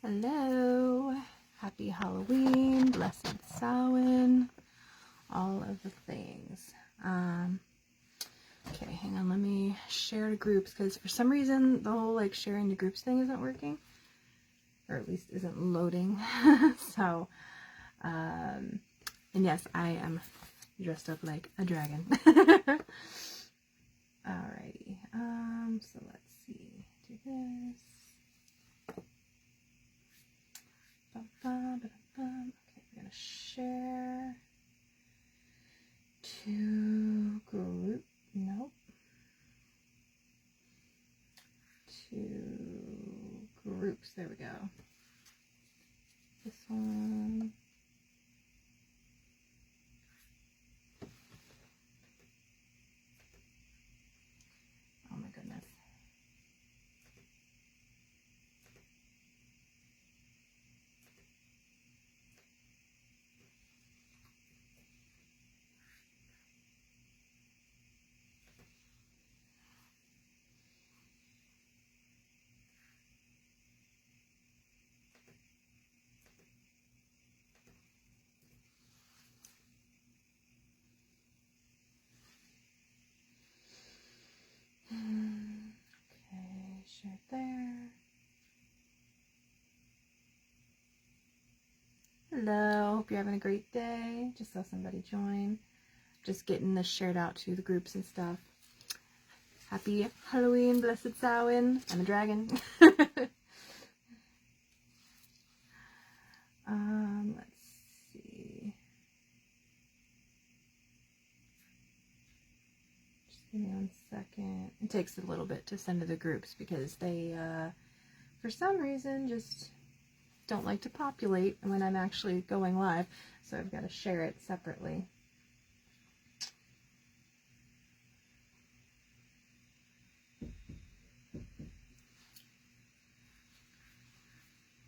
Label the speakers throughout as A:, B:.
A: Hello, happy Halloween, blessed Samhain, all of the things. Okay, hang on, let me share to groups, because for some reason the whole like sharing to groups thing isn't working, or at least isn't loading. So, and yes, I am dressed up like a dragon. Alrighty, so let's see, do this. Okay, we're gonna share to group. Nope. To groups. There we go. This one. Oh my goodness. Okay, share it there. Hello, hope you're having a great day. Just saw somebody join. Just getting this shared out to the groups and stuff. Happy Halloween, blessed Samhain. I'm a dragon. Let's see. Just give me 1 second. It takes a little bit to send to the groups because they, for some reason, just don't like to populate when I'm actually going live. So I've got to share it separately.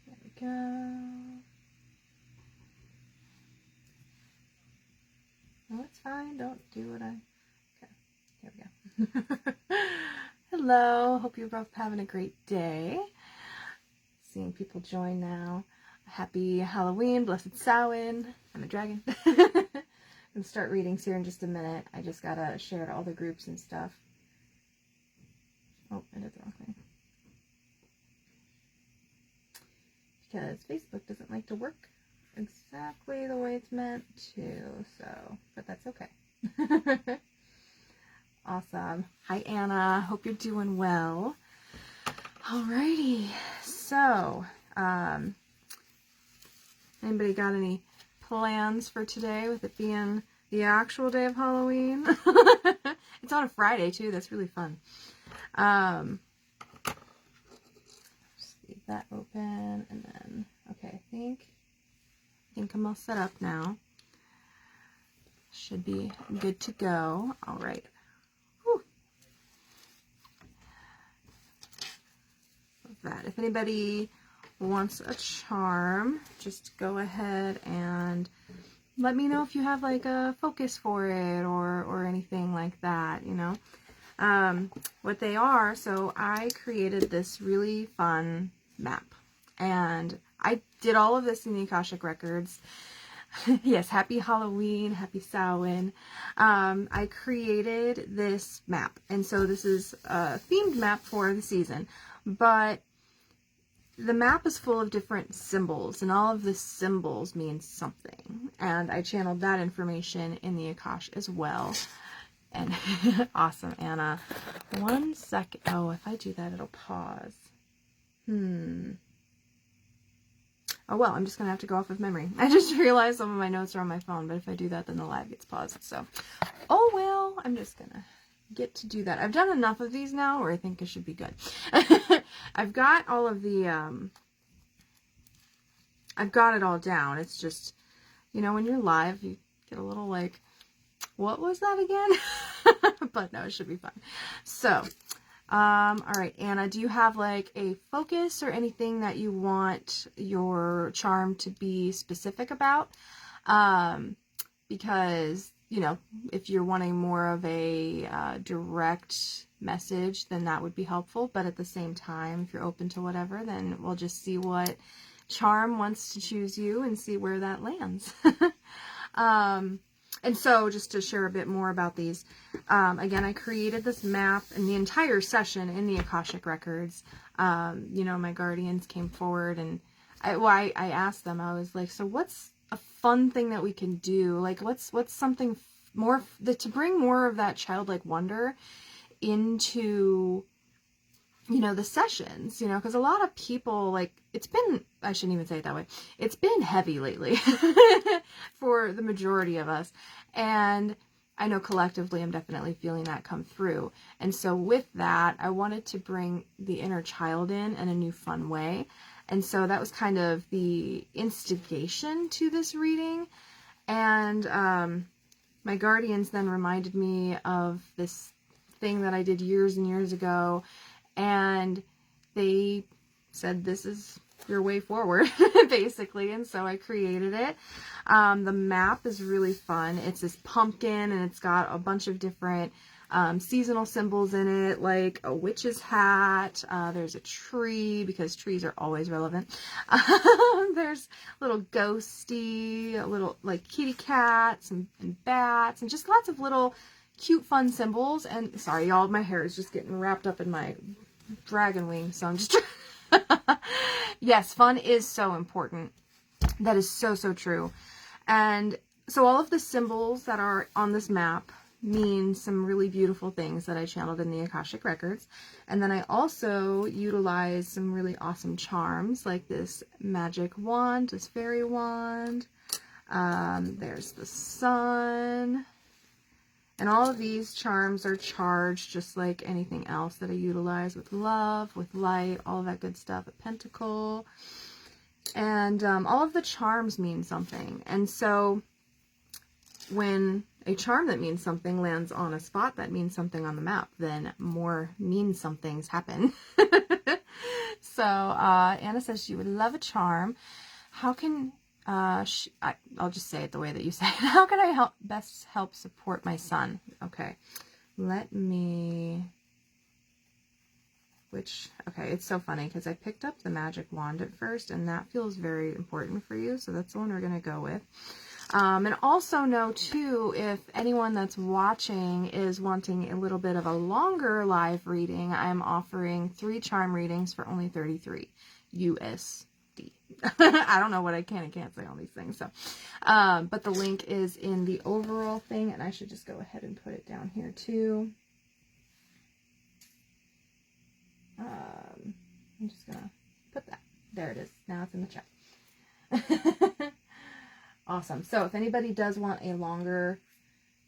A: There we go. No, it's fine. Don't do what I... Okay, there we go. Hello. Hope you're both having a great day. Seeing people join now. Happy Halloween, blessed Samhain. I'm a dragon. I'm going to start readings here in just a minute. I just got to share to all the groups and stuff. Oh, I did the wrong thing. Because Facebook doesn't like to work exactly the way it's meant to, so, but that's okay. Awesome. Hi, Anna. Hope you're doing well. Alrighty. So, anybody got any plans for today with it being the actual day of Halloween? It's on a Friday, too. That's really fun. Just leave that open, and then, okay, I think I'm all set up now. Should be good to go. All right. Whew. That. If anybody wants a charm, just go ahead and let me know if you have like a focus for it or anything like that, you know. What they are, so I created this really fun map, and I did all of this in the Akashic Records. Yes, happy Halloween, happy Samhain. I created this map, and so this is a themed map for the season, but the map is full of different symbols, and all of the symbols mean something, and I channeled that information in the Akash as well. And awesome, Anna. 1 second. Oh, if I do that, it'll pause. Oh, well, I'm just going to have to go off of memory. I just realized some of my notes are on my phone, but if I do that, then the live gets paused. So, oh, well, I'm just going to get to do that. I've done enough of these now where I think it should be good. I've got all of the, I've got it all down. It's just, you know, when you're live, you get a little like, what was that again? But no, it should be fine. So, all right, Anna, do you have like a focus or anything that you want your charm to be specific about? Because you know, if you're wanting more of a direct message, then that would be helpful. But at the same time, if you're open to whatever, then we'll just see what charm wants to choose you and see where that lands. And so just to share a bit more about these, again, I created this map and the entire session in the Akashic Records. You know, my guardians came forward, and I asked them, I was like, so what's a fun thing that we can do? Like, what's something more to bring more of that childlike wonder into, you know, the sessions, you know, because a lot of people, like, it's been, I shouldn't even say it that way, it's been heavy lately for the majority of us. And I know collectively I'm definitely feeling that come through. And so with that, I wanted to bring the inner child in a new fun way. And so that was kind of the instigation to this reading. And my guardians then reminded me of this thing that I did years and years ago. And they said, this is your way forward, basically. And so I created it. The map is really fun. It's this pumpkin, and it's got a bunch of different seasonal symbols in it, like a witch's hat. There's a tree, because trees are always relevant. There's little ghosty, little like kitty cats and bats, and just lots of little cute fun symbols. And sorry y'all, my hair is just getting wrapped up in my dragon wing, so I'm just yes, fun is so important. That is so true. And so all of the symbols that are on this map mean some really beautiful things that I channeled in the Akashic Records. And then I also utilize some really awesome charms, like this magic wand, this fairy wand. There's the sun. And all of these charms are charged just like anything else that I utilize, with love, with light, all of that good stuff. A pentacle. And all of the charms mean something. And so when a charm that means something lands on a spot that means something on the map, then more mean somethings happen. So Anna says she would love a charm. How can... I'll just say it the way that you say it. How can I best help support my son? Okay, let me, okay, it's so funny because I picked up the magic wand at first, and that feels very important for you, so that's the one we're going to go with. And also know too, if anyone that's watching is wanting a little bit of a longer live reading, I'm offering 3 charm readings for only $33 USD. I don't know what I can and can't say on these things. So, but the link is in the overall thing, and I should just go ahead and put it down here too. I'm just gonna put that. There it is. Now it's in the chat. Awesome. So if anybody does want a longer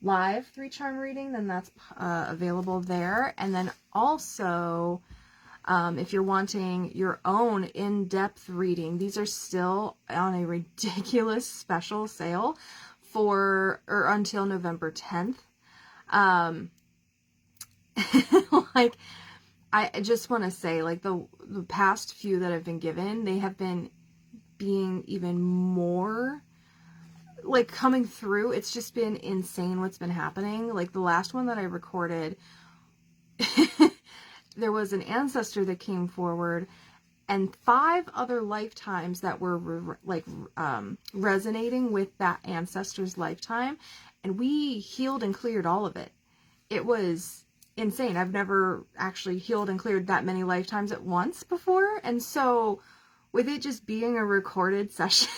A: live 3 charm reading, then that's available there. And then also, if you're wanting your own in-depth reading, these are still on a ridiculous special sale until November 10th. Like, I just want to say, like, the past few that I've been given, they have been being even more, like, coming through. It's just been insane what's been happening. Like, the last one that I recorded, there was an ancestor that came forward, and 5 other lifetimes that were resonating with that ancestor's lifetime, and we healed and cleared all of it. It was insane. I've never actually healed and cleared that many lifetimes at once before, and so with it just being a recorded session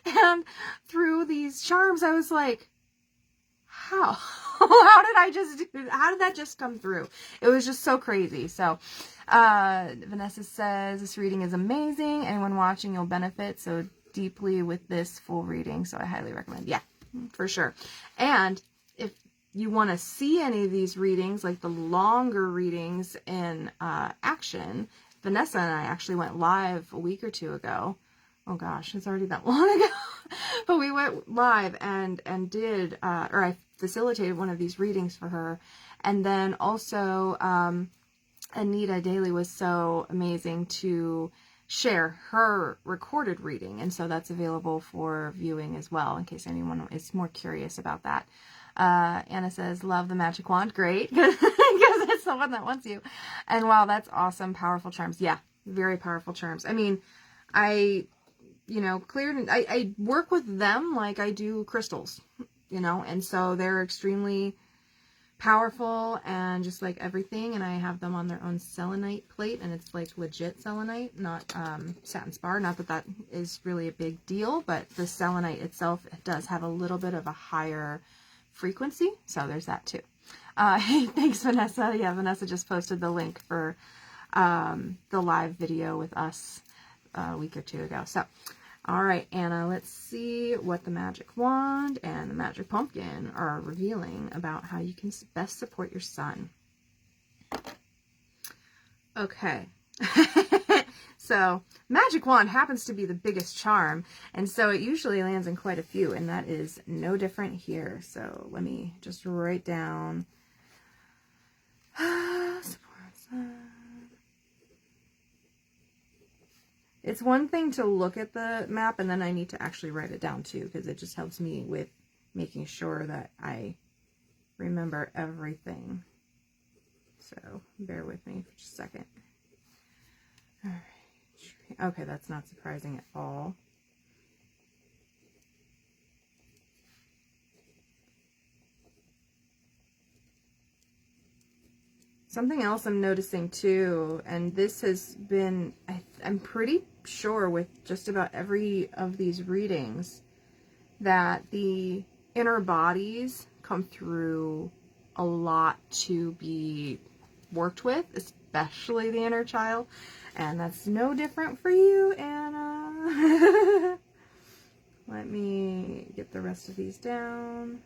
A: and through these charms, I was like, how? How did that just come through? It was just so crazy. So, Vanessa says, this reading is amazing. Anyone watching, you'll benefit so deeply with this full reading. So I highly recommend. Yeah, for sure. And if you want to see any of these readings, like the longer readings in action, Vanessa and I actually went live a week or 2 ago. Oh gosh, it's already that long ago. But we went live and did, or I facilitated one of these readings for her. And then also, Anita Daly was so amazing to share her recorded reading. And so that's available for viewing as well, in case anyone is more curious about that. Anna says, love the magic wand. Great. Because it's the one that wants you. And wow, that's awesome. Powerful charms. Yeah, very powerful charms. I mean, I work with them like I do crystals, and so they're extremely powerful and just like everything. And I have them on their own selenite plate, and it's like legit selenite, not satin spar. Not that that is really a big deal, but the selenite itself does have a little bit of a higher frequency. So there's that too. Hey, thanks, Vanessa. Yeah, Vanessa just posted the link for the live video with us a week or two ago. So, all right, Anna, let's see what the magic wand and the magic pumpkin are revealing about how you can best support your son. Okay. So, magic wand happens to be the biggest charm, and so it usually lands in quite a few, and that is no different here. So, let me just write down support son. It's one thing to look at the map, and then I need to actually write it down too, because it just helps me with making sure that I remember everything. So bear with me for just a second. All right. Okay, that's not surprising at all. Something else I'm noticing too, and this has been, I'm pretty sure with just about every of these readings, that the inner bodies come through a lot to be worked with, especially the inner child. And that's no different for you, Anna. Let me get the rest of these down.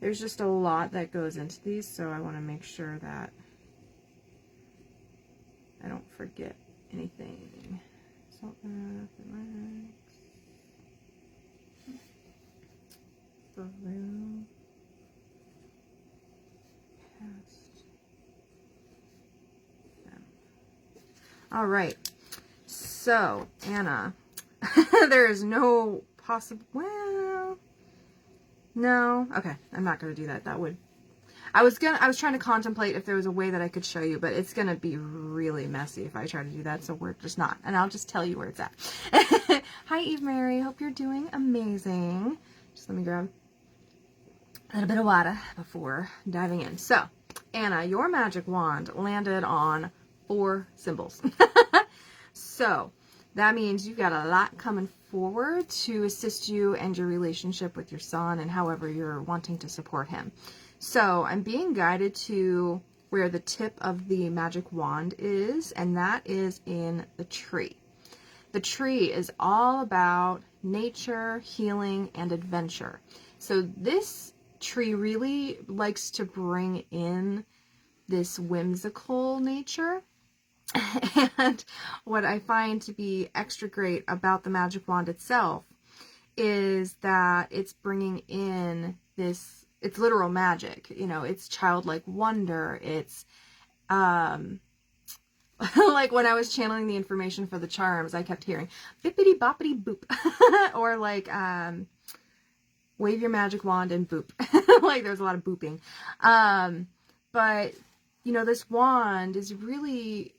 A: There's just a lot that goes into these, so I want to make sure that I don't forget anything. Salt bath, relax. Blue. Cast. All right. So, Anna, there is no possible, well, no. Okay, I'm not going to do that. That would, I was trying to contemplate if there was a way that I could show you, but it's going to be really messy if I try to do that, so we're just not. And I'll just tell you where it's at. Hi, Eve Mary. Hope you're doing amazing. Just let me grab a little bit of water before diving in. So, Anna, your magic wand landed on 4 symbols. So, that means you've got a lot coming forward to assist you and your relationship with your son and however you're wanting to support him. So I'm being guided to where the tip of the magic wand is, and that is in the tree. The tree is all about nature, healing, and adventure. So this tree really likes to bring in this whimsical nature. And what I find to be extra great about the magic wand itself is that it's bringing in this, it's literal magic, you know, it's childlike wonder. It's like when I was channeling the information for the charms, I kept hearing bippity boppity boop or like wave your magic wand and boop. Like there's a lot of booping. But you know, this wand is really,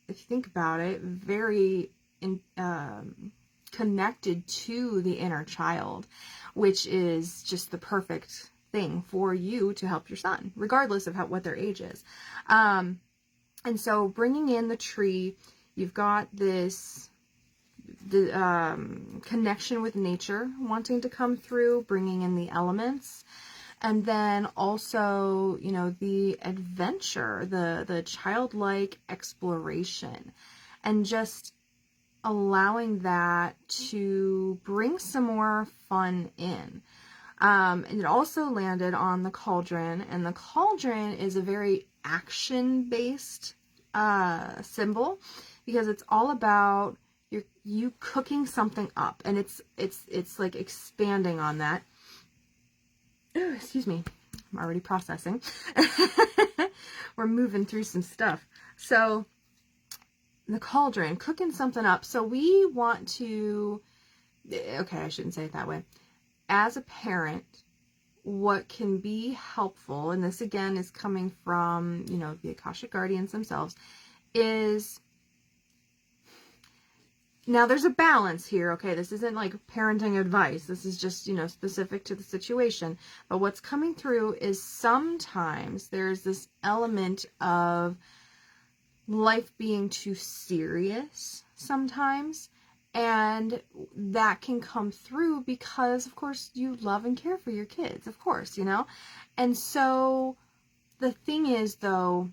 A: if you think about it, very connected to the inner child, which is just the perfect thing for you to help your son, regardless of what their age is. And so bringing in the tree, you've got this connection with nature wanting to come through, bringing in the elements. And then also, you know, the adventure, the childlike exploration, and just allowing that to bring some more fun in. And it also landed on the cauldron, and the cauldron is a very action-based symbol, because it's all about you cooking something up, and it's like expanding on that. Ooh, excuse me, I'm already processing. We're moving through some stuff. So the cauldron, cooking something up. So we want to okay, I shouldn't say it that way. As a parent, what can be helpful, and this again is coming from, you know, the Akashic Guardians themselves, is, now there's a balance here, okay? This isn't like parenting advice. This is just, you know, specific to the situation. But what's coming through is sometimes there's this element of life being too serious sometimes. And that can come through because, of course, you love and care for your kids, of course, you know? And so the thing is, though,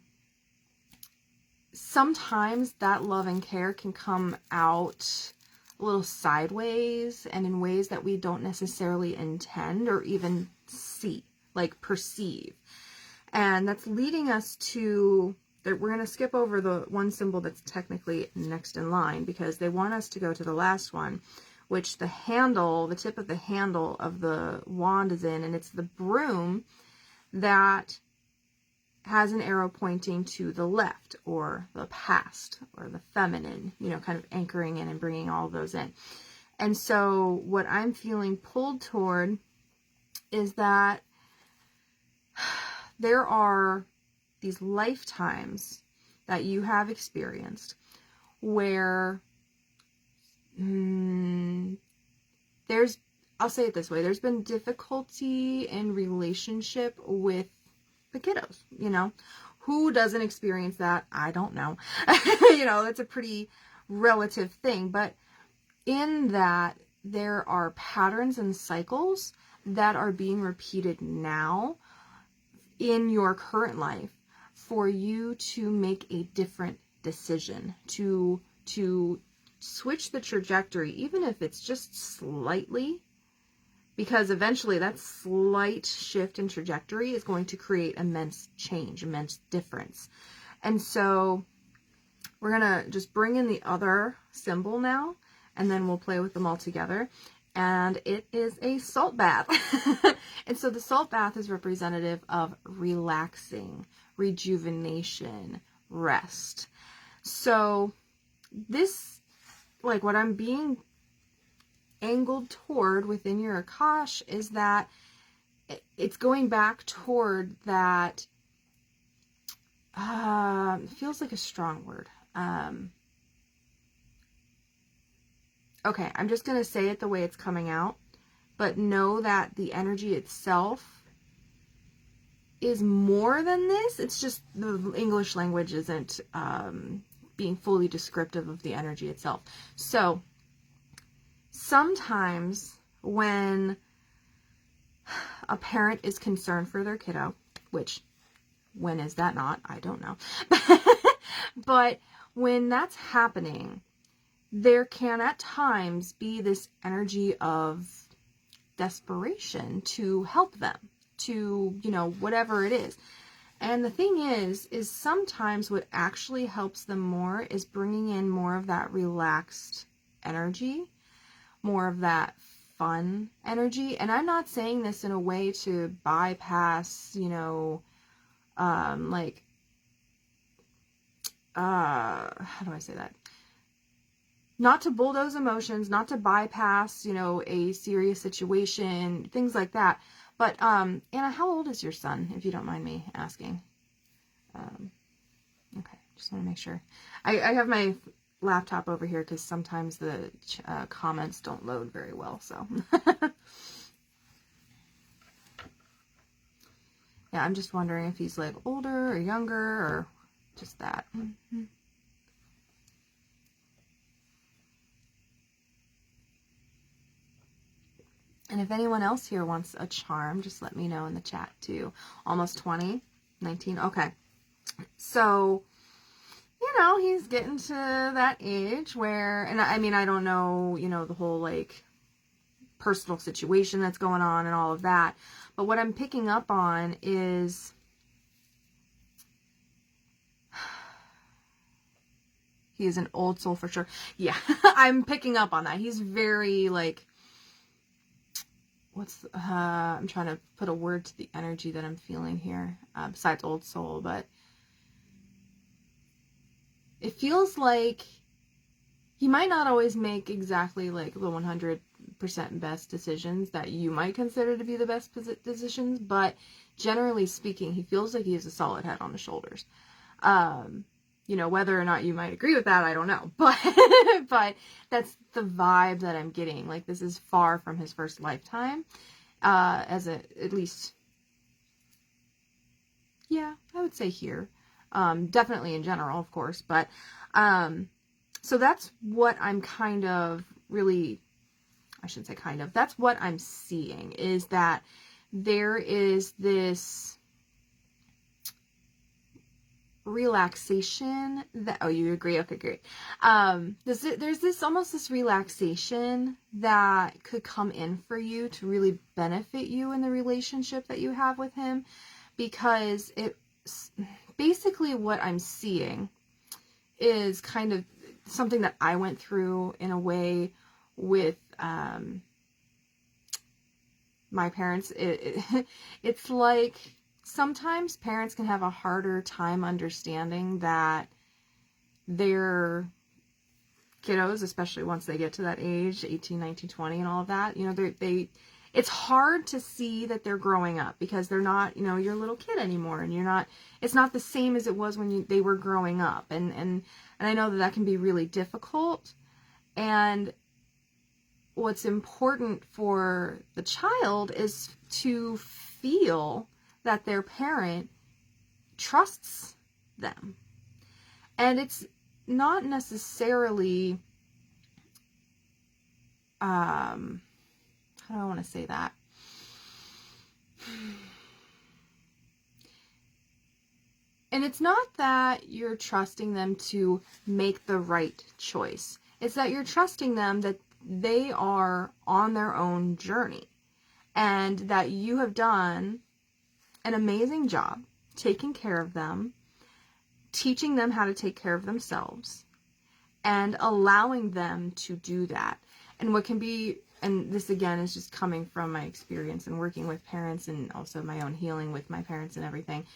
A: sometimes that love and care can come out a little sideways and in ways that we don't necessarily intend or even see, like perceive. And that's leading us to, that we're going to skip over the one symbol that's technically next in line because they want us to go to the last one, which the handle, the tip of the handle of the wand is in, and it's the broom that has an arrow pointing to the left, or the past, or the feminine, you know, kind of anchoring in and bringing all of those in. And so what I'm feeling pulled toward is that there are these lifetimes that you have experienced where there's, I'll say it this way, there's been difficulty in relationship with the kiddos, you know. Who doesn't experience that? I don't know. You know, it's a pretty relative thing, but in that there are patterns and cycles that are being repeated now in your current life for you to make a different decision, to switch the trajectory, even if it's just slightly, because eventually that slight shift in trajectory is going to create immense change, immense difference. And so we're going to just bring in the other symbol now, and then we'll play with them all together. And it is a salt bath. And so the salt bath is representative of relaxing, rejuvenation, rest. So this, like what I'm being angled toward within your Akash is that it's going back toward that, feels like a strong word. Okay, I'm just going to say it the way it's coming out, but know that the energy itself is more than this. It's just the English language isn't being fully descriptive of the energy itself. So sometimes when a parent is concerned for their kiddo, which when is that not? I don't know. But when that's happening, there can at times be this energy of desperation to help them, to, you know, whatever it is. And the thing is sometimes what actually helps them more is bringing in more of that relaxed energy, more of that fun energy. And I'm not saying this in a way to bypass, you know, how do I say that? Not to bulldoze emotions, not to bypass, you know, a serious situation, things like that. But, Anna, how old is your son, if you don't mind me asking? Okay, just want to make sure. I have my laptop over here because sometimes the comments don't load very well, so. Yeah, I'm just wondering if he's like older or younger or just that. Mm-hmm. And if anyone else here wants a charm, just let me know in the chat too. Almost 20, 19. Okay. So, you know, he's getting to that age where, and I mean, I don't know, you know, the whole like personal situation that's going on and all of that. But what I'm picking up on is he is an old soul for sure. Yeah, I'm picking up on that. He's very like, I'm trying to put a word to the energy that I'm feeling here, besides old soul, but it feels like he might not always make exactly like the 100 100% best decisions that you might consider to be the best decisions, but generally speaking, he feels like he has a solid head on his shoulders. You know, whether or not you might agree with that, I don't know, but but that's the vibe that I'm getting. Like, this is far from his first lifetime, at least, yeah, I would say here. Definitely in general, of course, but so that's what I'm kind of really, I shouldn't say kind of, that's what I'm seeing, is that there is this relaxation that, oh, you agree? Okay, great. There's this almost this relaxation that could come in for you to really benefit you in the relationship that you have with him, because it's basically what I'm seeing is kind of something that I went through in a way with my parents. It's like sometimes parents can have a harder time understanding that their kiddos, especially once they get to that age, 18, 19, 20 and all of that, you know, it's hard to see that they're growing up, because they're not, you know, your little kid anymore, and it's not the same as it was when they were growing up. And I know that can be really difficult. And what's important for the child is to feel that their parent trusts them. And it's not necessarily, how do I want to say that? And it's not that you're trusting them to make the right choice. It's that you're trusting them that they are on their own journey, and that you have done an amazing job taking care of them, teaching them how to take care of themselves, and allowing them to do that. And what can be, and this again is just coming from my experience and working with parents, and also my own healing with my parents and everything,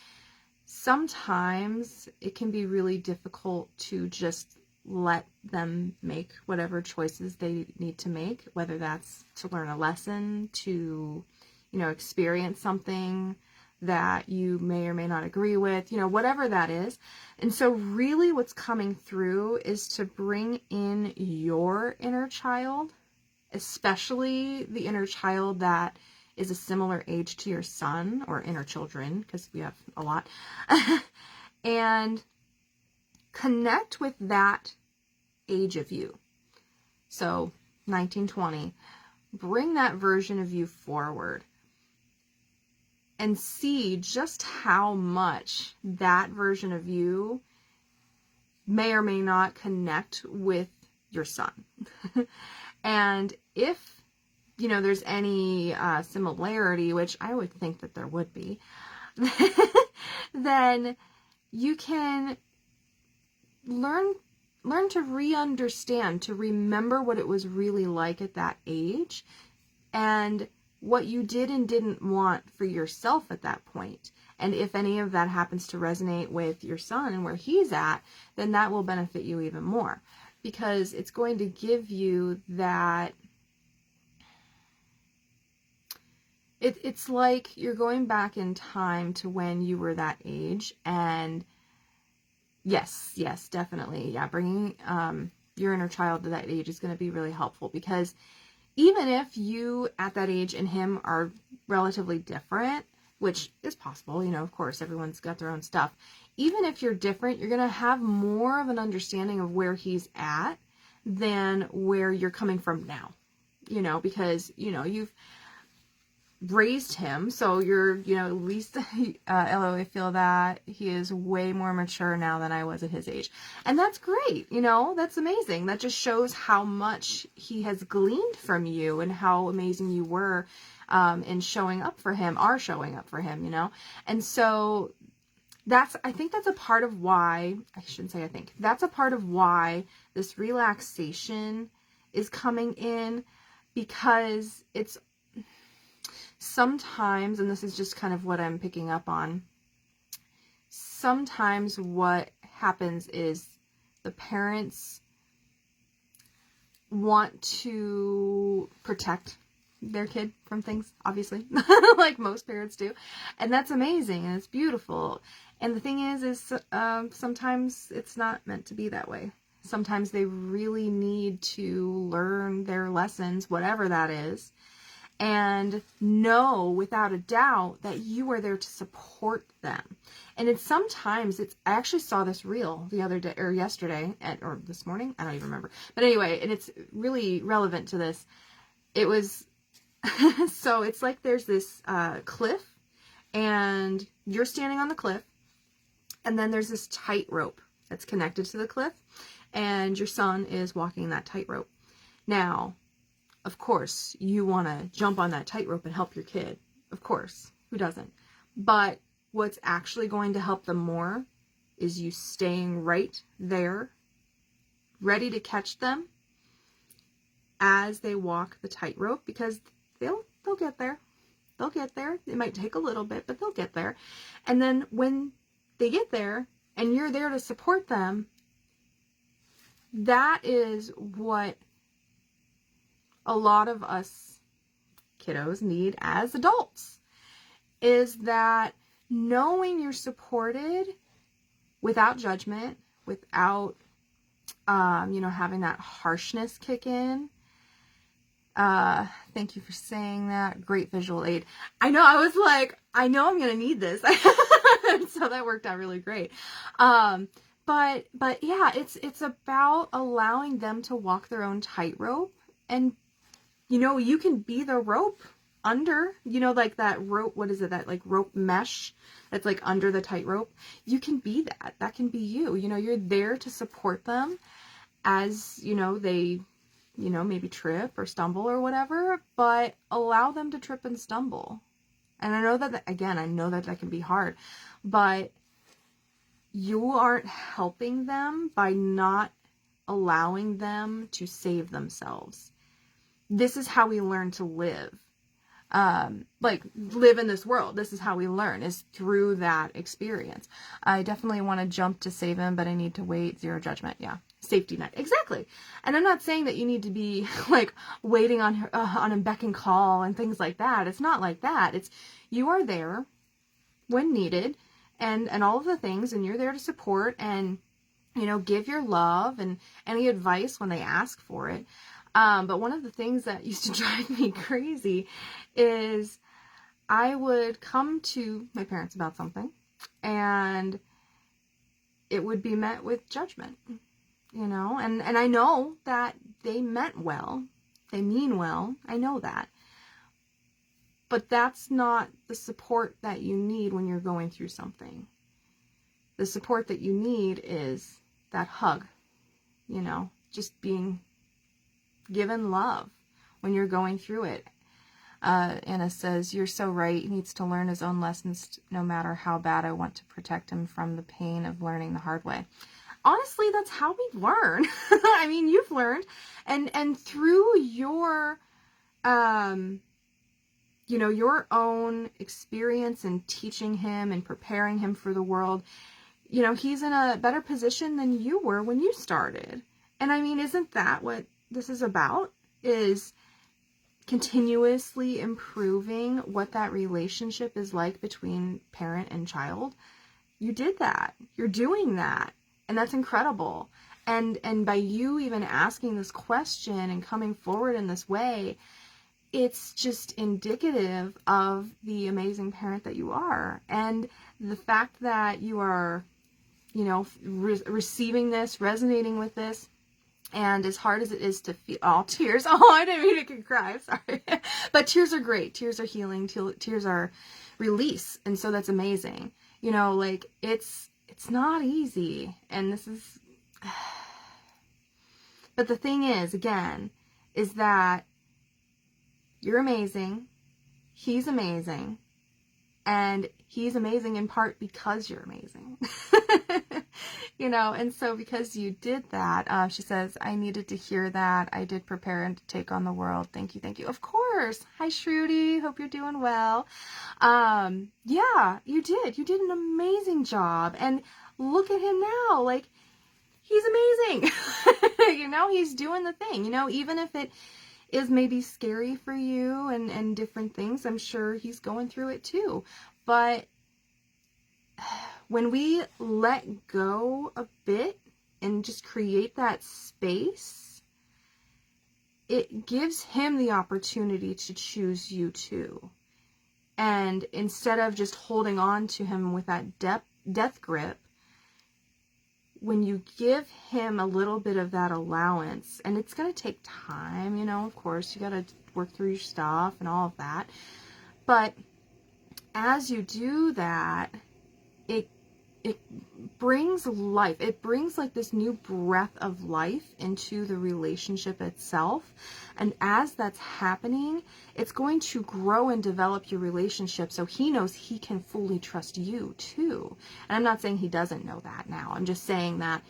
A: sometimes it can be really difficult to just let them make whatever choices they need to make, whether that's to learn a lesson, to, you know, experience something that you may or may not agree with, you know, whatever that is. And so really what's coming through is to bring in your inner child, especially the inner child that is a similar age to your son, or inner children, because we have a lot, and connect with that age of you. So 1920, bring that version of you forward and see just how much that version of you may or may not connect with your son. And if, you know, there's any similarity, which I would think that there would be, then you can learn to re-understand, to remember what it was really like at that age, and what you did and didn't want for yourself at that point. And if any of that happens to resonate with your son and where he's at, then that will benefit you even more, because it's going to give you that, it's like you're going back in time to when you were that age. And yes, definitely. Yeah, bringing your inner child to that age is going to be really helpful, because even if you at that age and him are relatively different, which is possible, you know, of course, everyone's got their own stuff. Even if you're different, you're going to have more of an understanding of where he's at than where you're coming from now, you know, because, you know, you've raised him, so you're, you know, at least I feel that he is way more mature now than I was at his age, and that's great. You know, that's amazing. That just shows how much he has gleaned from you and how amazing you were in showing up for him, you know. And so I think that's a part of why, that's a part of why this relaxation is coming in, because it's sometimes, and this is just kind of what I'm picking up on, sometimes what happens is the parents want to protect their kid from things, obviously, like most parents do. And that's amazing and it's beautiful. And the thing is sometimes it's not meant to be that way. Sometimes they really need to learn their lessons, whatever that is, and know without a doubt that you are there to support them. And I actually saw this reel the other day, or yesterday, or this morning, I don't even remember. But anyway, and it's really relevant to this. It was, so it's like there's this cliff, and you're standing on the cliff, and then there's this tightrope that's connected to the cliff, and your son is walking that tightrope. Now, of course, you want to jump on that tightrope and help your kid. Of course, who doesn't? But what's actually going to help them more is you staying right there, ready to catch them as they walk the tightrope, because they'll get there. They'll get there. It might take a little bit, but they'll get there. And then when they get there and you're there to support them, that is what a lot of us kiddos need as adults, is that knowing you're supported without judgment, without, having that harshness kick in. Thank you for saying that. Great visual aid. I know, I was like, I know I'm going to need this. So that worked out really great. But yeah, it's about allowing them to walk their own tightrope, and you can be the rope under, like that rope, what is it, that like rope mesh that's like under the tightrope. You can be that. That can be you. You're there to support them as, they, maybe trip or stumble or whatever, but allow them to trip and stumble. And I know that, again, that can be hard, but you aren't helping them by not allowing them to save themselves. This is how we learn to live. Live in this world. This is how we learn, is through that experience. I definitely want to jump to save him, but I need to wait. Zero judgment. Yeah. Safety net. Exactly. And I'm not saying that you need to be like waiting on him beck and call and things like that. It's not like that. It's, you are there when needed and all of the things, and you're there to support and, give your love and any advice when they ask for it. But one of the things that used to drive me crazy is I would come to my parents about something and it would be met with judgment, and I know that they meant well, they mean well, I know that, but that's not the support that you need when you're going through something. The support that you need is that hug, just being given love when you're going through it. Anna says, you're so right. He needs to learn his own lessons no matter how bad I want to protect him from the pain of learning the hard way. Honestly, that's how we learn. I mean, you've learned, and through your, your own experience in teaching him and preparing him for the world, he's in a better position than you were when you started. And I mean, isn't that what this is about? Is continuously improving what that relationship is like between parent and child. You did that. You're doing that. And that's incredible. And by you even asking this question and coming forward in this way, it's just indicative of the amazing parent that you are. And the fact that you are, receiving this, resonating with this, and as hard as it is to feel, tears. Oh, I didn't mean to cry. Sorry. But tears are great. Tears are healing. Tears are release. And so that's amazing. It's not easy. And this is, but the thing is, again, is that you're amazing. He's amazing. And he's amazing in part because you're amazing. And so because you did that, she says, I needed to hear that. I did prepare him to take on the world. Thank you. Thank you. Of course. Hi, Shruti. Hope you're doing well. Yeah, you did. You did an amazing job. And look at him now. he's amazing. You know, he's doing the thing, you know, even if it is maybe scary for you and different things. I'm sure he's going through it too. But when we let go a bit and just create that space, it gives him the opportunity to choose you too. And instead of just holding on to him with that death grip, when you give him a little bit of that allowance, and it's going to take time, you know, of course, you got to work through your stuff and all of that. But as you do that, it brings life. It brings like this new breath of life into the relationship itself. And as that's happening, it's going to grow and develop your relationship so he knows he can fully trust you too. And I'm not saying he doesn't know that now. I'm just saying that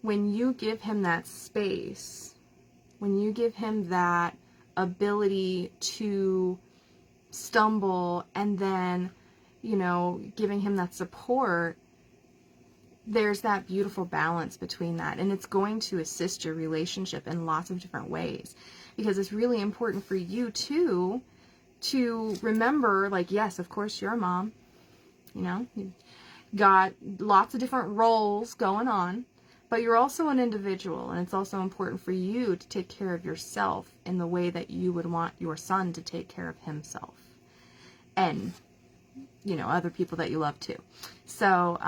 A: when you give him that space, when you give him that ability to stumble and then, you know, giving him that support, there's that beautiful balance between that. And it's going to assist your relationship in lots of different ways, because it's really important for you too to remember, like, yes, of course you're a mom, you know, you've got lots of different roles going on, but you're also an individual, and it's also important for you to take care of yourself in the way that you would want your son to take care of himself. And you know, other people that you love too. So,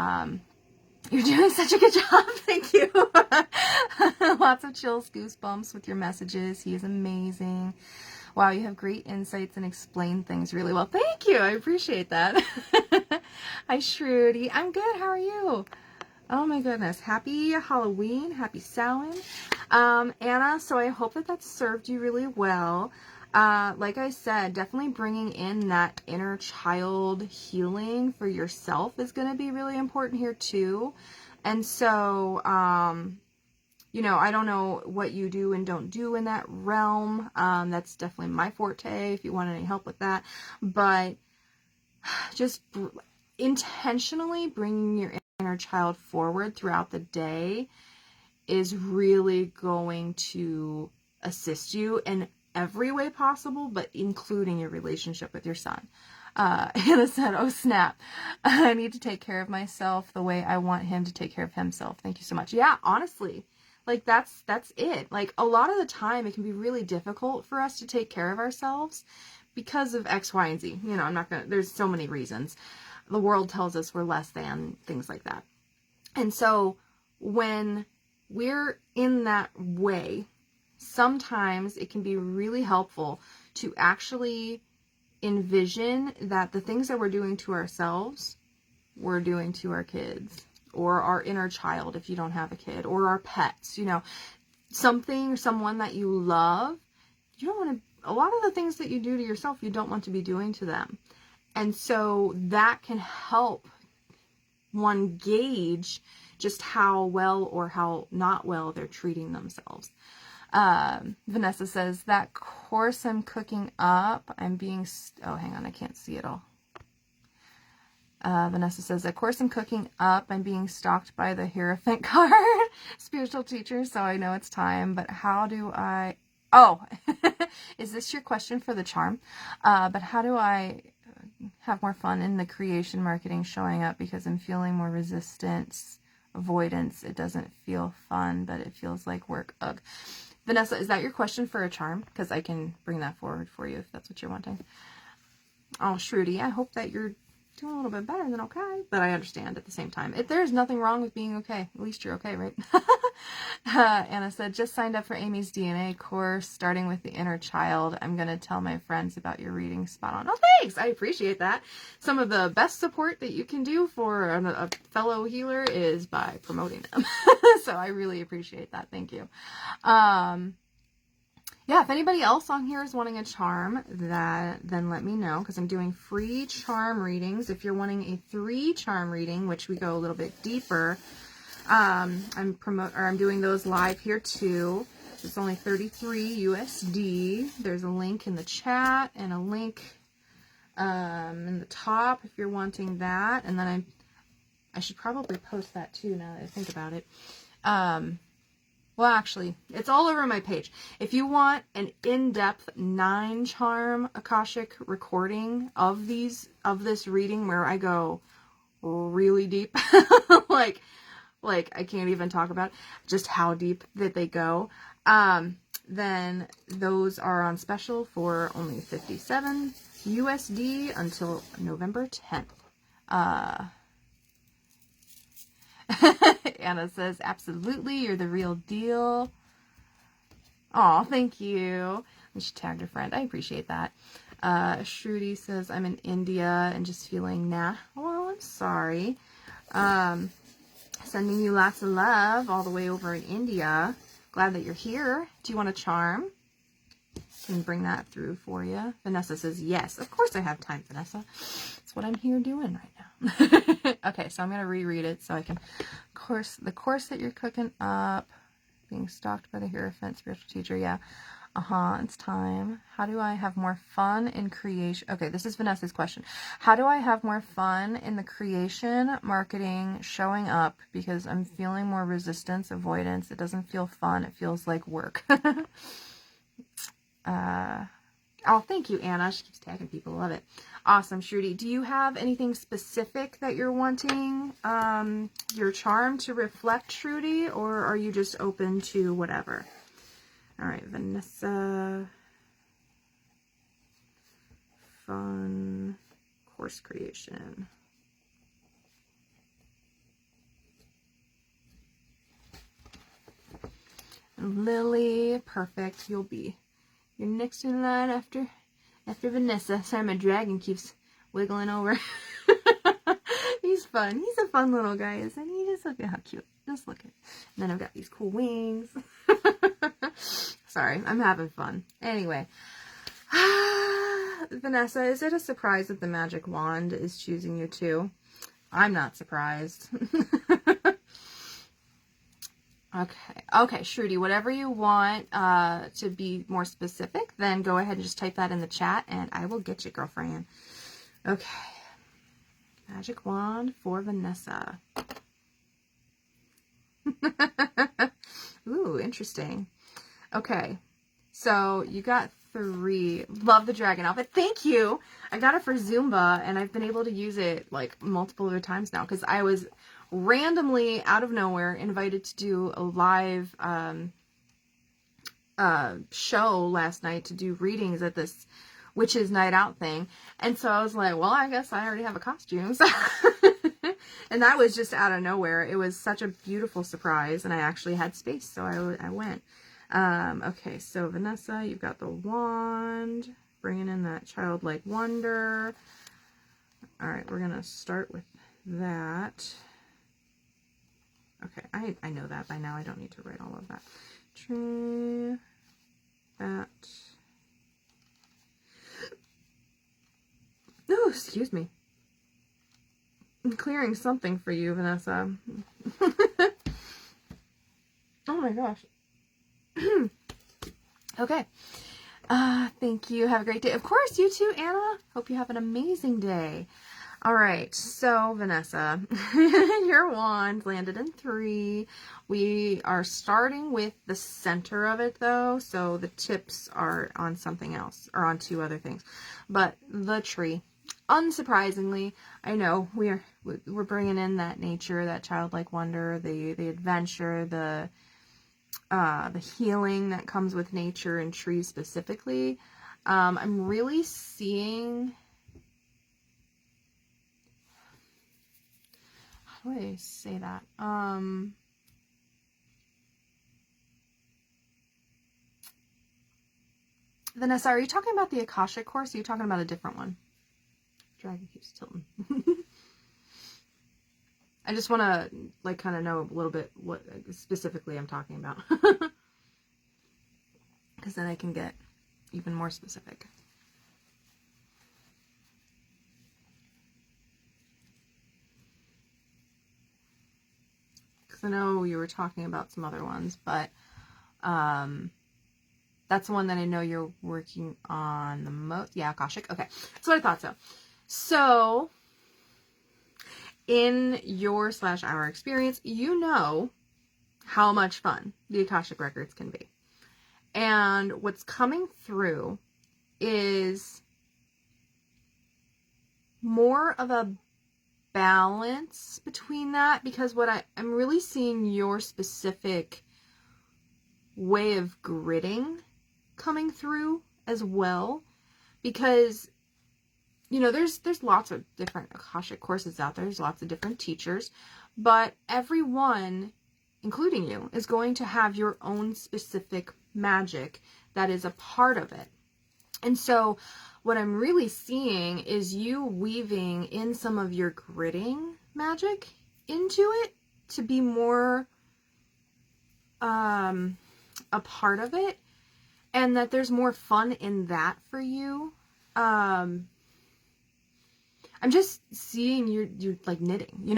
A: you're doing such a good job. Thank you. Lots of chills, goosebumps with your messages. He is amazing. Wow, you have great insights and explain things really well. Thank you. I appreciate that. Hi, Shruti. I'm good. How are you? Oh my goodness. Happy Halloween. Happy Samhain. Anna, so I hope that served you really well. Like I said, definitely bringing in that inner child healing for yourself is going to be really important here too. And so, you know, I don't know what you do and don't do in that realm. That's definitely my forte if you want any help with that. But just intentionally bringing your inner child forward throughout the day is really going to assist you in every way possible, but including your relationship with your son. Hannah said, oh snap, I need to take care of myself the way I want him to take care of himself. Thank you so much. Yeah, honestly, like that's it. Like a lot of the time it can be really difficult for us to take care of ourselves because of X, Y, and Z. You know, there's so many reasons. The world tells us we're less than, things like that. And so when we're in that way, sometimes it can be really helpful to actually envision that the things that we're doing to ourselves, we're doing to our kids, or our inner child if you don't have a kid, or our pets, you know, someone that you love. You don't want to, a lot of the things that you do to yourself, you don't want to be doing to them. And so that can help one gauge just how well or how not well they're treating themselves. Vanessa says, that course I'm cooking up, I'm being, oh, hang on, I can't see it all. Vanessa says, that course I'm cooking up, I'm being stalked by the Hierophant card, spiritual teacher, so I know it's time, but how do I, oh, is this your question for the charm? But how do I have more fun in the creation marketing showing up, because I'm feeling more resistance, avoidance, it doesn't feel fun, but it feels like work. Ugh. Vanessa, is that your question for a charm? Because I can bring that forward for you if that's what you're wanting. Oh, Shruti, I hope that you're doing a little bit better than okay, but I understand at the same time. There's nothing wrong with being okay. At least you're okay, right? Anna said, just signed up for Amy's DNA course, starting with the inner child. I'm going to tell my friends about your reading. Spot on. Oh, thanks. I appreciate that. Some of the best support that you can do for a fellow healer is by promoting them. So I really appreciate that. Thank you. Yeah, if anybody else on here is wanting a charm, then let me know, because I'm doing free charm readings. If you're wanting a 3 charm reading, which we go a little bit deeper, I'm doing those live here too. It's only $33 USD. There's a link in the chat and a link in the top if you're wanting that. And then I should probably post that too now that I think about it. Well, actually, it's all over my page. If you want an in-depth 9-charm Akashic recording of this reading where I go really deep, like I can't even talk about just how deep that they go, then those are on special for only $57 USD until November 10th. Anna says, absolutely, you're the real deal. Oh, thank you. And she tagged her friend. I appreciate that. Shruti says, I'm in India and just feeling nah. Well, I'm sorry. Sending you lots of love all the way over in India. Glad that you're here. Do you want a charm? Can bring that through for you. Vanessa says, yes. Of course I have time, Vanessa. That's what I'm here doing right now. Okay, so I'm going to reread it so I can... the course that you're cooking up, being stalked by the Hierophant, spiritual teacher, yeah. It's time. How do I have more fun in creation? Okay, this is Vanessa's question. How do I have more fun in the creation, marketing, showing up? Because I'm feeling more resistance, avoidance. It doesn't feel fun. It feels like work. Oh, thank you, Anna. She keeps tagging people. Love it. Awesome, Shruti. Do you have anything specific that you're wanting your charm to reflect, Shruti, or are you just open to whatever? All right, Vanessa. Fun course creation. Lily, perfect. You're next in line after Vanessa. Sorry, my dragon keeps wiggling over. He's fun. He's a fun little guy, isn't he? Just look at how cute. Just look at it. And then I've got these cool wings. Sorry, I'm having fun. Anyway. Vanessa, is it a surprise that the magic wand is choosing you too? I'm not surprised. Okay, Shruti, whatever you want to be more specific, then go ahead and just type that in the chat, and I will get you, girlfriend. Okay. Magic wand for Vanessa. Ooh, interesting. Okay, so you got 3. Love the dragon outfit. Thank you. I got it for Zumba, and I've been able to use it like multiple other times now because I was randomly out of nowhere invited to do a live show last night to do readings at this witches night out thing, and so I was like, well, I guess I already have a costume. So and that was just out of nowhere. It was such a beautiful surprise, and I actually had space, so I went. Okay, so Vanessa, you've got the wand, bringing in that childlike wonder. All right, we're gonna start with that. Okay, I know that by now. I don't need to write all of that. Try that. Oh, excuse me. I'm clearing something for you, Vanessa. Oh my gosh. Okay. Thank you. Have a great day. Of course, you too, Anna. Hope you have an amazing day. All right, so Vanessa, your wand landed in 3. We are starting with the center of it, though, so the tips are on something else, or on 2 other things. But the tree, unsurprisingly, I know we're bringing in that nature, that childlike wonder, the adventure, the healing that comes with nature and trees specifically. I'm really seeing... How do I say that? Vanessa, are you talking about the Akashic course? Or are you talking about a different one? Dragon keeps tilting. I just want to, like, kind of know a little bit what specifically I'm talking about. Because then I can get even more specific. I know you were talking about some other ones, but that's the one that I know you're working on the most. Yeah, Akashic. Okay, that's what I thought so. So, in your / our experience, you know how much fun the Akashic Records can be. And what's coming through is more of a balance between that, because what I'm really seeing your specific way of gridding coming through as well, because there's lots of different Akashic courses out there. There's lots of different teachers, but everyone, including you, is going to have your own specific magic that is a part of it. And so what I'm really seeing is you weaving in some of your gridding magic into it to be more a part of it, and that there's more fun in that for you. I'm just seeing you're like knitting,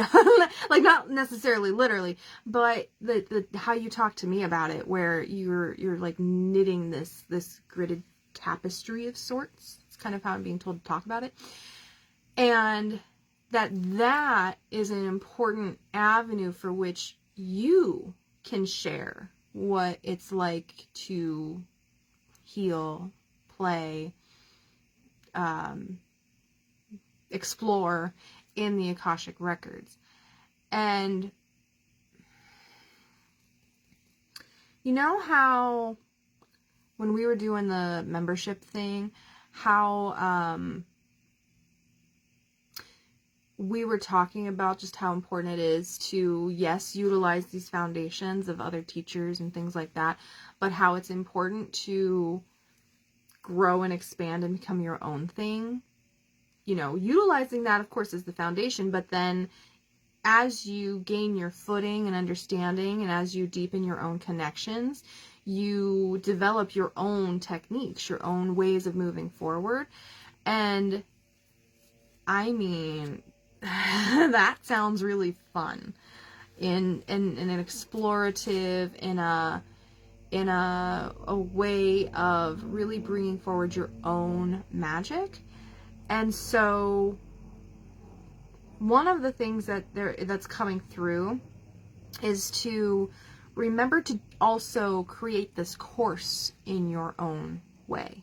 A: like not necessarily literally, but the how you talk to me about it, where you're like knitting this gridded tapestry of sorts. It's kind of how I'm being told to talk about it. And that is an important avenue for which you can share what it's like to heal, play, explore in the Akashic Records. And you know how when we were doing the membership thing, how we were talking about just how important it is to, yes, utilize these foundations of other teachers and things like that, but how it's important to grow and expand and become your own thing. Utilizing that, of course, is the foundation, but then as you gain your footing and understanding, and as you deepen your own connections, you develop your own techniques, your own ways of moving forward. And I mean, that sounds really fun in an explorative, in a way of really bringing forward your own magic. And so one of the things that's coming through is to remember to also create this course in your own way.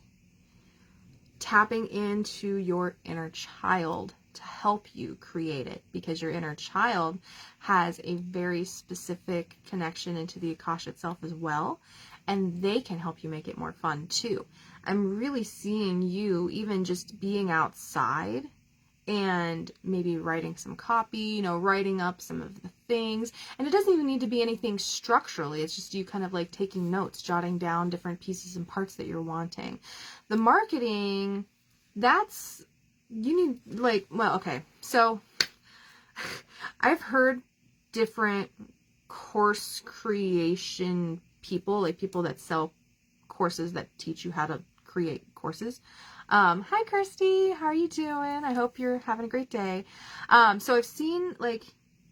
A: Tapping into your inner child to help you create it, because your inner child has a very specific connection into the Akasha itself as well, and they can help you make it more fun too. I'm really seeing you even just being outside and maybe writing some copy, writing up some of the things. And it doesn't even need to be anything structurally. It's just you kind of like taking notes, jotting down different pieces and parts that you're wanting. The marketing, you need okay. So I've heard different course creation people, like people that sell courses that teach you how to create courses. Hi Kirsty, how are you doing? I hope you're having a great day. So I've seen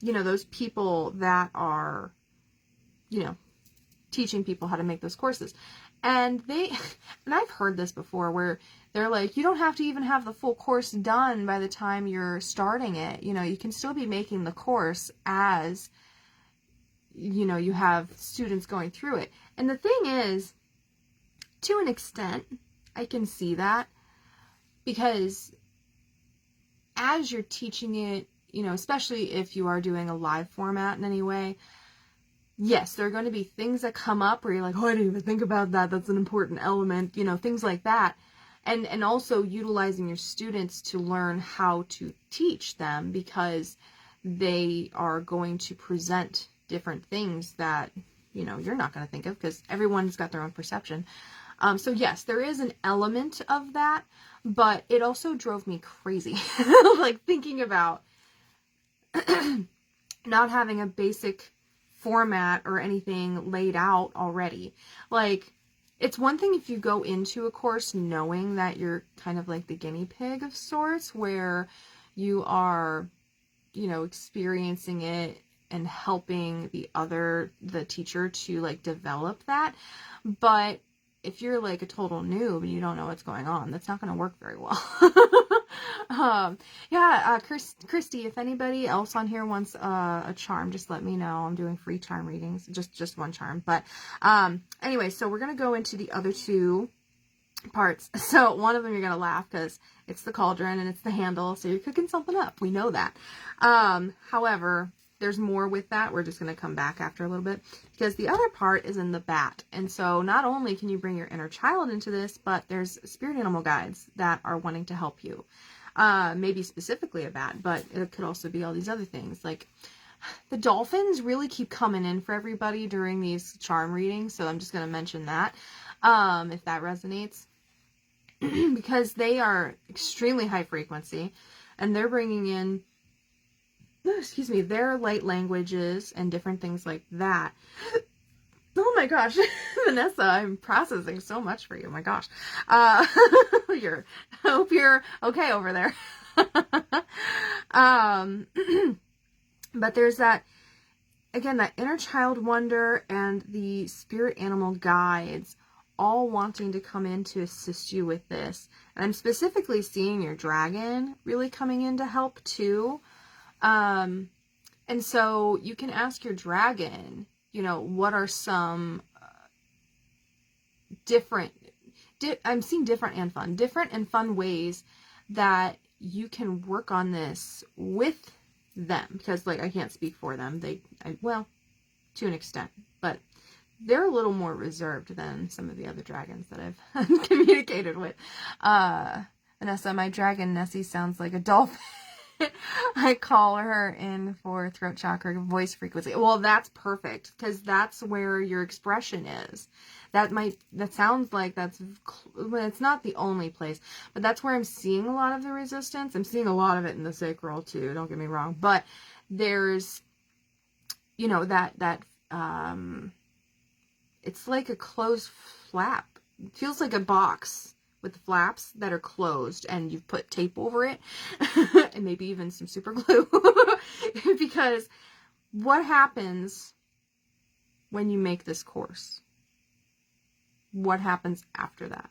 A: those people that are, teaching people how to make those courses. And I've heard this before where they're like, you don't have to even have the full course done by the time you're starting it. You can still be making the course as, you have students going through it. And the thing is, to an extent, I can see that, because as you're teaching it, especially if you are doing a live format in any way, yes, there are going to be things that come up where you're like, oh, I didn't even think about that. That's an important element, things like that. And also utilizing your students to learn how to teach them, because they are going to present different things that, you're not going to think of, because everyone's got their own perception. So yes, there is an element of that, but it also drove me crazy, like thinking about not having a basic format or anything laid out already. Like, it's one thing if you go into a course knowing that you're kind of like the guinea pig of sorts, where you are, experiencing it and helping the teacher to like develop that. But if you're like a total noob and you don't know what's going on, that's not going to work very well. Christy, if anybody else on here wants a charm, just let me know. I'm doing free charm readings, just one charm. But anyway, so we're going to go into the other two parts. So one of them you're going to laugh because it's the cauldron and it's the handle, so you're cooking something up. We know that. However, there's more with that. We're just going to come back after a little bit because the other part is in the bat. And so not only can you bring your inner child into this, but there's spirit animal guides that are wanting to help you. Maybe specifically a bat, but it could also be all these other things. Like the dolphins really keep coming in for everybody during these charm readings. So I'm just going to mention that, if that resonates, because they are extremely high frequency and they're bringing in, excuse me, their light languages and different things like that. Oh my gosh, Vanessa, I'm processing so much for you. Oh my gosh. Hope you're okay over there. But there's that, again, that inner child wonder and the spirit animal guides all wanting to come in to assist you with this. And I'm specifically seeing your dragon really coming in to help too. And so you can ask your dragon, you know, what are some I'm seeing different and fun ways that you can work on this with them, because like I can't speak for them. Well, to an extent, but they're a little more reserved than some of the other dragons that I've communicated with. Vanessa, my dragon Nessie sounds like a dolphin. I call her in for throat chakra voice frequency. Well, that's perfect because that's where your expression is. That sounds like it's not the only place, but that's where I'm seeing a lot of the resistance. I'm seeing a lot of it in the sacral too, don't get me wrong, but there's, you know, that it's like a closed flap. It feels like a box with the flaps that are closed and you've put tape over it and maybe even some super glue. Because what happens when you make this course? What happens after that?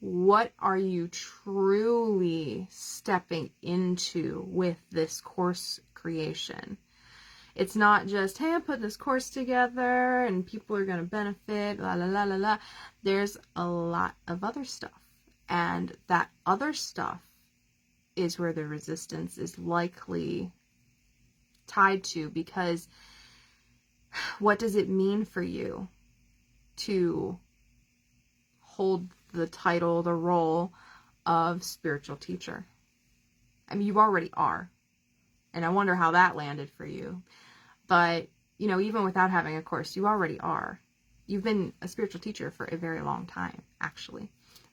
A: What are you truly stepping into with this course creation? It's not just, hey, I'm putting this course together and people are going to benefit, la la la la la. There's a lot of other stuff. And that other stuff is where the resistance is likely tied to, because what does it mean for you to hold the title, the role of spiritual teacher? I mean, you already are. And I wonder how that landed for you. But, you know, even without having a course, you already are. You've been a spiritual teacher for a very long time, actually.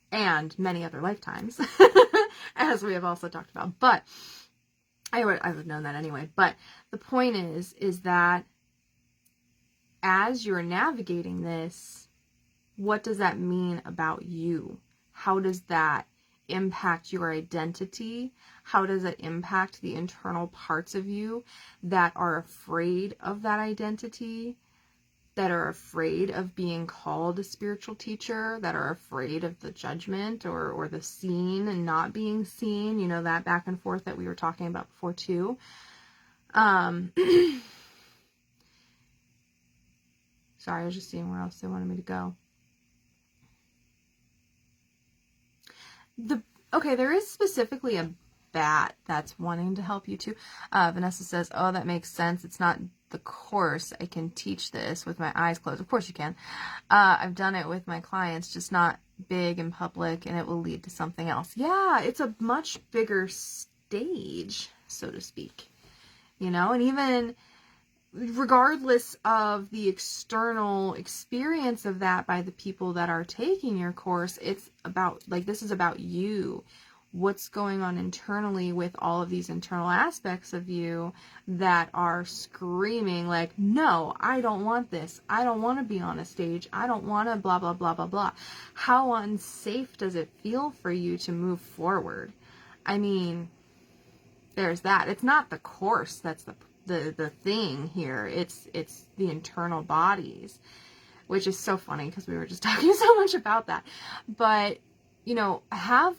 A: And many other lifetimes, as we have also talked about. But I would have known that anyway. But the point is that as you're navigating this, what does that mean about you? How does that impact your identity? How does it impact the internal parts of you that are afraid of that identity, that are afraid of being called a spiritual teacher, that are afraid of the judgment or the seen and not being seen, you know, that back and forth that we were talking about before too. Sorry, I was just seeing where else they wanted me to go. Okay, there is specifically a bat that's wanting to help you too. Vanessa says, oh, that makes sense. It's not the course. I can teach this with my eyes closed. Of course you can. I've done it with my clients, just not big and public, and it will lead to something else. Yeah, it's a much bigger stage, so to speak. You know, and even regardless of the external experience of that by the people that are taking your course, it's about, like, this is about you. What's going on internally with all of these internal aspects of you that are screaming like, no, I don't want this. I don't want to be on a stage. I don't want to blah, blah, blah, blah, blah. How unsafe does it feel for you to move forward? I mean, there's that. It's not the course that's the thing here. It's the internal bodies, which is so funny because we were just talking so much about that. But, you know, have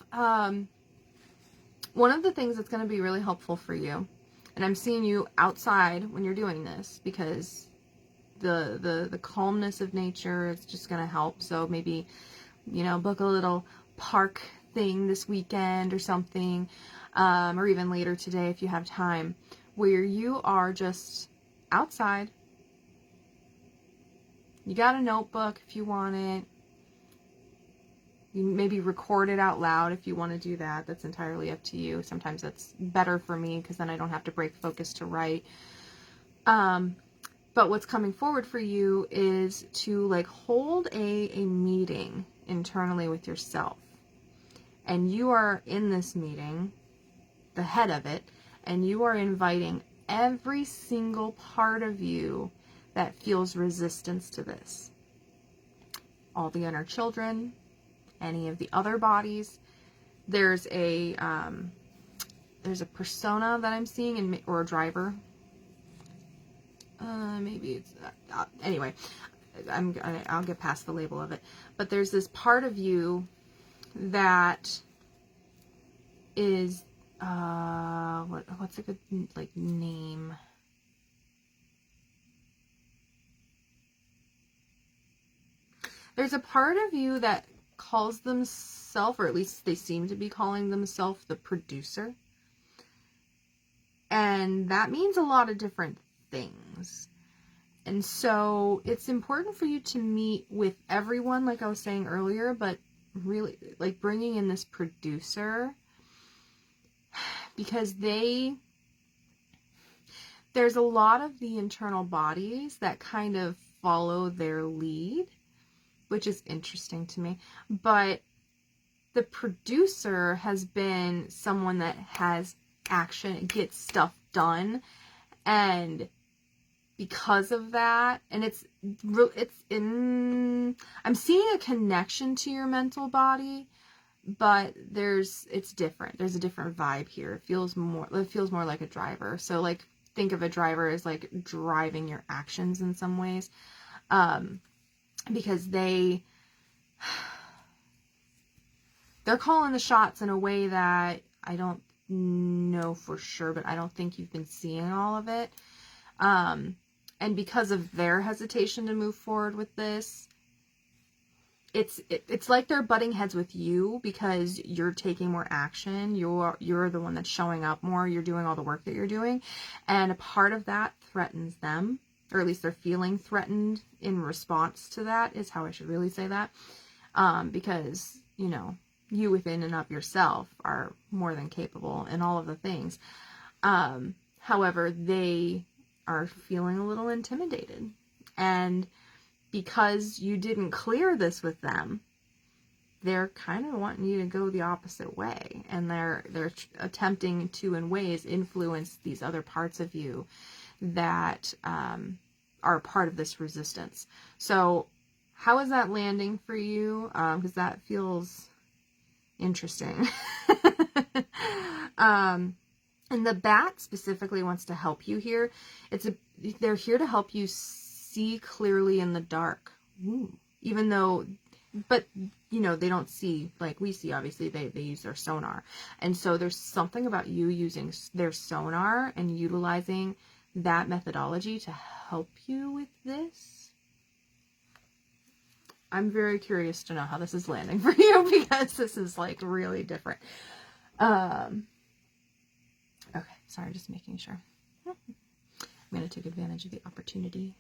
A: One of the things that's going to be really helpful for you, and I'm seeing you outside when you're doing this, because the calmness of nature is just going to help. So maybe, you know, book a little park thing this weekend or something, or even later today if you have time, where you are just outside. You got a notebook if you want it. You maybe record it out loud if you want to do that. That's entirely up to you. Sometimes that's better for me because then I don't have to break focus to write. But what's coming forward for you is to like hold a meeting internally with yourself. And you are in this meeting, the head of it, and you are inviting every single part of you that feels resistance to this. All the inner children, any of the other bodies. There's a persona that I'm seeing, or a driver. Maybe it's anyway. I'll get past the label of it. But there's this part of you that is what's a good like name? There's a part of you that calls themselves, or at least they seem to be calling themselves, the producer. And that means a lot of different things. And so it's important for you to meet with everyone, like I was saying earlier, but really like bringing in this producer, because there's a lot of the internal bodies that kind of follow their lead, which is interesting to me. But the producer has been someone that has action, gets stuff done, and because of that, and I'm seeing a connection to your mental body, but it's different. There's a different vibe here. It feels more like a driver. So like think of a driver as like driving your actions in some ways, because they're calling the shots in a way that I don't know for sure, but I don't think you've been seeing all of it. And because of their hesitation to move forward with this, it's like they're butting heads with you because you're taking more action. You're the one that's showing up more. You're doing all the work that you're doing. And a part of that threatens them, or at least they're feeling threatened in response to that, is how I should really say that. Because, you know, you within and of yourself are more than capable in all of the things. However, they are feeling a little intimidated. And because you didn't clear this with them, they're kind of wanting you to go the opposite way. And they're attempting to, in ways, influence these other parts of you that are part of this resistance. So how is that landing for you? Because that feels interesting. And the bat specifically wants to help you here. They're here to help you see clearly in the dark. Ooh. Even though, but you know, they don't see like we see, obviously they use their sonar. And so there's something about you using their sonar and utilizing that methodology to help you with this. I'm very curious to know how this is landing for you, because this is like really different. Okay, sorry, just making sure. I'm going to take advantage of the opportunity.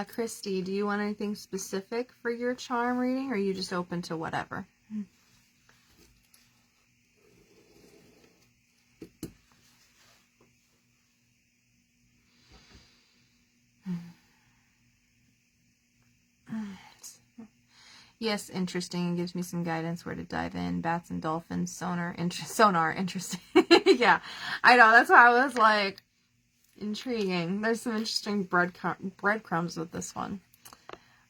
A: Christy, do you want anything specific for your charm reading, or are you just open to whatever? Yes, interesting. It gives me some guidance where to dive in. Bats and dolphins, sonar, interesting. Yeah, I know. That's why I was like, intriguing. There's some interesting breadcrumbs with this one.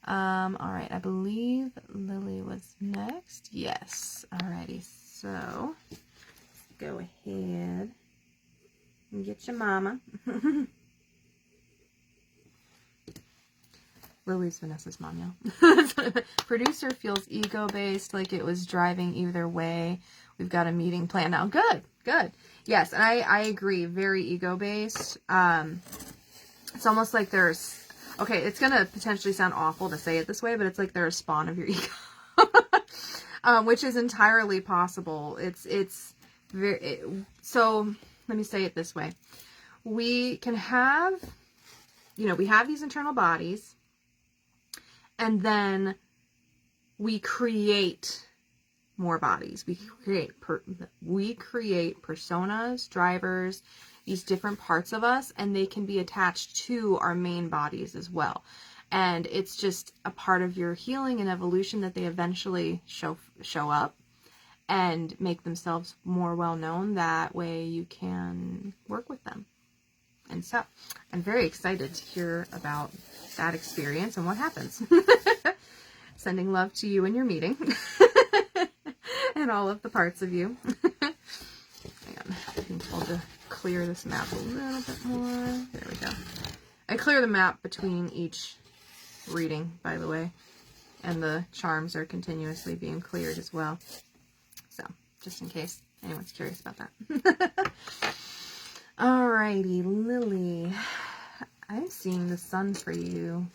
A: All right. I believe Lily was next. Yes. Alrighty. So, let's go ahead Get your mama. Lily's Vanessa's mom, y'all. Producer feels ego-based, like it was driving either way. We've got a meeting planned now. Good, good. Yes, and I agree. Very ego-based. It's almost like there's... Okay, it's going to potentially sound awful to say it this way, but it's like they're a spawn of your ego. Which is entirely possible. It's very... So, let me say it this way. We can have... You know, we have these internal bodies... And then we create more bodies. We create personas, drivers, these different parts of us, and they can be attached to our main bodies as well. And it's just a part of your healing and evolution that they eventually show up and make themselves more well known. That way you can work with them. And so I'm very excited to hear about that experience and what happens. Sending love to you and your meeting. And all of the parts of you. Hang on. I'm being told to clear this map a little bit more. There we go. I clear the map between each reading, by the way. And the charms are continuously being cleared as well. So, just in case anyone's curious about that. Alrighty, Lily. I'm seeing the sun for you.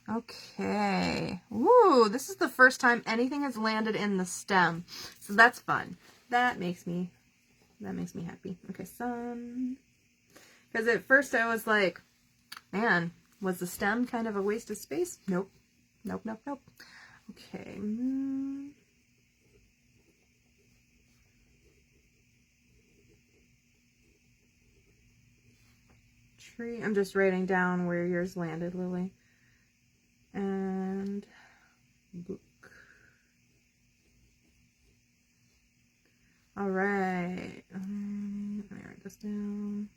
A: Okay. Ooh, this is the first time anything has landed in the stem. So that's fun. That makes me happy. Okay, sun. Because at first I was like, man, was the stem kind of a waste of space? Nope. Nope, nope, nope. Okay. Tree. I'm just writing down where yours landed, Lily. And book. All right. Let me write this down.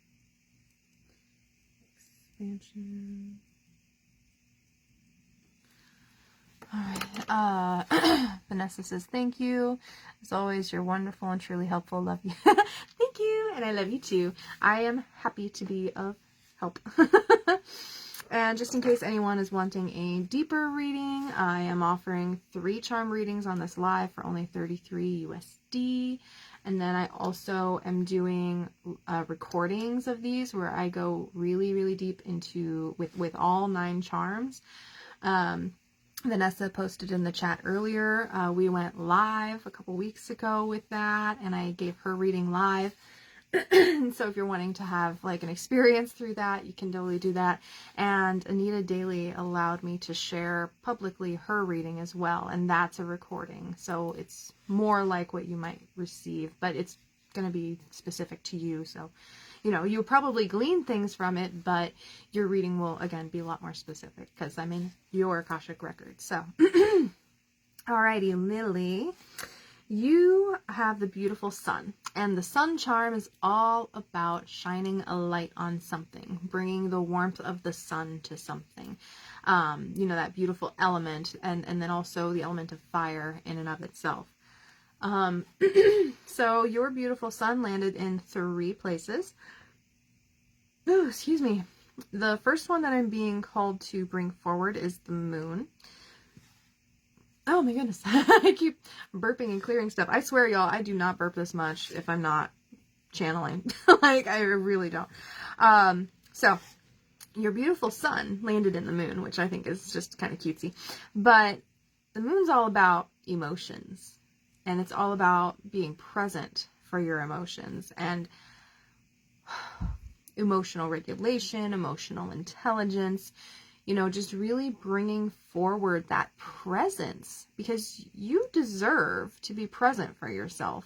A: Expansion. All right. Vanessa says, thank you. As always, you're wonderful and truly helpful. Love you. Thank you. And I love you too. I am happy to be of help. And just in case anyone is wanting a deeper reading, I am offering 3 charm readings on this live for only $33 USD. And then I also am doing recordings of these where I go really, really deep into with all 9 charms. Vanessa posted in the chat earlier. We went live a couple weeks ago with that, and I gave her reading live. So if you're wanting to have like an experience through that, you can totally do that. And Anita Daly allowed me to share publicly her reading as well, and that's a recording. So it's more like what you might receive, but it's going to be specific to you. So, you know, you'll probably glean things from it, but your reading will, again, be a lot more specific because I'm in your Akashic record. So, alrighty, Lily. You have the beautiful sun, and the sun charm is all about shining a light on something, bringing the warmth of the sun to something, you know, that beautiful element, and then also the element of fire in and of itself. So your beautiful sun landed in 3 places. Ooh, excuse me. The first one that I'm being called to bring forward is the moon. Oh my goodness. I keep burping and clearing stuff. I swear, y'all, I do not burp this much if I'm not channeling. Like, I really don't. So, your beautiful sun landed in the moon, which I think is just kind of cutesy. But the moon's all about emotions. And it's all about being present for your emotions. And emotional regulation, emotional intelligence. You know, just really bringing forward that presence, because you deserve to be present for yourself,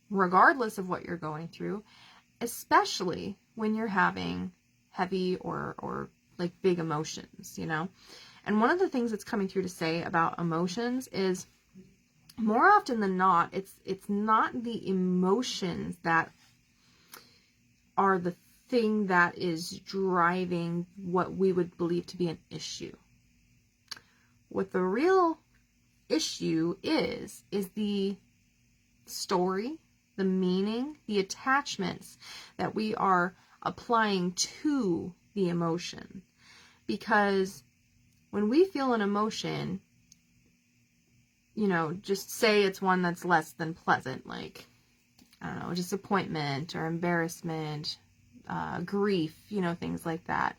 A: regardless of what you're going through, especially when you're having heavy or like big emotions, you know. And one of the things that's coming through to say about emotions is, more often than not, it's not the emotions that are the thing that is driving what we would believe to be an issue. What the real issue is the story the meaning, the attachments that we are applying to the emotion. Because when we feel an emotion, you know, just say it's one that's less than pleasant, like, I don't know, disappointment or embarrassment, grief, you know, things like that.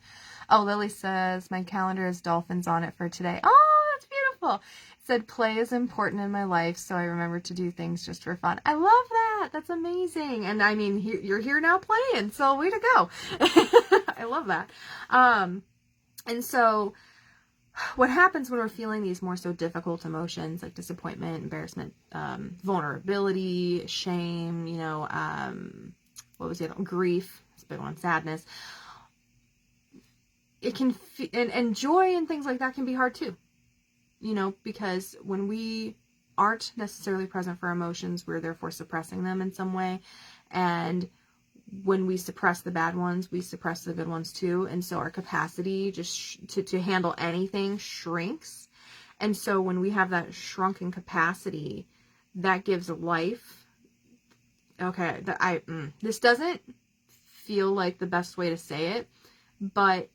A: Oh, Lily says, my calendar has dolphins on it for today. Oh, that's beautiful. It said, play is important in my life, so I remember to do things just for fun. I love that. That's amazing. And I mean, you're here now playing, so way to go. I love that. And so what happens when we're feeling these more so difficult emotions like disappointment, embarrassment, vulnerability, shame, you know, what was the other one? Grief, it's a big one, sadness. It can, and joy and things like that can be hard too, you know, because when we aren't necessarily present for emotions, we're therefore suppressing them in some way. And when we suppress the bad ones, we suppress the good ones too. And so our capacity just to handle anything shrinks. And so when we have that shrunken capacity, that gives life. Okay, this doesn't feel like the best way to say it, but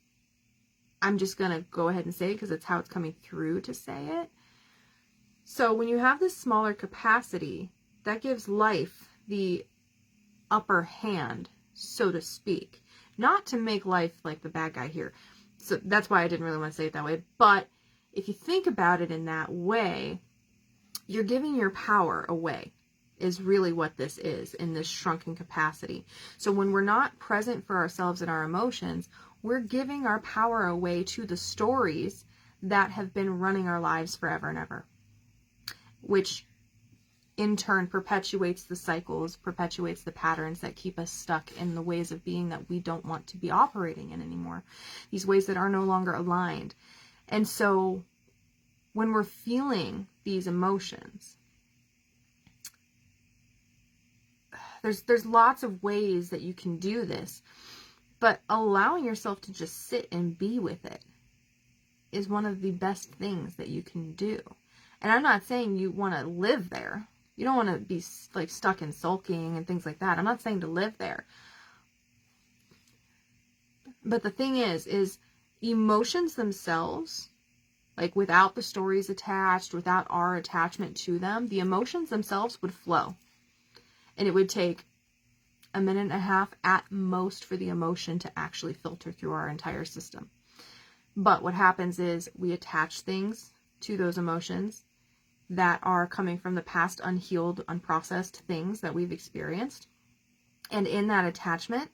A: I'm just going to go ahead and say it because it's how it's coming through to say it. So when you have this smaller capacity, that gives life the upper hand, so to speak. Not to make life like the bad guy here. So that's why I didn't really want to say it that way. But if you think about it in that way, you're giving your power away, is really what this is in this shrunken capacity. So when we're not present for ourselves and our emotions, we're giving our power away to the stories that have been running our lives forever and ever, which in turn perpetuates the cycles, perpetuates the patterns that keep us stuck in the ways of being that we don't want to be operating in anymore. These ways that are no longer aligned. And so when we're feeling these emotions, there's lots of ways that you can do this, but allowing yourself to just sit and be with it is one of the best things that you can do. And I'm not saying you want to live there. You don't want to be like stuck in sulking and things like that. I'm not saying to live there. But the thing is emotions themselves, like without the stories attached, without our attachment to them, the emotions themselves would flow. And it would take a minute and a half at most for the emotion to actually filter through our entire system. But what happens is we attach things to those emotions that are coming from the past, unhealed, unprocessed things that we've experienced. And in that attachment,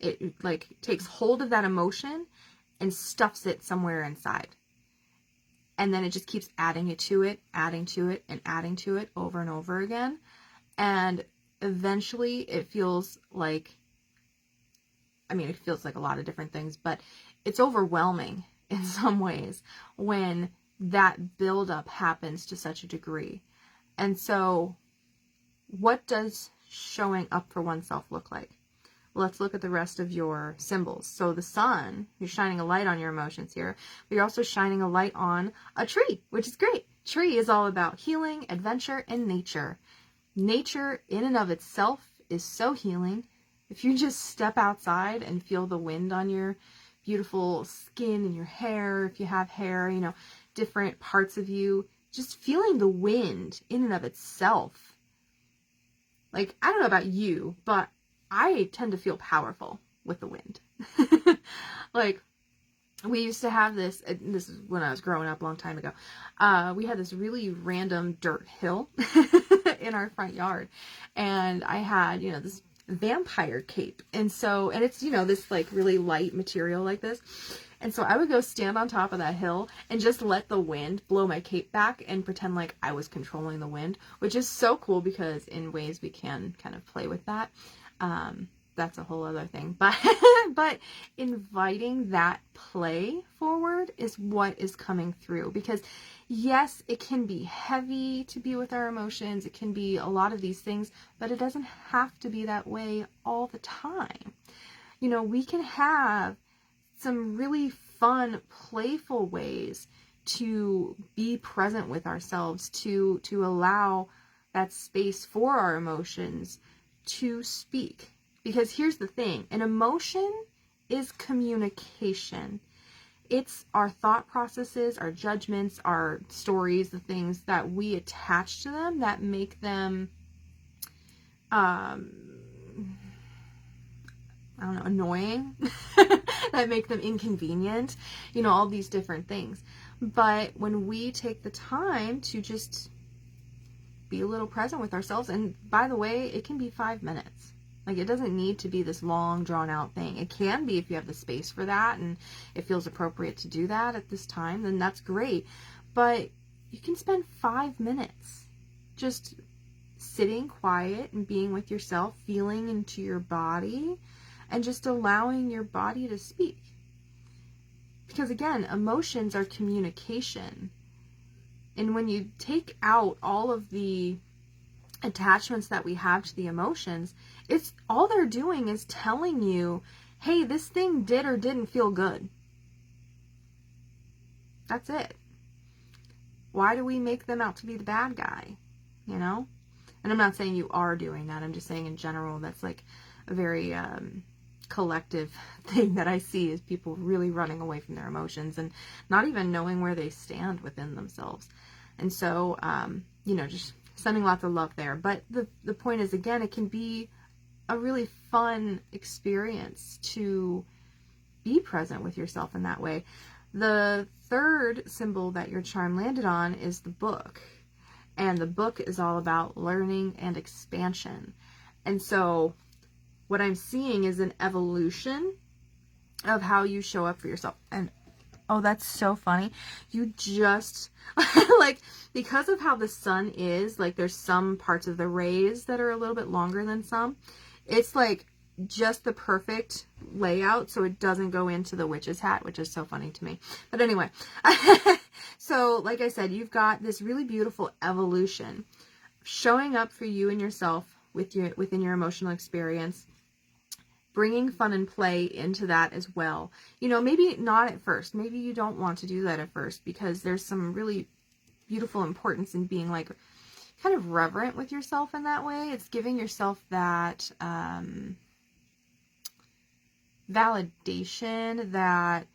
A: it like takes hold of that emotion and stuffs it somewhere inside. And then it just keeps adding to it, and adding to it over and over again. And eventually it feels like, it feels like a lot of different things, but it's overwhelming in some ways when that buildup happens to such a degree. And so what does showing up for oneself look like? Let's look at the rest of your symbols. So the sun, you're shining a light on your emotions here, but you're also shining a light on a tree, which is great. Tree is all about healing, adventure, and nature. Nature in and of itself is so healing. If you just step outside and feel the wind on your beautiful skin and your hair, if you have hair, different parts of you, just feeling the wind in and of itself. Like, I don't know about you, but I tend to feel powerful with the wind. Like, we used to have this is when I was growing up a long time ago, we had this really random dirt hill in our front yard. And I had, this vampire cape. And it's, this like really light material like this. And so I would go stand on top of that hill and just let the wind blow my cape back and pretend like I was controlling the wind, which is so cool because in ways we can kind of play with that. That's a whole other thing, but inviting that play forward is what is coming through, because yes, it can be heavy to be with our emotions. It can be a lot of these things, but it doesn't have to be that way all the time. We can have some really fun, playful ways to be present with ourselves, to allow that space for our emotions to speak. Because here's the thing, an emotion is communication. It's our thought processes, our judgments, our stories, the things that we attach to them that make them, I don't know, annoying, that make them inconvenient, you know, all these different things. But when we take the time to just be a little present with ourselves, and by the way, it can be 5 minutes. Like, it doesn't need to be this long, drawn-out thing. It can be if you have the space for that and it feels appropriate to do that at this time, then that's great. But you can spend 5 minutes just sitting quiet and being with yourself, feeling into your body, and just allowing your body to speak. Because again, emotions are communication. And when you take out all of the attachments that we have to the emotions, it's all they're doing is telling you, hey, this thing did or didn't feel good. That's it. Why do we make them out to be the bad guy? You know? And I'm not saying you are doing that. I'm just saying in general, that's like a very collective thing that I see, is people really running away from their emotions and not even knowing where they stand within themselves. And so, you know, just sending lots of love there. But the point is, again, it can be a really fun experience to be present with yourself in that way. The third symbol that your charm landed on is the book. And the book is all about learning and expansion. And so what I'm seeing is an evolution of how you show up for yourself. And oh, that's so funny. You just, like, because of how the sun is, like, there's some parts of the rays that are a little bit longer than some. It's like just the perfect layout so it doesn't go into the witch's hat, which is so funny to me. But anyway, so like I said, you've got this really beautiful evolution showing up for you and yourself within your emotional experience, bringing fun and play into that as well. You know, maybe not at first. Maybe you don't want to do that at first, because there's some really beautiful importance in being like kind of reverent with yourself in that way. It's giving yourself that validation that,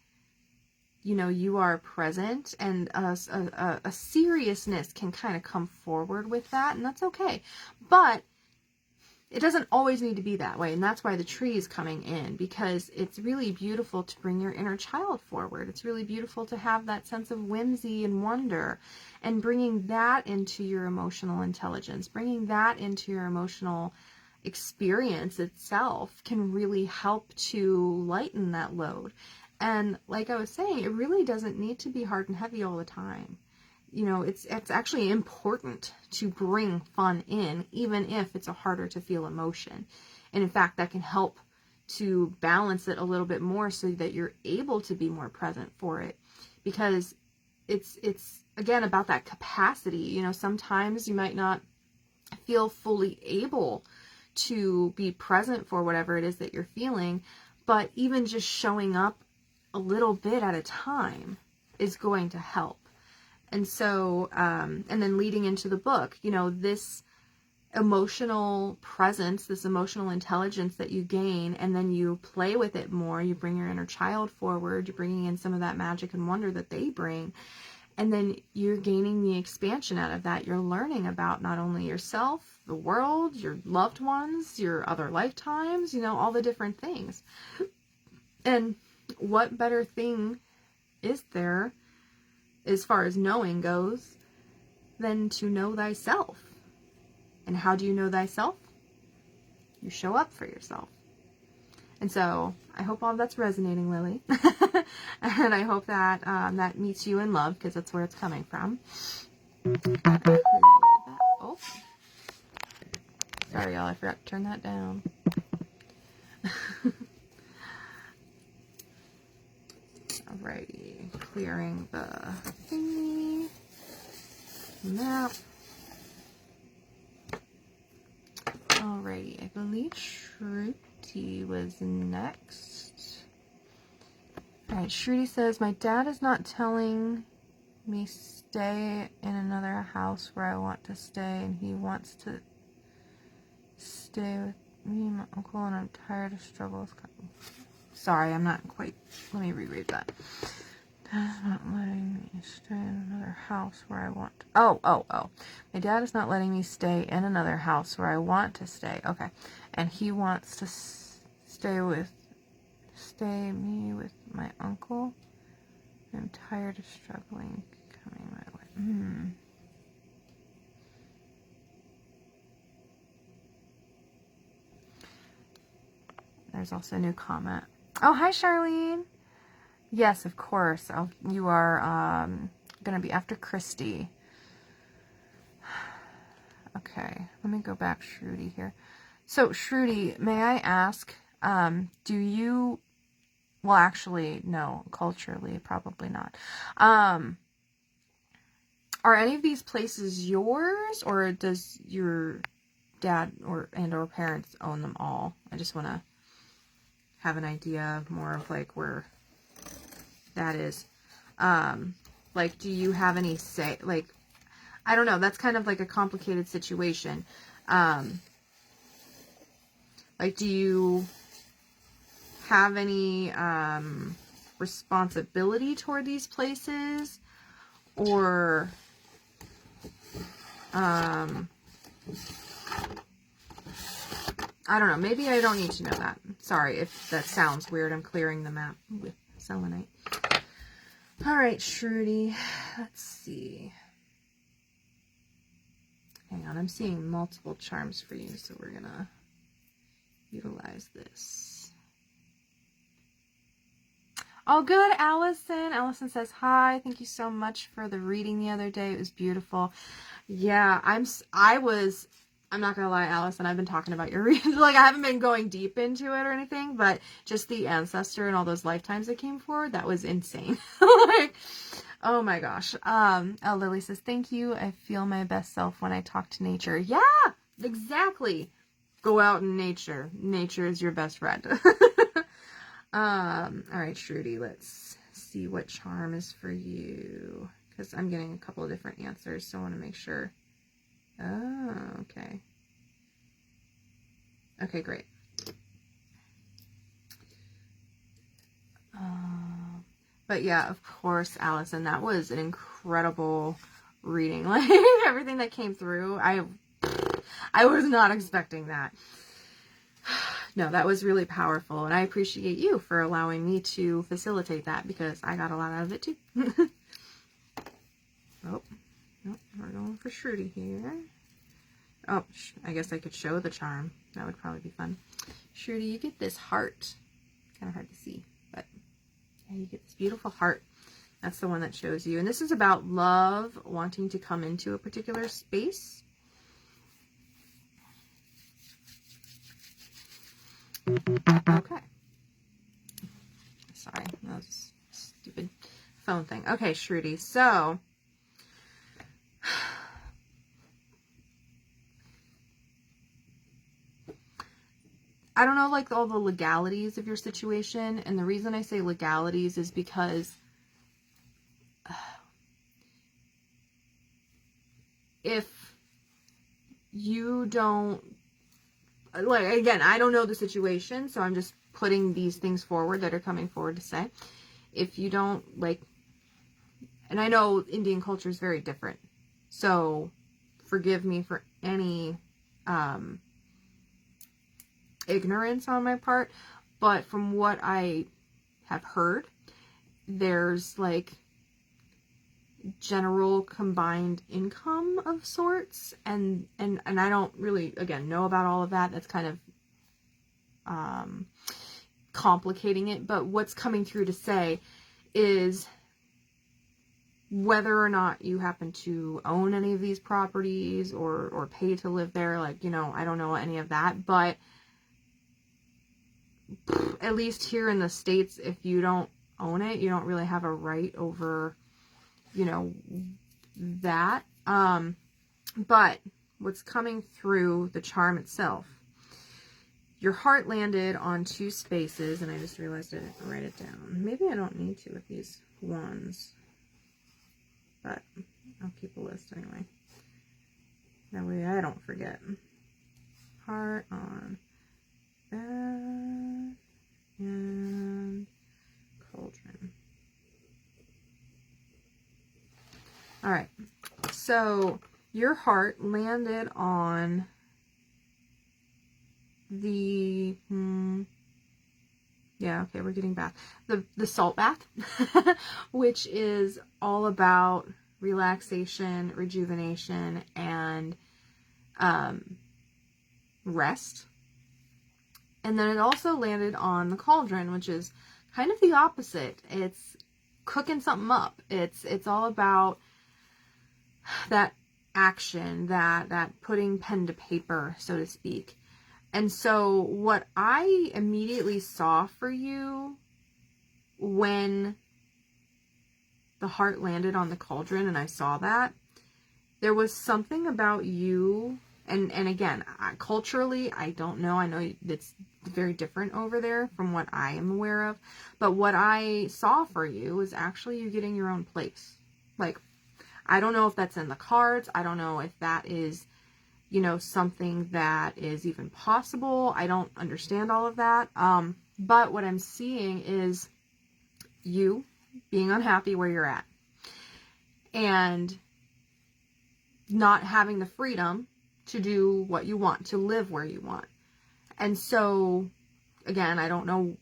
A: you know, you are present, and a seriousness can kind of come forward with that, and that's okay. But it doesn't always need to be that way, and that's why the tree is coming in, because it's really beautiful to bring your inner child forward. It's really beautiful to have that sense of whimsy and wonder, and bringing that into your emotional intelligence, bringing that into your emotional experience itself can really help to lighten that load. And like I was saying, it really doesn't need to be hard and heavy all the time. You know, it's actually important to bring fun in, even if it's a harder to feel emotion. And in fact, that can help to balance it a little bit more so that you're able to be more present for it. Because it's again about that capacity. You know, sometimes you might not feel fully able to be present for whatever it is that you're feeling, but even just showing up a little bit at a time is going to help. And so, and then leading into the book, you know, this emotional presence, this emotional intelligence that you gain, and then you play with it more, you bring your inner child forward, you're bringing in some of that magic and wonder that they bring, and then you're gaining the expansion out of that. You're learning about not only yourself, the world, your loved ones, your other lifetimes, you know, all the different things. And what better thing is there, as far as knowing goes, than to know thyself? And how do you know thyself? You show up for yourself. And so I hope all that's resonating, Lily. And I hope that that meets you in love, because that's where it's coming from. Oh, sorry, y'all. I forgot to turn that down. Alrighty, clearing the thingy, map. Alrighty, I believe Shruti was next. Alright, Shruti says, my dad is not telling me stay in another house where I want to stay, and he wants to stay with me and my uncle, and I'm tired of struggles. Sorry, I'm not quite... Let me reread that. Dad's not letting me stay in another house where I want to... Oh. My dad is not letting me stay in another house where I want to stay. Okay. And he wants to stay me with my uncle. I'm tired of struggling coming my way. There's also a new comment. Oh, hi, Charlene. Yes, of course. You are going to be after Christy. Okay, let me go back, Shruti, here. So, Shruti, may I ask, do you... Well, actually, no. Culturally, probably not. Are any of these places yours, or does your dad or parents own them all? I just want to have an idea more of like where that is. Like, do you have any say? Like, I don't know. That's kind of like a complicated situation. Like, do you have any responsibility toward these places, or I don't know. Maybe I don't need to know that. Sorry if that sounds weird. I'm clearing the map with selenite. All right, Shruti. Let's see. Hang on. I'm seeing multiple charms for you, so we're going to utilize this. Oh, good, Allison. Allison says, hi. Thank you so much for the reading the other day. It was beautiful. Yeah, I'm not gonna lie, Allison, I've been talking about your reading. Like, I haven't been going deep into it or anything, but just the ancestor and all those lifetimes that came forward, that was insane. Like, oh my gosh. Oh, Lily says, thank you. I feel my best self when I talk to nature. Yeah, exactly. Go out in nature. Nature is your best friend. All right, Shruti, let's see what charm is for you, because I'm getting a couple of different answers, so I want to make sure. Oh, okay. Okay, great. But yeah, of course, Allison, that was an incredible reading. Like, everything that came through, I was not expecting that. No, that was really powerful, and I appreciate you for allowing me to facilitate that, because I got a lot out of it too. Oh, no, we're going for Shruti here. Oh, I guess I could show the charm. That would probably be fun. Shruti, you get this heart. Kind of hard to see, but yeah, you get this beautiful heart. That's the one that shows you. And this is about love wanting to come into a particular space. Okay. Sorry, that was a stupid phone thing. Okay, Shruti, so I don't know, like, all the legalities of your situation, and the reason I say legalities is because if you don't, like, again, I don't know the situation, so I'm just putting these things forward that are coming forward to say. If you don't, like, and I know Indian culture is very different, so forgive me for any ignorance on my part, but from what I have heard, there's like general combined income of sorts, and I don't really, again, know about all of that. That's kind of complicating it, but what's coming through to say is whether or not you happen to own any of these properties or pay to live there, like, you know, I don't know any of that, but at least here in the States, if you don't own it, you don't really have a right over, you know, that. But what's coming through the charm itself, your heart landed on 2 spaces, and I just realized I didn't write it down. Maybe I don't need to with these ones. but I'll keep a list anyway. That way I don't forget. Heart on bath and cauldron. All right, so your heart landed on the, yeah, okay, we're getting bath. The salt bath, which is all about relaxation, rejuvenation, and rest. And then it also landed on the cauldron, which is kind of the opposite. It's cooking something up. It's all about that action, that putting pen to paper, so to speak. And so what I immediately saw for you when the heart landed on the cauldron and I saw that, there was something about you, and again, culturally, I don't know. I know it's very different over there from what I am aware of. But what I saw for you was actually you getting your own place. Like, I don't know if that's in the cards. I don't know if that is, you know, something that is even possible. I don't understand all of that. But what I'm seeing is you being unhappy where you're at and not having the freedom to do what you want, to live where you want. And so, again, I don't know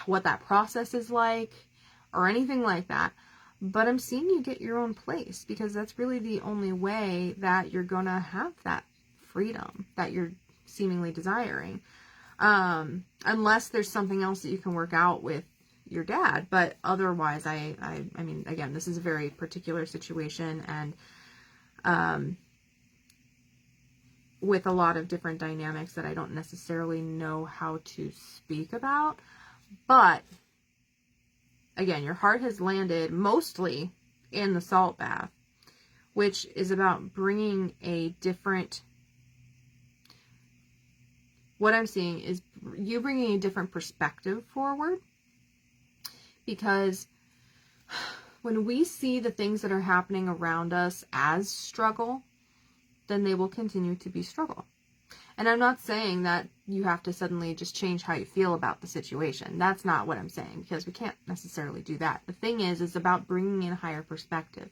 A: what that process is like or anything like that, but I'm seeing you get your own place, because that's really the only way that you're gonna have that freedom that you're seemingly desiring, unless there's something else that you can work out with your dad. But otherwise, I mean, again, this is a very particular situation, and with a lot of different dynamics that I don't necessarily know how to speak about. But again, your heart has landed mostly in the salt bath, which is about bringing a different, what I'm seeing is you bringing a different perspective forward. Because when we see the things that are happening around us as struggle, then they will continue to be struggle. And I'm not saying that you have to suddenly just change how you feel about the situation. That's not what I'm saying, because we can't necessarily do that. The thing is about bringing in a higher perspective,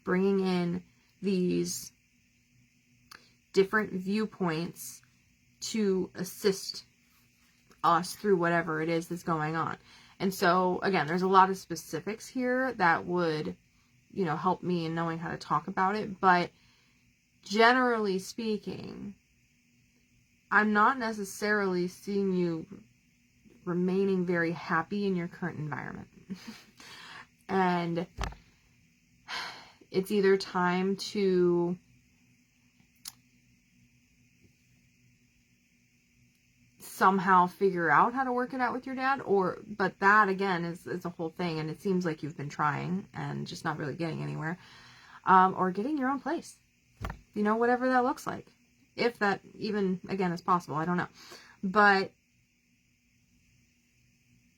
A: bringing in these different viewpoints to assist us through whatever it is that's going on. And so, again, there's a lot of specifics here that would, you know, help me in knowing how to talk about it. But generally speaking, I'm not necessarily seeing you remaining very happy in your current environment. And it's either time to somehow figure out how to work it out with your dad, but that again is a whole thing, and it seems like you've been trying and just not really getting anywhere, or getting your own place, you know, whatever that looks like, if that even again is possible, I don't know. But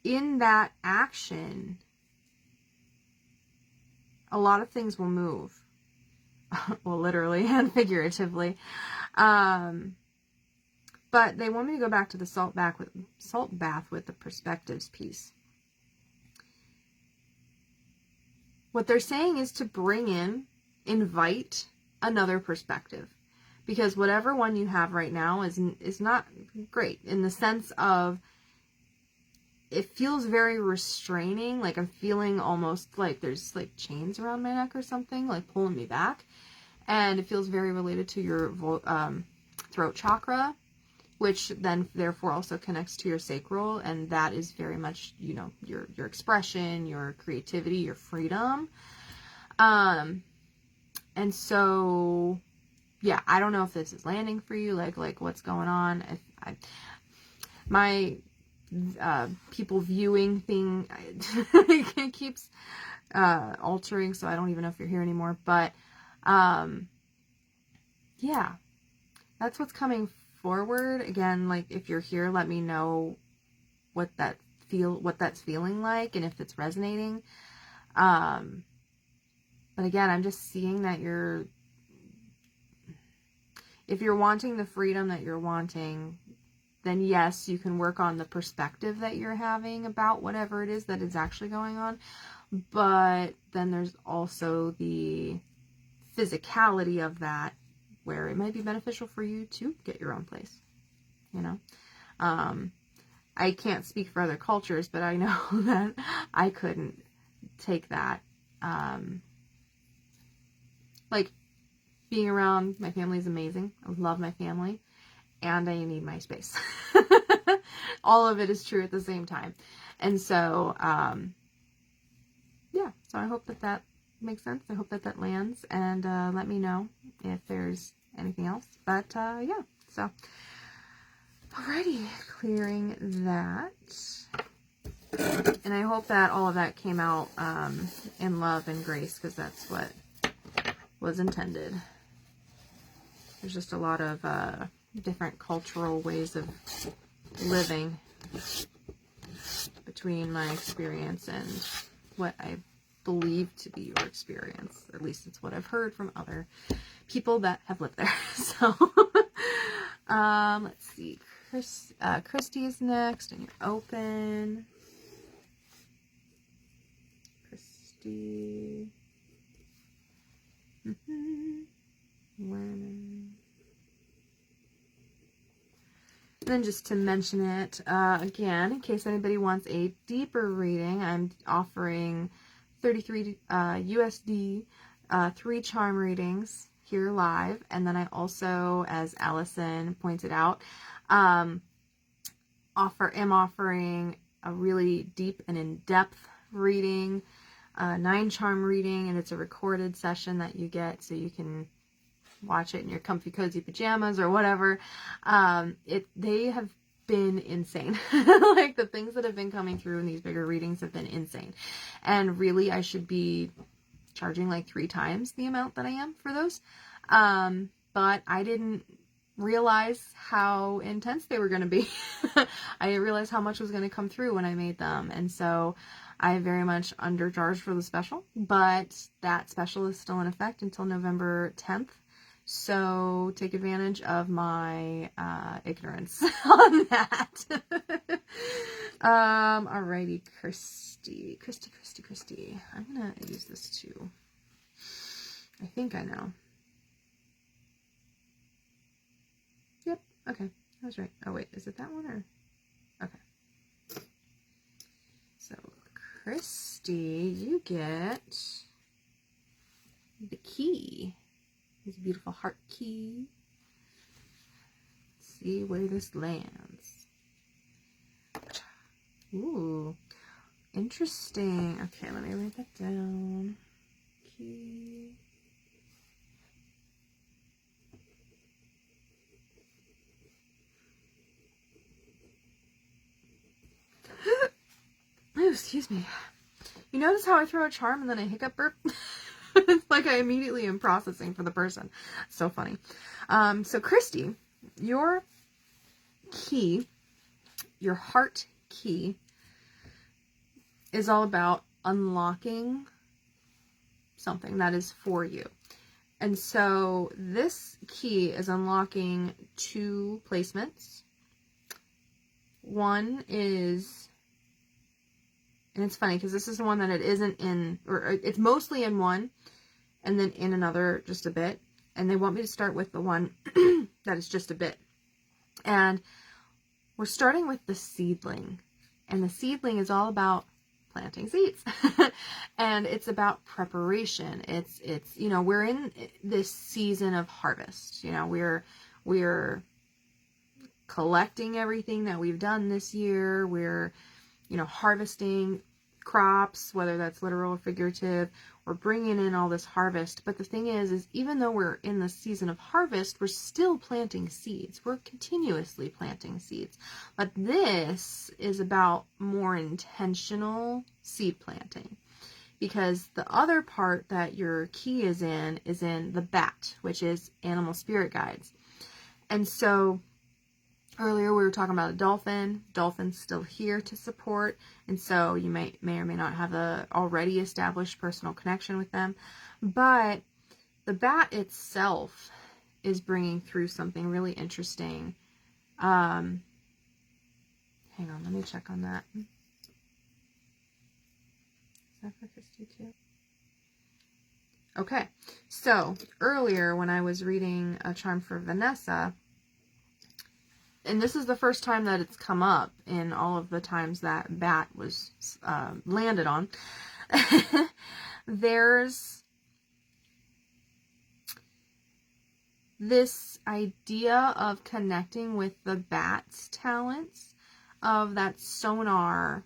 A: in that action, a lot of things will move. Well, literally and figuratively. But they want me to go back to the salt bath with the perspectives piece. What they're saying is to invite another perspective, because whatever one you have right now is not great, in the sense of it feels very restraining. Like I'm feeling almost like there's like chains around my neck or something, like pulling me back, and it feels very related to your throat chakra, which then therefore also connects to your sacral, and that is very much, you know, your expression, your creativity, your freedom. And so, yeah, I don't know if this is landing for you, like what's going on. My people viewing thing, it keeps altering, so I don't even know if you're here anymore. But yeah, that's what's coming forward. Again, like if you're here, let me know what that's feeling like and if it's resonating. But again, I'm just seeing that if you're wanting the freedom that you're wanting, then yes, you can work on the perspective that you're having about whatever it is that is actually going on. But then there's also the physicality of that, where it might be beneficial for you to get your own place, you know? I can't speak for other cultures, but I know that I couldn't take that. Like, being around my family is amazing. I love my family, and I need my space. All of it is true at the same time. And so, yeah, so I hope that that makes sense. I hope that that lands, and let me know if there's anything else. But yeah, so alrighty, clearing that. And I hope that all of that came out in love and grace, because that's what was intended. There's just a lot of different cultural ways of living between my experience and what I believe to be your experience. At least it's what I've heard from other people that have lived there. So, let's see. Christy is next, and you're open. Christy. Then just to mention it again, in case anybody wants a deeper reading, I'm offering 33 USD 3 charm readings here live, and then I also, as Allison pointed out, am offering a really deep and in-depth reading, 9 charm reading, and it's a recorded session that you get, so you can watch it in your comfy cozy pajamas or whatever. They have been insane. Like, the things that have been coming through in these bigger readings have been insane, and really I should be charging like 3 times the amount that I am for those, but I didn't realize how intense they were going to be. I didn't realize how much was going to come through when I made them, and so I very much undercharged for the special, but that special is still in effect until November 10th. So take advantage of my ignorance on that. Alrighty, Christy. I'm gonna use this too. I think I know. Yep, okay, I was right. Oh wait, is it that one or? Okay. So, Christy, you get the key. This beautiful heart key. Let's see where this lands. Ooh, interesting. Okay, let me write that down. Key. Oh, excuse me. You notice how I throw a charm and then I hiccup burp? It's like I immediately am processing for the person. So funny. So Christy, your key, your heart key, is all about unlocking something that is for you. And so this key is unlocking 2 placements. One is, and it's funny because this is the one that it isn't in, or it's mostly in one, and then in another just a bit. And they want me to start with the one that is just a bit. And we're starting with the seedling. And the seedling is all about planting seeds. And it's about preparation. It's you know, we're in this season of harvest. You know, we're collecting everything that we've done this year. We're, you know, harvesting crops, whether that's literal or figurative. We're bringing in all this harvest. But the thing is even though we're in the season of harvest, we're still planting seeds. We're continuously planting seeds. But this is about more intentional seed planting. Because the other part that your key is in the bat, which is animal spirit guides. And so Earlier we were talking about a dolphin. Dolphin's still here to support, and so you may or may not have a already established personal connection with them. But the bat itself is bringing through something really interesting. Hang on, let me check on that. Is that for Christy too? Okay, so earlier when I was reading a charm for Vanessa, and this is the first time that it's come up in all of the times that bat was landed on, there's this idea of connecting with the bat's talents, of that sonar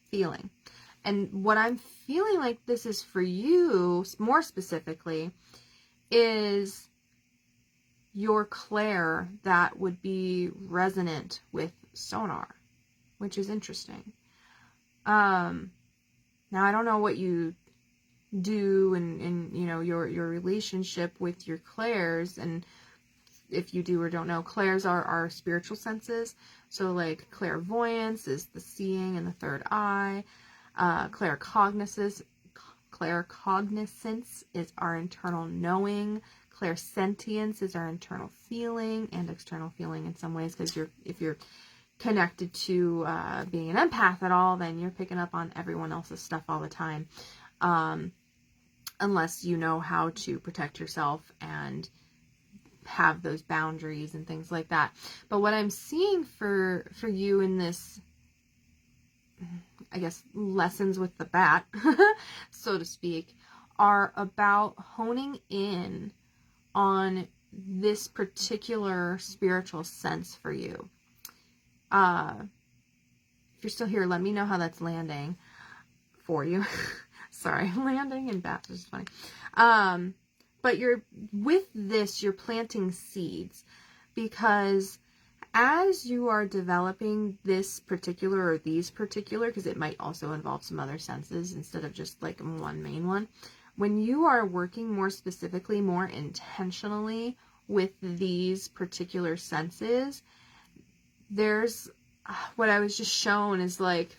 A: feeling. And what I'm feeling like this is for you, more specifically, is your clair that would be resonant with sonar, which is interesting. Now, I don't know what you do and you know, your relationship with your clairs, and if you do or don't know, clairs are our spiritual senses. So like clairvoyance is the seeing in the third eye. Claircognizance is our internal knowing. Clairsentience is our internal feeling and external feeling in some ways, because if you're connected to being an empath at all, then you're picking up on everyone else's stuff all the time, unless you know how to protect yourself and have those boundaries and things like that. But what I'm seeing for you in this, I guess, lessons with the bat, so to speak, are about honing in on this particular spiritual sense for you. If you're still here, let me know how that's landing for you. Sorry, landing and bat is funny. But with this, you're planting seeds, because as you are developing this particular or these particular, because it might also involve some other senses instead of just like one main one, when you are working more specifically, more intentionally with these particular senses, there's what I was just shown is like,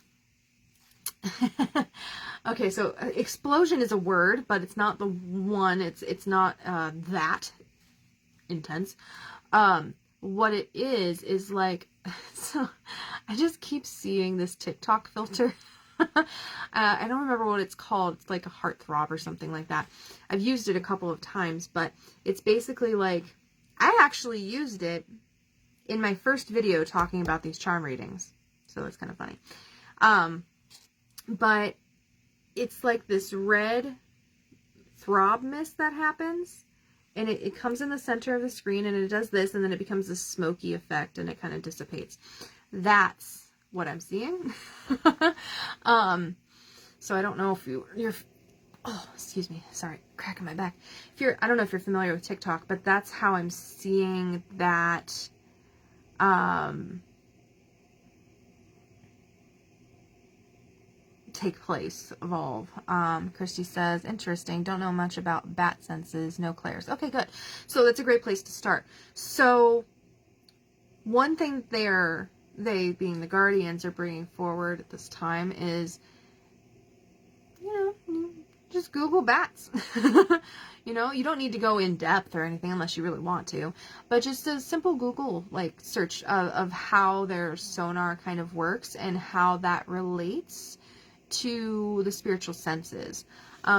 A: okay, so explosion is a word, but it's not the one, it's not that intense. What it is like, so I just keep seeing this TikTok filter. I don't remember what it's called. It's like a heartthrob or something like that. I've used it a couple of times, but it's basically like, I actually used it in my first video talking about these charm readings. So that's kind of funny. But it's like this red throb mist that happens, and it comes in the center of the screen, and it does this, and then it becomes this smoky effect, and it kind of dissipates. That's what I'm seeing. So I don't know if you're, oh, excuse me, sorry, cracking my back. I don't know if you're familiar with TikTok, but that's how I'm seeing that, take place, evolve. Christy says, interesting, don't know much about bat senses, no clairs. Okay, good. So that's a great place to start. So one thing they being the guardians are bringing forward at this time is, you know, just Google bats. You know, you don't need to go in depth or anything unless you really want to, but just a simple Google like search of how their sonar kind of works and how that relates to the spiritual senses,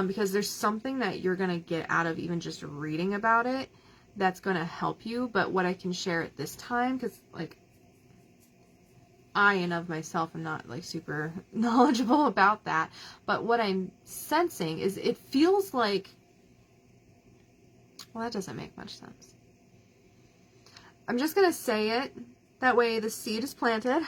A: because there's something that you're going to get out of even just reading about it that's going to help you. But what I can share at this time, because like I and of myself am not like super knowledgeable about that, but what I'm sensing is it feels like, well, that doesn't make much sense. I'm just going to say it that way the seed is planted.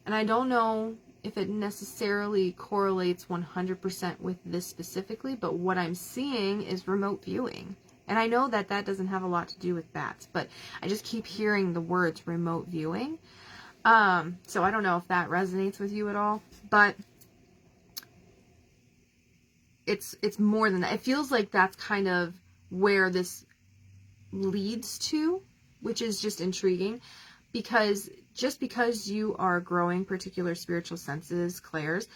A: And I don't know if it necessarily correlates 100% with this specifically, but what I'm seeing is remote viewing. And I know that that doesn't have a lot to do with bats, but I just keep hearing the words remote viewing. So I don't know if that resonates with you at all, but it's more than that. It feels like that's kind of where this leads to, which is just intriguing, because just because you are growing particular spiritual senses, clairs,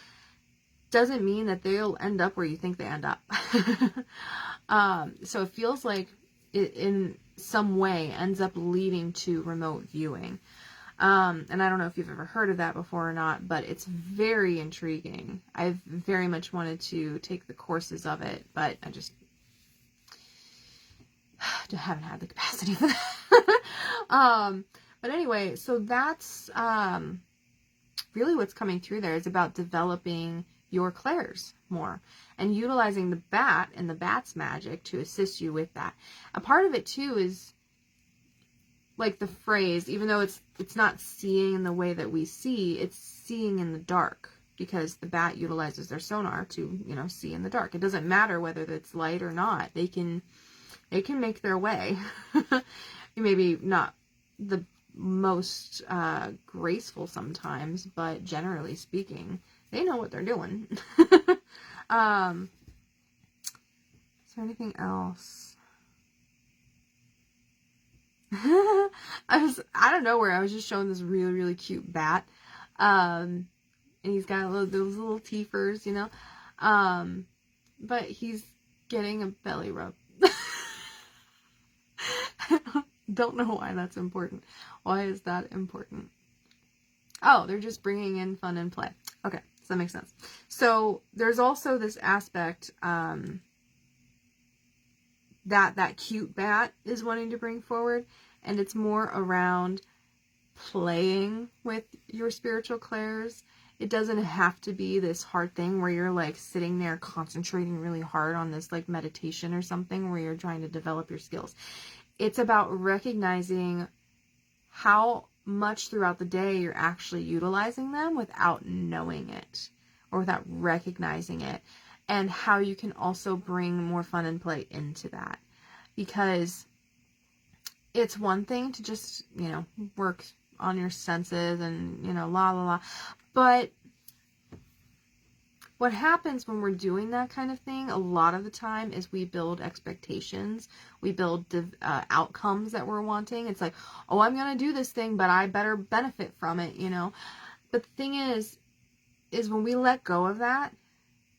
A: doesn't mean that they'll end up where you think they end up. So it feels like it in some way ends up leading to remote viewing. And I don't know if you've ever heard of that before or not, but it's very intriguing. I've very much wanted to take the courses of it, but I just haven't had the capacity for that. But anyway, so that's really what's coming through there. Is about developing your clairs more and utilizing the bat and the bat's magic to assist you with that. A part of it too is like the phrase, even though it's not seeing in the way that we see, it's seeing in the dark, because the bat utilizes their sonar to, you know, see in the dark. It doesn't matter whether it's light or not. They can make their way. Maybe not the most graceful sometimes, but generally speaking, they know what they're doing. Is there anything else? I don't know where I was just showing this really, really cute bat. And he's got those little teethers, you know. But he's getting a belly rub. Don't know why that's important. Why is that important? Oh, they're just bringing in fun and play. Okay, so that makes sense. So there's also this aspect that cute bat is wanting to bring forward, and it's more around playing with your spiritual clairs. It doesn't have to be this hard thing where you're like sitting there concentrating really hard on this like meditation or something where you're trying to develop your skills. It's about recognizing how much throughout the day you're actually utilizing them without knowing it or without recognizing it, and how you can also bring more fun and play into that. Because it's one thing to just, you know, work on your senses and, you know, la la la, but what happens when we're doing that kind of thing a lot of the time is we build expectations. We build outcomes that we're wanting. It's like, oh, I'm going to do this thing, but I better benefit from it, you know. But the thing is when we let go of that,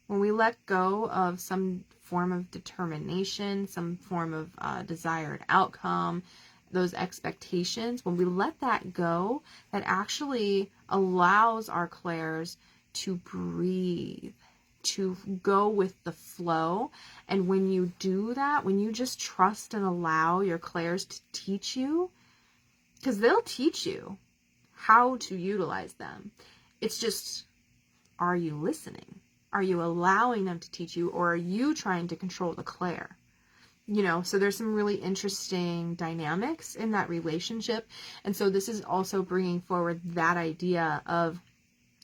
A: when we let go of some form of determination, some form of desired outcome, those expectations, when we let that go, that actually allows our clairs to breathe, to go with the flow. And when you do that, when you just trust and allow your clairs to teach you, because they'll teach you how to utilize them. It's just, are you listening? Are you allowing them to teach you, or are you trying to control the clair? You know, so there's some really interesting dynamics in that relationship. And so this is also bringing forward that idea of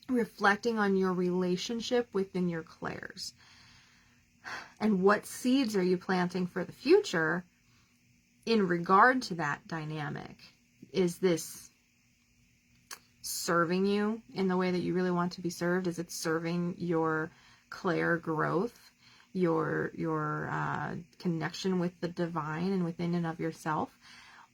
A: reflecting on your relationship within your clairs. And what seeds are you planting for the future in regard to that dynamic? Is this serving you in the way that you really want to be served? Is it serving your clair growth, your connection with the divine and within and of yourself?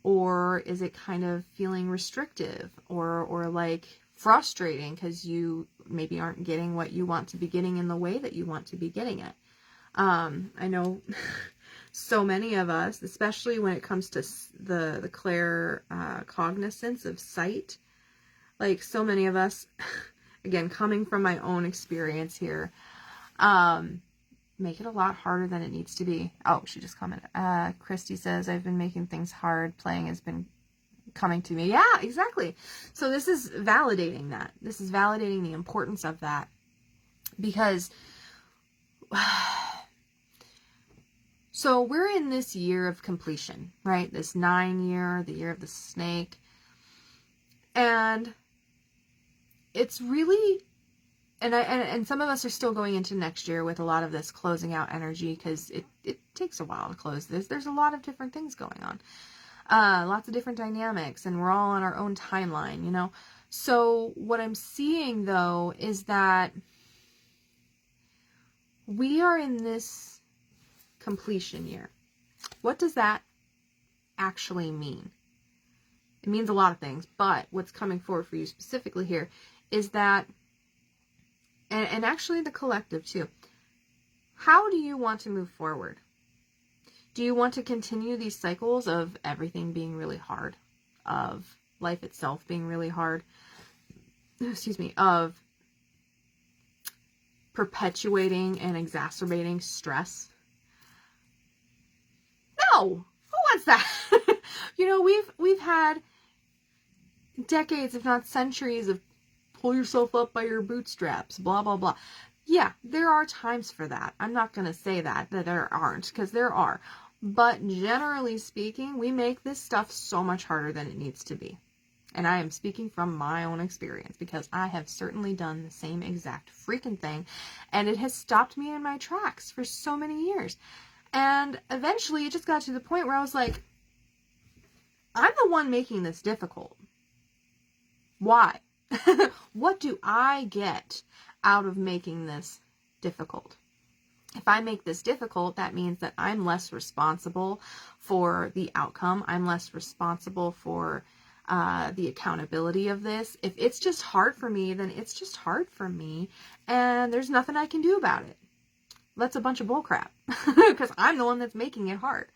A: Or is it kind of feeling restrictive or like frustrating because you maybe aren't getting what you want to be getting in the way that you want to be getting it? I know so many of us, especially when it comes to the clair cognizance of sight, like so many of us, again, coming from my own experience here, make it a lot harder than it needs to be. Oh, she just commented. Christy says, I've been making things hard. Playing has been coming to me. Yeah, exactly. So this is validating that. This is validating the importance of that, because so we're in this year of completion, right? This 9 year, the year of the snake. And it's really, and some of us are still going into next year with a lot of this closing out energy, because it takes a while to close this. There's a lot of different things going on. Lots of different dynamics, and we're all on our own timeline, you know? So what I'm seeing, though, is that we are in this completion year. What does that actually mean? It means a lot of things, but what's coming forward for you specifically here is that, and actually the collective too, how do you want to move forward? Do you want to continue these cycles of everything being really hard, of life itself being really hard, of perpetuating and exacerbating stress? No! Who wants that? You know, we've had decades, if not centuries, of pull yourself up by your bootstraps, blah, blah, blah. Yeah, there are times for that. I'm not going to say that there aren't, because there are. But generally speaking, we make this stuff so much harder than it needs to be. And I am speaking from my own experience, because I have certainly done the same exact freaking thing, and it has stopped me in my tracks for so many years. And eventually it just got to the point where I was like, I'm the one making this difficult. Why? What do I get out of making this difficult? If I make this difficult, that means that I'm less responsible for the outcome. I'm less responsible for the accountability of this. If it's just hard for me, then it's just hard for me, and there's nothing I can do about it. That's a bunch of bullcrap, because I'm the one that's making it hard,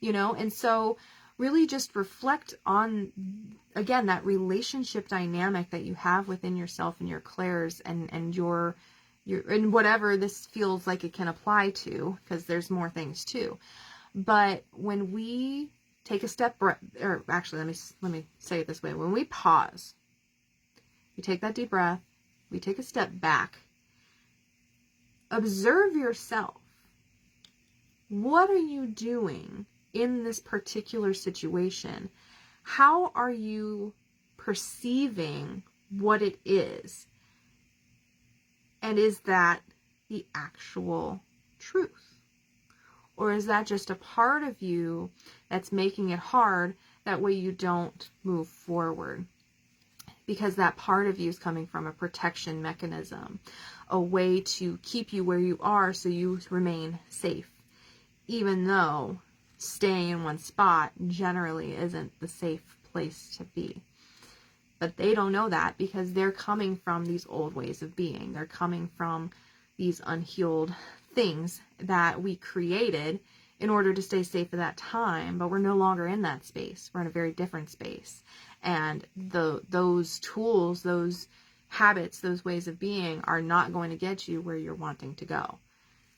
A: you know? And so really just reflect on, again, that relationship dynamic that you have within yourself and your clairs and your and whatever this feels like it can apply to, because there's more things too. But when we take a step, or actually, let me say it this way. When we pause, we take that deep breath, we take a step back, observe yourself. What are you doing in this particular situation? How are you perceiving what it is? And is that the actual truth? Or is that just a part of you that's making it hard? That way you don't move forward. Because that part of you is coming from a protection mechanism, a way to keep you where you are so you remain safe. Even though staying in one spot generally isn't the safe place to be. But they don't know that, because they're coming from these old ways of being. They're coming from these unhealed things that we created in order to stay safe at that time, but we're no longer in that space. We're in a very different space. And those tools, those habits, those ways of being are not going to get you where you're wanting to go.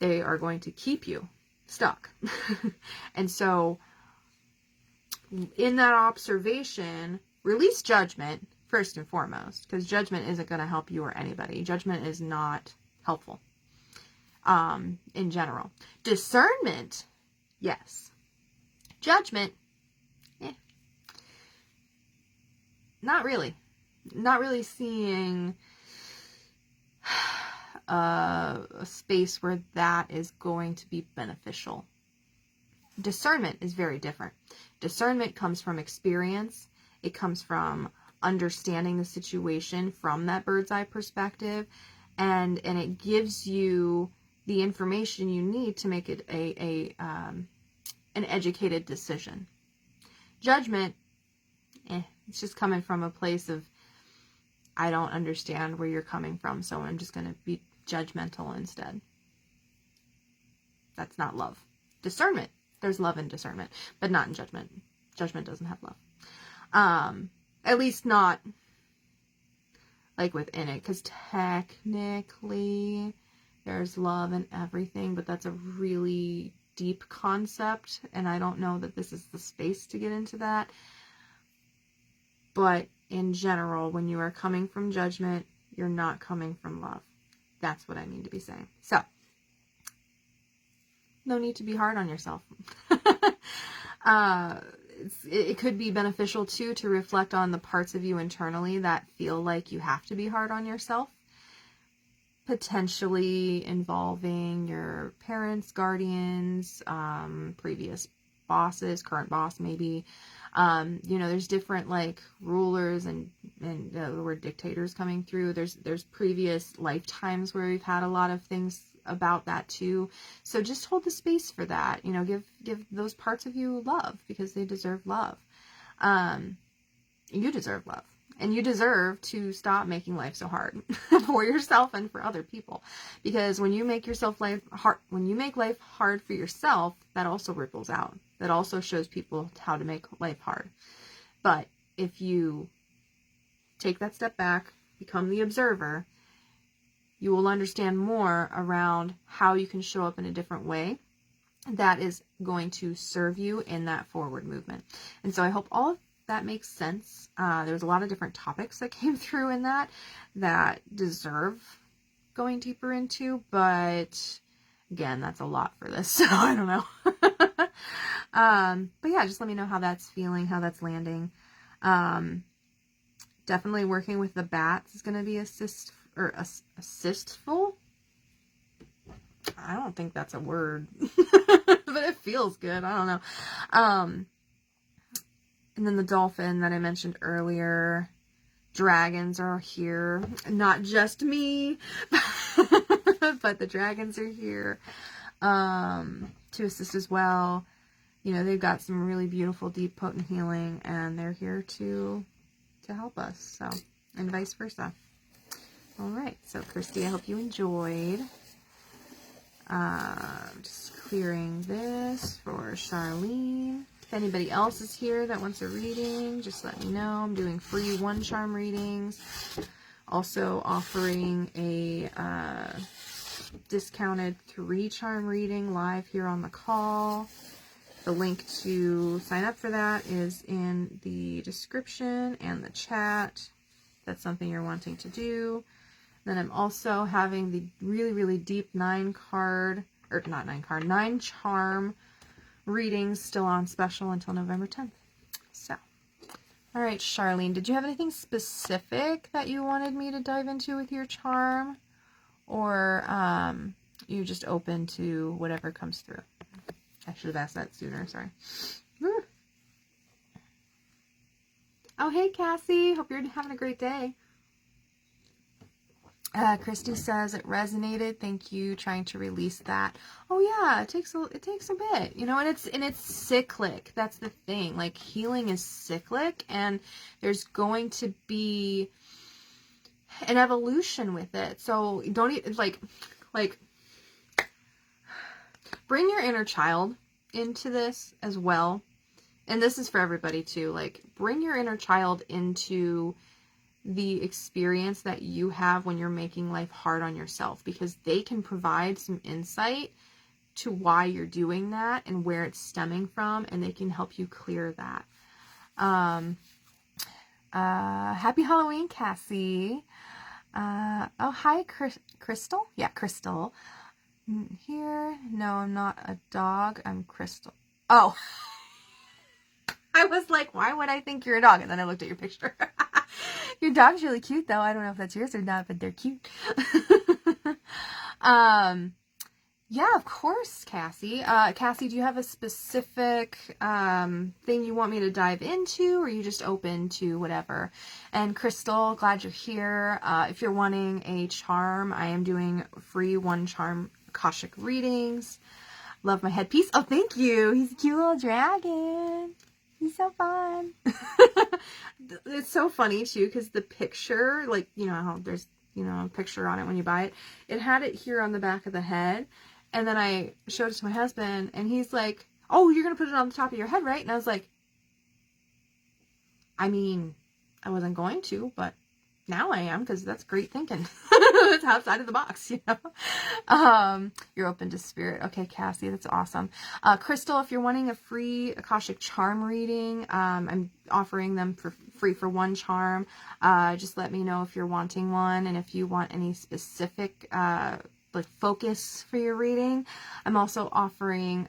A: They are going to keep you stuck. And so in that observation, release judgment first and foremost, because judgment isn't going to help you or anybody. Judgment is not helpful in general. Discernment, yes. Judgment, not really. Not really seeing a space where that is going to be beneficial. Discernment is very different. Discernment comes from experience. It comes from understanding the situation from that bird's eye perspective, and it gives you the information you need to make it an educated decision. Judgment, it's just coming from a place of, I don't understand where you're coming from, so I'm just going to be judgmental instead. That's not love. Discernment, there's love in discernment, but not in judgment. Judgment doesn't have love. At least not like within it, because technically there's love in everything, but that's a really deep concept, and I don't know that this is the space to get into that. But in general, when you are coming from judgment, you're not coming from love. That's what I mean to be saying. So, no need to be hard on yourself. It could be beneficial too to reflect on the parts of you internally that feel like you have to be hard on yourself. Potentially involving your parents, guardians, previous bosses, current boss maybe. There's different like rulers and the word dictators coming through. There's previous lifetimes where we've had a lot of things about that too. So just hold the space for that. You know, give those parts of you love, because they deserve love. You deserve love. And you deserve to stop making life so hard for yourself and for other people. Because when you make life hard for yourself, that also ripples out. That also shows people how to make life hard. But if you take that step back, become the observer, you will understand more around how you can show up in a different way that is going to serve you in that forward movement. And so I hope all of that makes sense. There's a lot of different topics that came through in that deserve going deeper into, but again, that's a lot for this, so I don't know. But yeah, just let me know how that's feeling, how that's landing. Definitely working with the bats is going to be assistful. I don't think that's a word, but it feels good. I don't know. And then the dolphin that I mentioned earlier, dragons are here. Not just me, but the dragons are here to assist as well. You know, they've got some really beautiful, deep, potent healing, and they're here to help us. So, and vice versa. All right. So, Christy, I hope you enjoyed. Just clearing this for Charlene. If anybody else is here that wants a reading, just let me know. I'm doing free 1 charm readings. Also offering a discounted 3 charm reading live here on the call. The link to sign up for that is in the description and the chat. If that's something you're wanting to do. Then I'm also having the really, really deep 9 charm readings still on special until November 10th. So, all right, Charlene, did you have anything specific that you wanted me to dive into with your charm? Or you just open to whatever comes through? I should have asked that sooner, sorry. Woo. Oh, hey, Cassie. Hope you're having a great day. Christy says it resonated. Thank you. Trying to release that. Oh yeah, it takes a bit, you know, and it's cyclic. That's the thing. Like, healing is cyclic, and there's going to be an evolution with it. So don't even like bring your inner child into this as well. And this is for everybody too. Like, bring your inner child into the experience that you have when you're making life hard on yourself, because they can provide some insight to why you're doing that and where it's stemming from, and they can help you clear that. Happy Halloween, Cassie. Oh, hi, Crystal. Yeah, Crystal. Here. No, I'm not a dog. I'm Crystal. Oh. I was like, why would I think you're a dog? And then I looked at your picture. Your dog's really cute, though. I don't know if that's yours or not, but they're cute. Yeah, of course, Cassie. Cassie, do you have a specific thing you want me to dive into, or are you just open to whatever? And Crystal, glad you're here. If you're wanting a charm, I am doing free 1 charm Akashic readings. Love my headpiece. Oh, thank you. He's a cute little dragon. He's so fun. It's so funny too, because the picture, like, you know how there's, you know, a picture on it when you buy it. It had it here on the back of the head. And then I showed it to my husband, and he's like, oh, you're going to put it on the top of your head, right? And I was like, I mean, I wasn't going to, but now I am, because that's great thinking. It's outside of the box, you know. You're open to spirit. Okay, Cassie, that's awesome. Crystal, if you're wanting a free Akashic Charm reading, I'm offering them for free for 1 charm. Just let me know if you're wanting one, and if you want any specific like focus for your reading. I'm also offering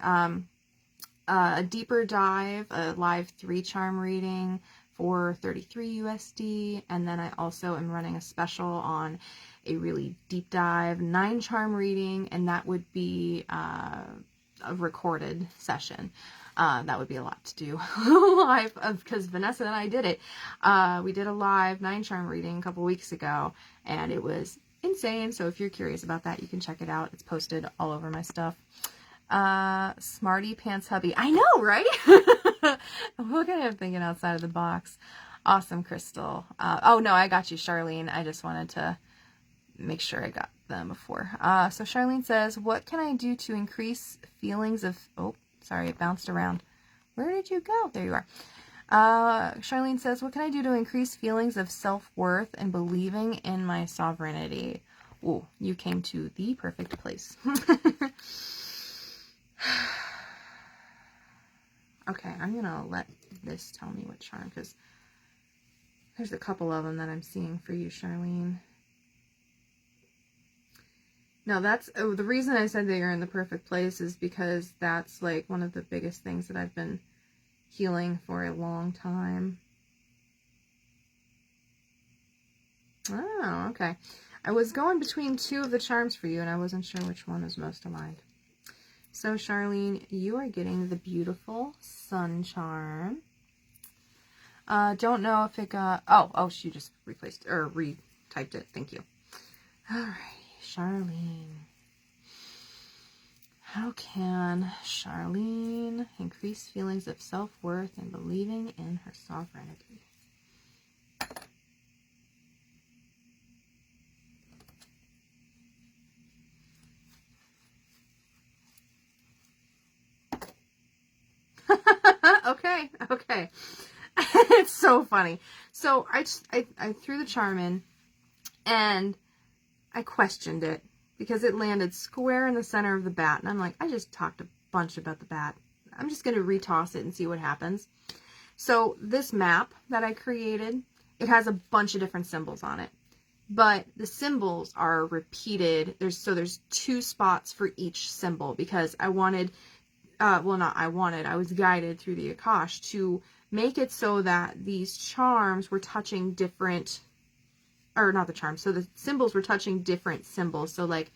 A: a deeper dive, a live 3 charm reading for $33 USD, and then I also am running a special on a really deep dive 9 charm reading, and that would be a recorded session. That would be a lot to do live, because Vanessa and I did it. We did a live 9 charm reading a couple weeks ago, and it was insane. So if you're curious about that, you can check it out. It's posted all over my stuff. Smarty Pants Hubby. I know, right? Look at him thinking outside of the box. Awesome, Crystal. Oh, no, I got you, Charlene. I just wanted to make sure I got them before. So Charlene says, what can I do to increase feelings of... Oh, sorry, it bounced around. Where did you go? There you are. Charlene says, what can I do to increase feelings of self-worth and believing in my sovereignty? Ooh, you came to the perfect place. Okay, I'm going to let this tell me what charm, because there's a couple of them that I'm seeing for you, Charlene. No, that's, oh, the reason I said that you're in the perfect place is because that's like one of the biggest things that I've been healing for a long time. Oh, okay. I was going between two of the charms for you, and I wasn't sure which one was most aligned. So, Charlene, you are getting the beautiful Sun Charm. Don't know if it got... Oh, she just replaced, or retyped it. Thank you. Alrighty, Charlene. How can Charlene increase feelings of self-worth and believing in her sovereignty? Okay. It's so funny. So I threw the charm in, and I questioned it because it landed square in the center of the bat, and I'm like, I just talked a bunch about the bat. I'm just going to retoss it and see what happens. So this map that I created, it has a bunch of different symbols on it, but the symbols are repeated. There's 2 spots for each symbol, because I wanted, I was guided through the Akash to make it so that these charms were touching different, or not the charms, so the symbols were touching different symbols. So like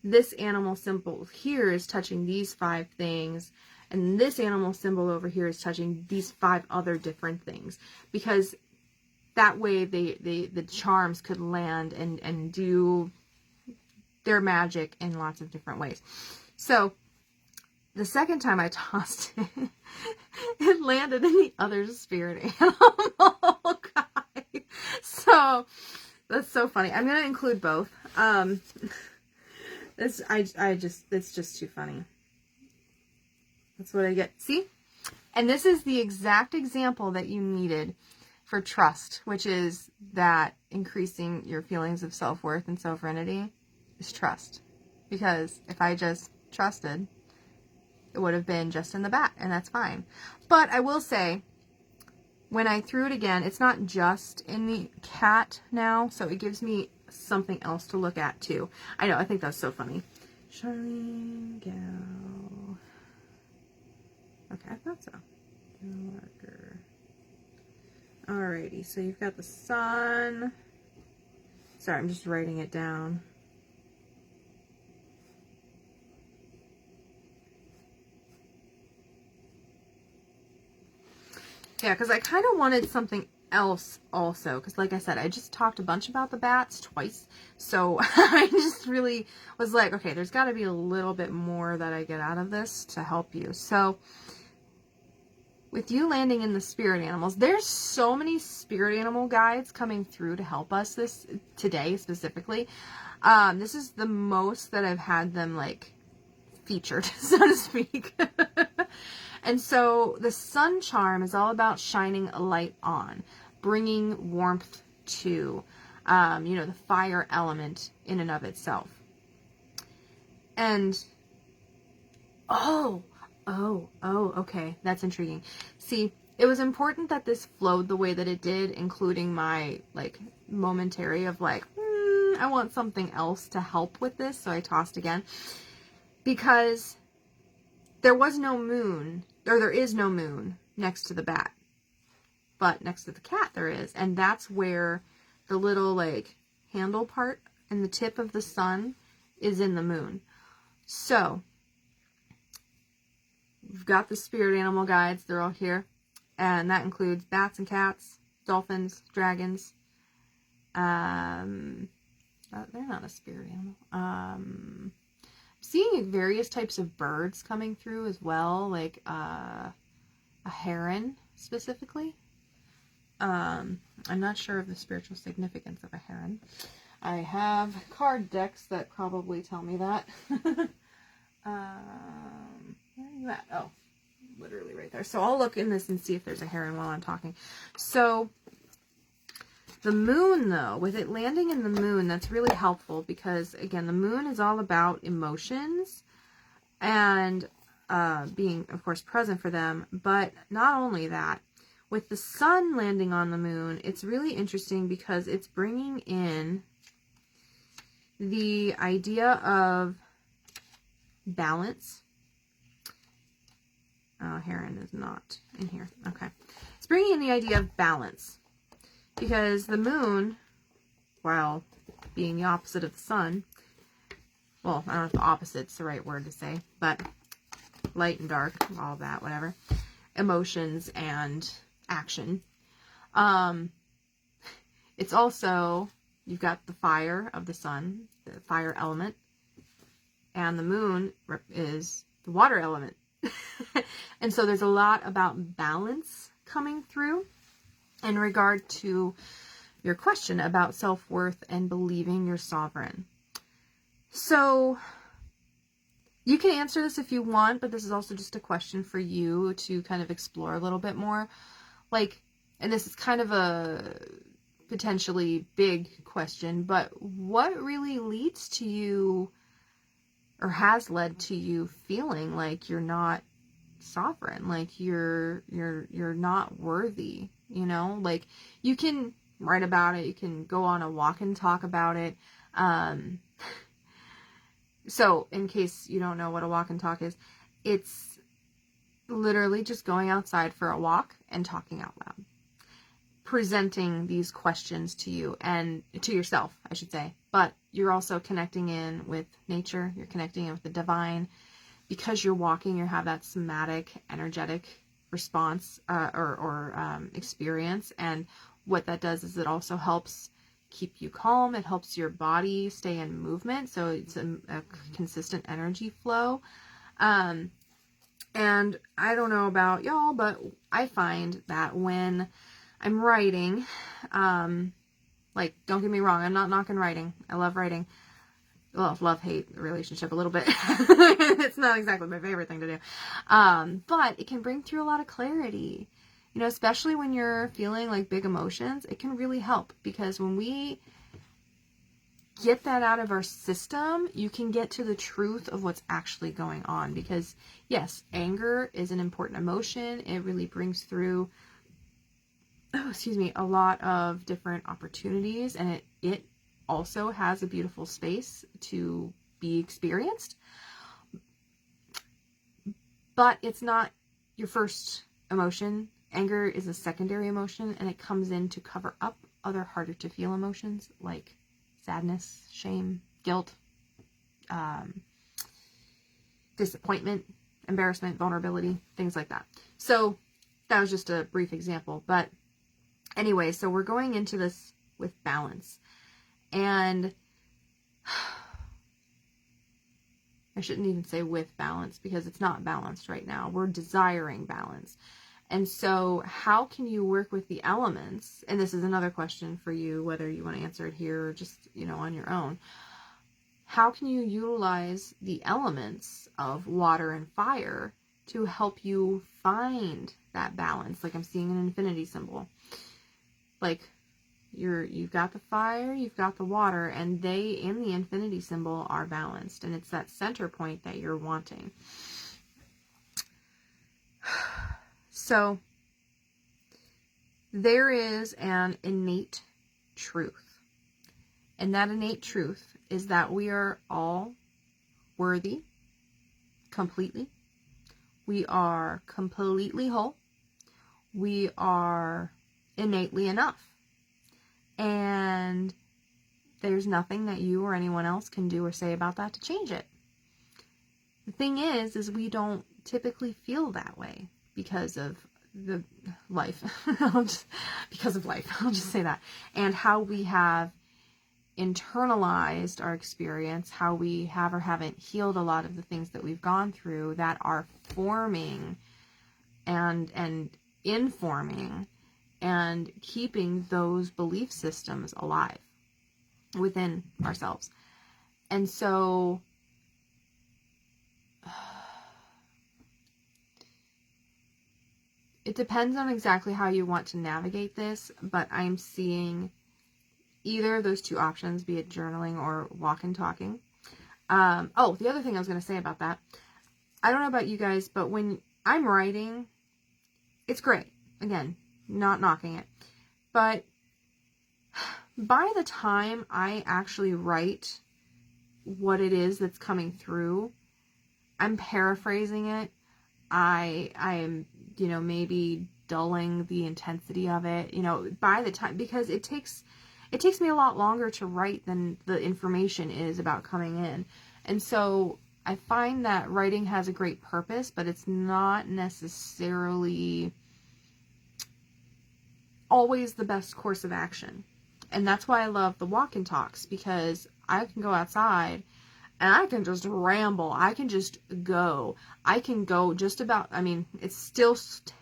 A: this animal symbol here is touching these 5 things, and this animal symbol over here is touching these 5 other different things, because that way the charms could land and do their magic in lots of different ways. So the second time I tossed it, it landed in the other spirit animal guy. So that's so funny. I'm gonna include both. It's just too funny. That's what I get. See? And this is the exact example that you needed for trust, which is that increasing your feelings of self-worth and sovereignty is trust. Because if I just trusted, it would have been just in the bat, and that's fine. But I will say, when I threw it again, it's not just in the cat now, so it gives me something else to look at too. I know, I think that's so funny. Charlene Gal. Okay, I thought so. Marker. Alrighty, so you've got the sun. Sorry, I'm just writing it down. Yeah, because I kind of wanted something else also, because like I said, I just talked a bunch about the bats twice, so I just really was like, okay, there's got to be a little bit more that I get out of this to help you. So with you landing in the spirit animals, there's so many spirit animal guides coming through to help us today specifically. This is the most that I've had them like featured, so to speak. And so the sun charm is all about shining a light on, bringing warmth to, the fire element in and of itself. And, okay, that's intriguing. See, it was important that this flowed the way that it did, including my, momentary of I want something else to help with this, so I tossed again. Because there was no moon, or there is no moon next to the bat. But next to the cat there is. And that's where the little, handle part and the tip of the sun is in the moon. So, we've got the spirit animal guides. They're all here. And that includes bats and cats, dolphins, dragons, they're not a spirit animal. Seeing various types of birds coming through as well, like a heron specifically. I'm not sure of the spiritual significance of a heron. I have card decks that probably tell me that. Where are you at? Oh, literally right there. So I'll look in this and see if there's a heron while I'm talking. So the moon, though, with it landing in the moon, that's really helpful because, again, the moon is all about emotions and being, of course, present for them. But not only that, with the sun landing on the moon, it's really interesting because it's bringing in the idea of balance. Oh, heron is not in here. Okay. It's bringing in the idea of balance. Because the moon, while being the opposite of the sun, well, I don't know if the opposite's the right word to say, but light and dark, all that, whatever, emotions and action. It's also, you've got the fire of the sun, the fire element, and the moon is the water element. And so there's a lot about balance coming through in regard to your question about self-worth and believing you're sovereign. So you can answer this if you want, but this is also just a question for you to kind of explore a little bit more. Like, and this is kind of a potentially big question, but what really leads to you or has led to you feeling like you're not sovereign, like you're not worthy, you know? Like, you can write about it, you can go on a walk and talk about it. So in case you don't know what a walk and talk is, it's literally just going outside for a walk and talking out loud, presenting these questions to you and to yourself, I should say. But you're also connecting in with nature, you're connecting in with the divine. Because you're walking, you have that somatic, energetic response or experience. And what that does is it also helps keep you calm. It helps your body stay in movement. So it's a consistent energy flow. And I don't know about y'all, but I find that when I'm writing, like, don't get me wrong, I'm not knocking writing. I love writing. Well, love-hate relationship a little bit. It's not exactly my favorite thing to do. But it can bring through a lot of clarity. You know, especially when you're feeling like big emotions, it can really help. Because when we get that out of our system, you can get to the truth of what's actually going on. Because, yes, anger is an important emotion. It really brings through, a lot of different opportunities. And it also has a beautiful space to be experienced, but it's not your first emotion. Anger is a secondary emotion, and it comes in to cover up other harder to feel emotions like sadness, shame, guilt, disappointment, embarrassment, vulnerability, things like that. So that was just a brief example, but anyway, so we're going into this with balance. And I shouldn't even say with balance, because it's not balanced right now. We're desiring balance. And so how can you work with the elements? And this is another question for you, whether you want to answer it here or just, on your own. How can you utilize the elements of water and fire to help you find that balance? Like, I'm seeing an infinity symbol. Like, you've got the fire, you've got the water, and they, in the infinity symbol, are balanced. And it's that center point that you're wanting. So, there is an innate truth. And that innate truth is that we are all worthy, completely. We are completely whole. We are innately enough. And there's nothing that you or anyone else can do or say about that to change it. The thing is we don't typically feel that way because of the life. Because of life, I'll just say that. And how we have internalized our experience, how we have or haven't healed a lot of the things that we've gone through that are forming and informing and keeping those belief systems alive within ourselves. And so it depends on exactly how you want to navigate this, but I'm seeing either of those two options, be it journaling or walk and talking. Oh, the other thing I was going to say about that, I don't know about you guys, but when I'm writing, it's great. Again, not knocking it. But by the time I actually write what it is that's coming through, I'm paraphrasing it. I'm, maybe dulling the intensity of it, by the time, because it takes me a lot longer to write than the information is about coming in. And so I find that writing has a great purpose, but it's not necessarily always the best course of action. And that's why I love the walk and talks, because I can go outside and I can just ramble. I can just go. I can go just about, it's still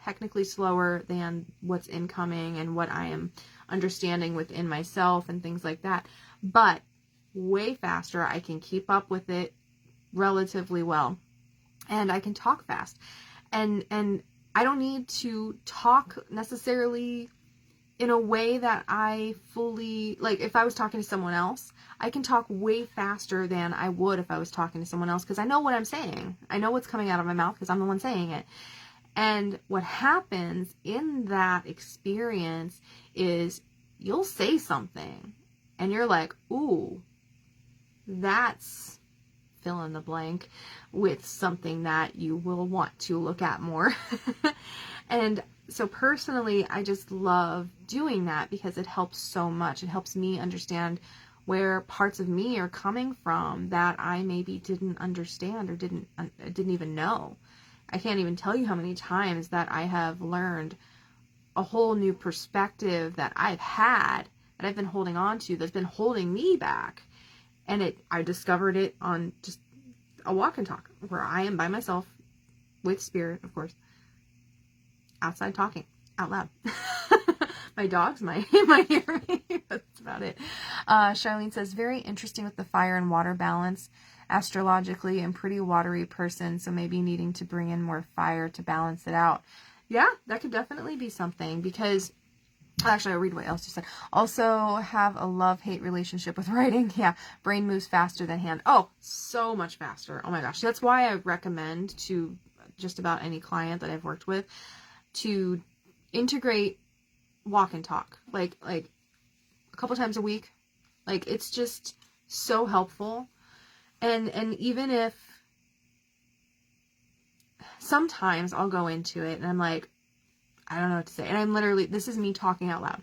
A: technically slower than what's incoming and what I am understanding within myself and things like that. But way faster. I can keep up with it relatively well. And I can talk fast. And I don't need to talk necessarily in a way that I fully, like if I was talking to someone else, I can talk way faster than I would if I was talking to someone else, because I know what I'm saying. I know what's coming out of my mouth because I'm the one saying it. And what happens in that experience is you'll say something and you're like, ooh, that's fill in the blank with something that you will want to look at more. And so personally, I just love doing that because it helps so much. It helps me understand where parts of me are coming from that I maybe didn't understand or didn't even know. I can't even tell you how many times that I have learned a whole new perspective that I've had, that I've been holding on to, that's been holding me back. And I discovered it on just a walk and talk where I am by myself with spirit, of course, outside talking out loud. My dogs might hear me. That's about it. Charlene says, very interesting with the fire and water balance. Astrologically, I'm pretty watery person, so maybe needing to bring in more fire to balance it out. Yeah, that could definitely be something, because actually, I'll read what else you said. Also have a love-hate relationship with writing. Yeah, brain moves faster than hand. Oh, so much faster. Oh my gosh. That's why I recommend to just about any client that I've worked with to integrate walk and talk. Like a couple times a week. Like, it's just so helpful. And even if sometimes I'll go into it and I'm like, I don't know what to say. And I'm literally, this is me talking out loud.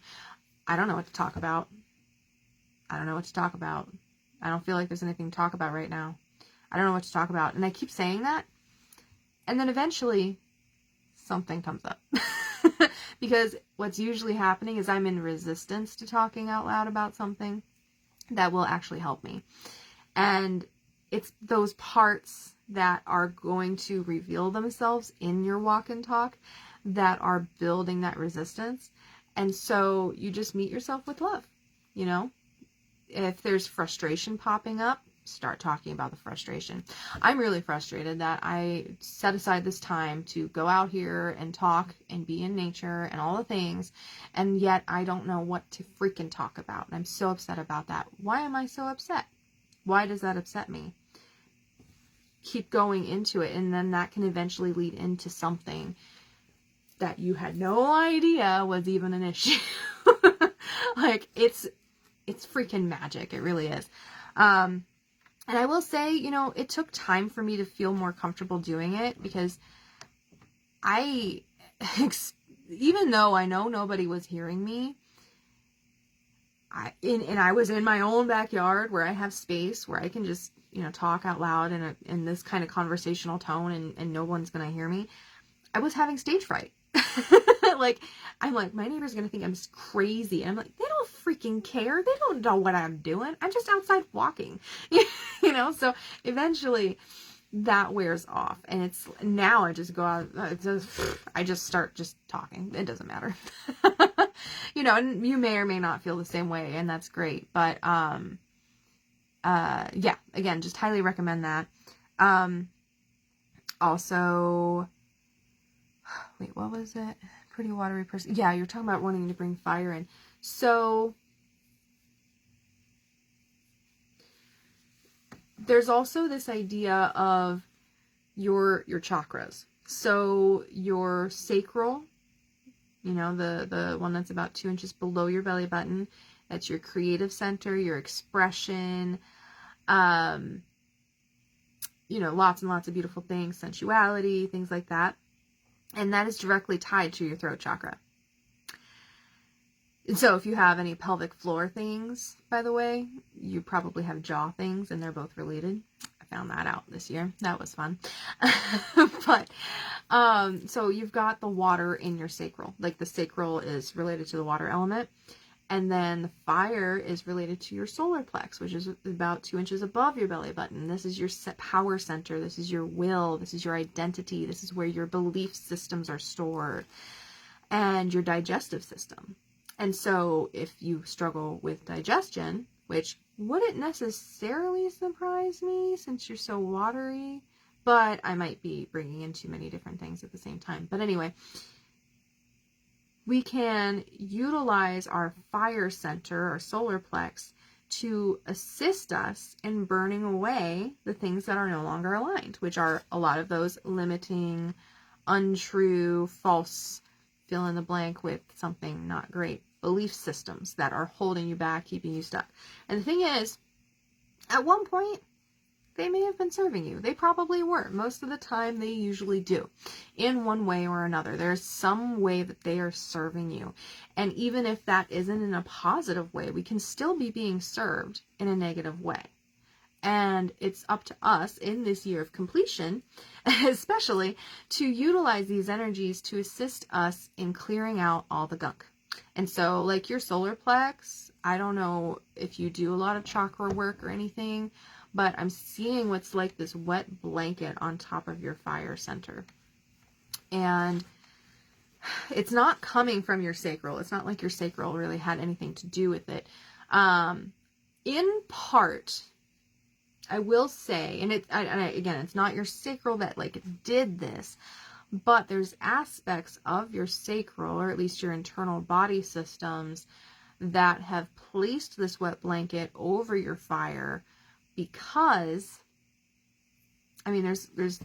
A: I don't know what to talk about. I don't know what to talk about. I don't feel like there's anything to talk about right now. I don't know what to talk about. And I keep saying that. And then eventually something comes up. Because what's usually happening is I'm in resistance to talking out loud about something that will actually help me. And it's those parts that are going to reveal themselves in your walk and talk that are building that resistance. And so you just meet yourself with love. If there's frustration popping up, start talking about the frustration. I'm really frustrated that I set aside this time to go out here and talk and be in nature and all the things, and yet I don't know what to freaking talk about. And I'm so upset about that. Why am I so upset? Why does that upset me? Keep going into it, and then that can eventually lead into something that you had no idea was even an issue. Like, it's freaking magic. It really is. And I will say, it took time for me to feel more comfortable doing it, because even though I know nobody was hearing me, I was in my own backyard where I have space where I can just, talk out loud in this kind of conversational tone, and no one's going to hear me. I was having stage fright. Like, I'm like, my neighbor's gonna think I'm crazy. And I'm like, they don't freaking care. They don't know what I'm doing. I'm just outside walking. You know, so eventually that wears off. And it's, now I just go out, I just start just talking. It doesn't matter. You know, and you may or may not feel the same way, and that's great. But, yeah, again, just highly recommend that. Also, wait, what was it? Pretty watery person. Yeah, you're talking about wanting to bring fire in. So there's also this idea of your chakras. So your sacral, you know, the one that's about 2 inches below your belly button, that's your creative center, your expression, you know, lots and lots of beautiful things, sensuality, things like that. And that is directly tied to your throat chakra. And so if you have any pelvic floor things, by the way, you probably have jaw things, and they're both related. I found that out this year. That was fun. But, so you've got the water in your sacral. Like, the sacral is related to the water element. And then the fire is related to your solar plex, which is about 2 inches above your belly button. This is your power center. This is your will. This is your identity. This is where your belief systems are stored, and your digestive system. And so if you struggle with digestion, which wouldn't necessarily surprise me since you're so watery, but I might be bringing in too many different things at the same time. But anyway, we can utilize our fire center, our solar plex, to assist us in burning away the things that are no longer aligned, which are a lot of those limiting, untrue, false, fill in the blank with something not great, belief systems that are holding you back, keeping you stuck. And the thing is, at one point, they may have been serving you. They probably were. Most of the time, they usually do. In one way or another. There's some way that they are serving you. And even if that isn't in a positive way, we can still be being served in a negative way. And it's up to us in this year of completion, especially, to utilize these energies to assist us in clearing out all the gunk. And so, like your solar plex, I don't know if you do a lot of chakra work or anything, but I'm seeing what's like this wet blanket on top of your fire center. And it's not coming from your sacral. It's not like your sacral really had anything to do with it. In part, I will say, and again, it's not your sacral that like did this, but there's aspects of your sacral, or at least your internal body systems, that have placed this wet blanket over your fire. Because, I mean, there's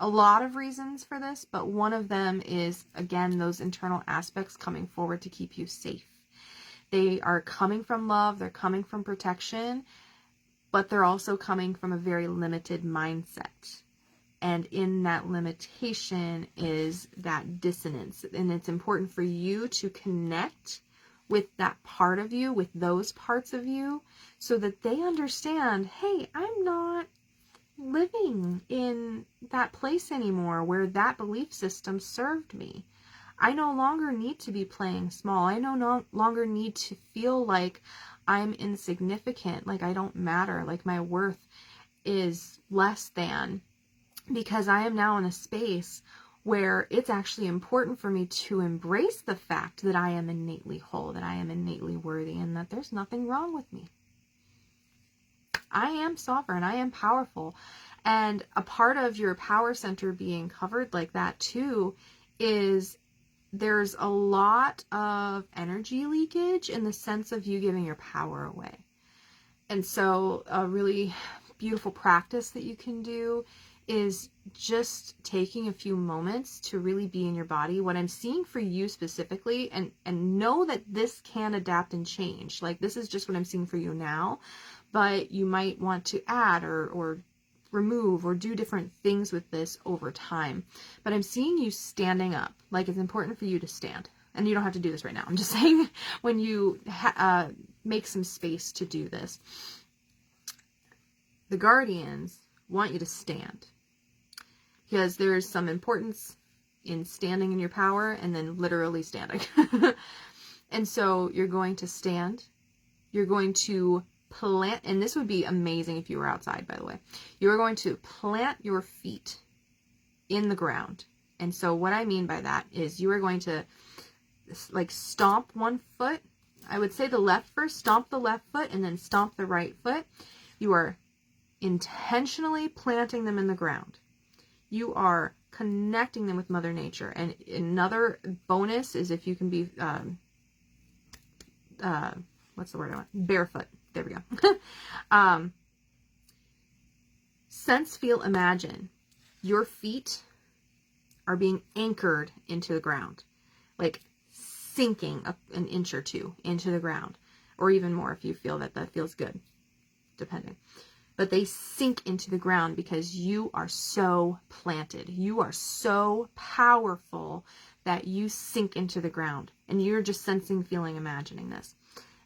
A: a lot of reasons for this, but one of them is, again, those internal aspects coming forward to keep you safe. They are coming from love, they're coming from protection, but they're also coming from a very limited mindset. And in that limitation is that dissonance. And it's important for you to connect with that part of you, with those parts of you, so that they understand, hey, I'm not living in that place anymore where that belief system served me. I no longer need to be playing small. I no longer need to feel like I'm insignificant, like I don't matter, like my worth is less than, because I am now in a space where it's actually important for me to embrace the fact that I am innately whole, that I am innately worthy, and that there's nothing wrong with me. I am sovereign. I am powerful. And a part of your power center being covered like that too is there's a lot of energy leakage in the sense of you giving your power away. And so a really beautiful practice that you can do is just taking a few moments to really be in your body. What I'm seeing for you specifically, and know that this can adapt and change. Like, this is just what I'm seeing for you now, but you might want to add or remove or do different things with this over time. But I'm seeing you standing up. Like, it's important for you to stand. And you don't have to do this right now. I'm just saying, when you make some space to do this, the guardians want you to stand. Because there's some importance in standing in your power and then literally standing. And so you're going to stand, you're going to plant, and this would be amazing if you were outside, by the way. You're going to plant your feet in the ground. And so what I mean by that is you are going to like stomp one foot. I would say the left first, stomp the left foot and then stomp the right foot. You are intentionally planting them in the ground. You are connecting them with Mother Nature. And another bonus is if you can be, what's the word I want? Barefoot. There we go. Sense, feel, imagine. Your feet are being anchored into the ground. Like sinking up an inch or two into the ground. Or even more if you feel that that feels good. Depending. But they sink into the ground because you are so planted. You are so powerful that you sink into the ground. And you're just sensing, feeling, imagining this.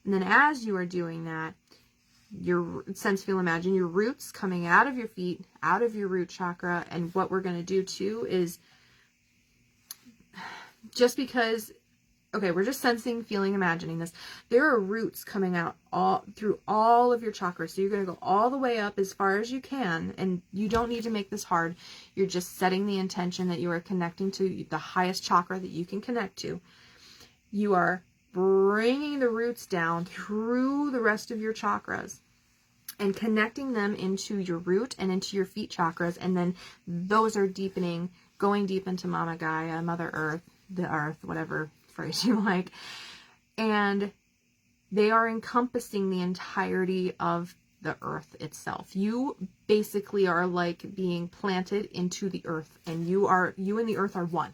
A: And then as you are doing that, your sense, feel, imagine your roots coming out of your feet, out of your root chakra. And what we're going to do too is just because, okay, we're just sensing, feeling, imagining this. There are roots coming out all through all of your chakras. So you're going to go all the way up as far as you can. And you don't need to make this hard. You're just setting the intention that you are connecting to the highest chakra that you can connect to. You are bringing the roots down through the rest of your chakras and connecting them into your root and into your feet chakras. And then those are deepening, going deep into Mama Gaia, Mother Earth, the earth, whatever phrase you like. And they are encompassing the entirety of the earth itself. You basically are like being planted into the earth, and you and the earth are one.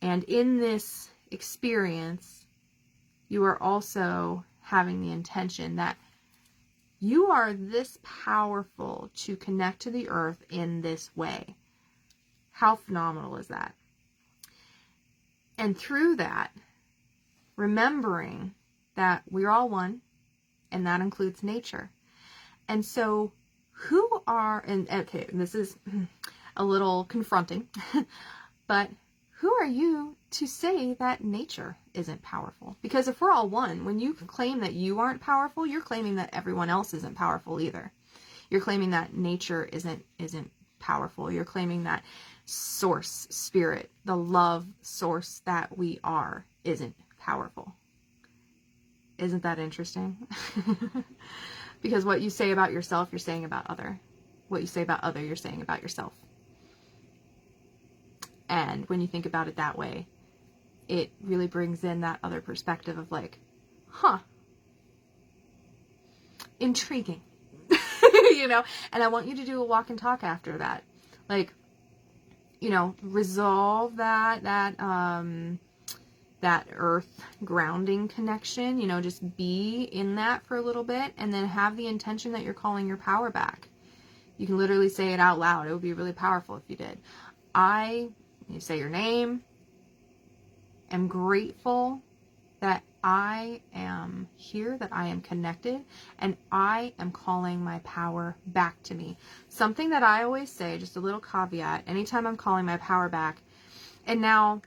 A: And in this experience, you are also having the intention that you are this powerful to connect to the earth in this way. How phenomenal is that? And through that, remembering that we're all one, and that includes nature. And so who are, and okay, this is a little confronting, but who are you to say that nature isn't powerful? Because if we're all one, when you claim that you aren't powerful, you're claiming that everyone else isn't powerful either. You're claiming that nature isn't powerful. You're claiming that source, spirit, the love source that we are, isn't powerful. Isn't that interesting? Because what you say about yourself, you're saying about other. What you say about other, you're saying about yourself. And when you think about it that way, it really brings in that other perspective of like, huh, intriguing, you know? And I want you to do a walk and talk after that. Like, you know, resolve that earth grounding connection, you know, just be in that for a little bit and then have the intention that you're calling your power back. You can literally say it out loud. It would be really powerful if you did. You say your name. I'm grateful that I am here, that I am connected, and I am calling my power back to me. Something that I always say, just a little caveat, anytime I'm calling my power back, and now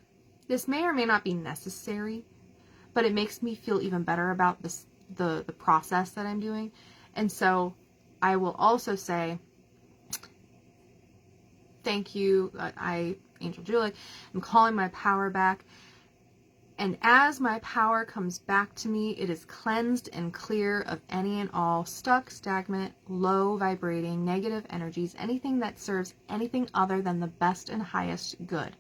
A: this may or may not be necessary, but it makes me feel even better about this, the process that I'm doing. And so I will also say, thank you, Angel Julie, I'm calling my power back. And as my power comes back to me, it is cleansed and clear of any and all stuck, stagnant, low vibrating, negative energies, anything that serves anything other than the best and highest good.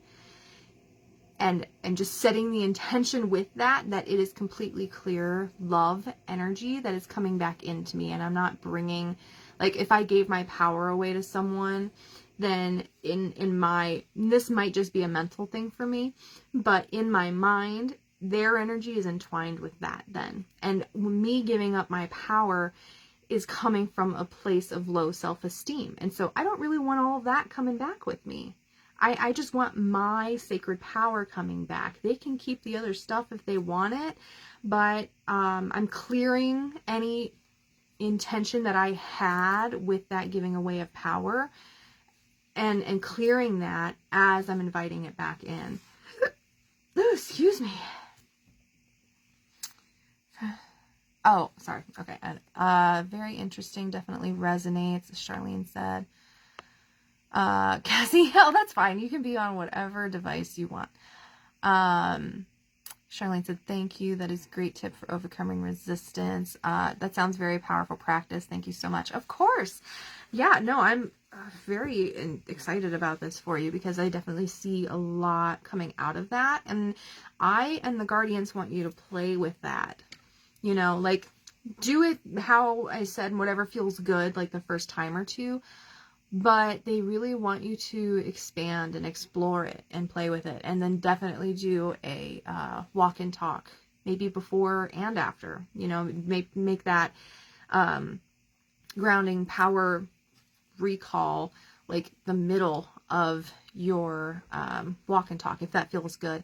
A: And just setting the intention with that it is completely clear love energy that is coming back into me. And I'm not bringing, like, if I gave my power away to someone, then this might just be a mental thing for me, but in my mind, their energy is entwined with that then. And me giving up my power is coming from a place of low self-esteem. And so I don't really want all of that coming back with me. I just want my sacred power coming back. They can keep the other stuff if they want it, but I'm clearing any intention that I had with that giving away of power. and clearing that as I'm inviting it back in. Oh, excuse me. Oh, sorry. Okay. Very interesting. Definitely resonates, as Charlene said. Cassie, oh, that's fine. You can be on whatever device you want. Charlene said, thank you. That is a great tip for overcoming resistance. That sounds very powerful practice. Thank you so much. Of course. Yeah, no, I'm very excited about this for you because I definitely see a lot coming out of that. And I and the guardians want you to play with that. You know, like, do it how I said, whatever feels good, like the first time or two. But they really want you to expand and explore it and play with it. And then definitely do a walk and talk, maybe before and after. You know, make that grounding power recall like the middle of your walk and talk, if that feels good.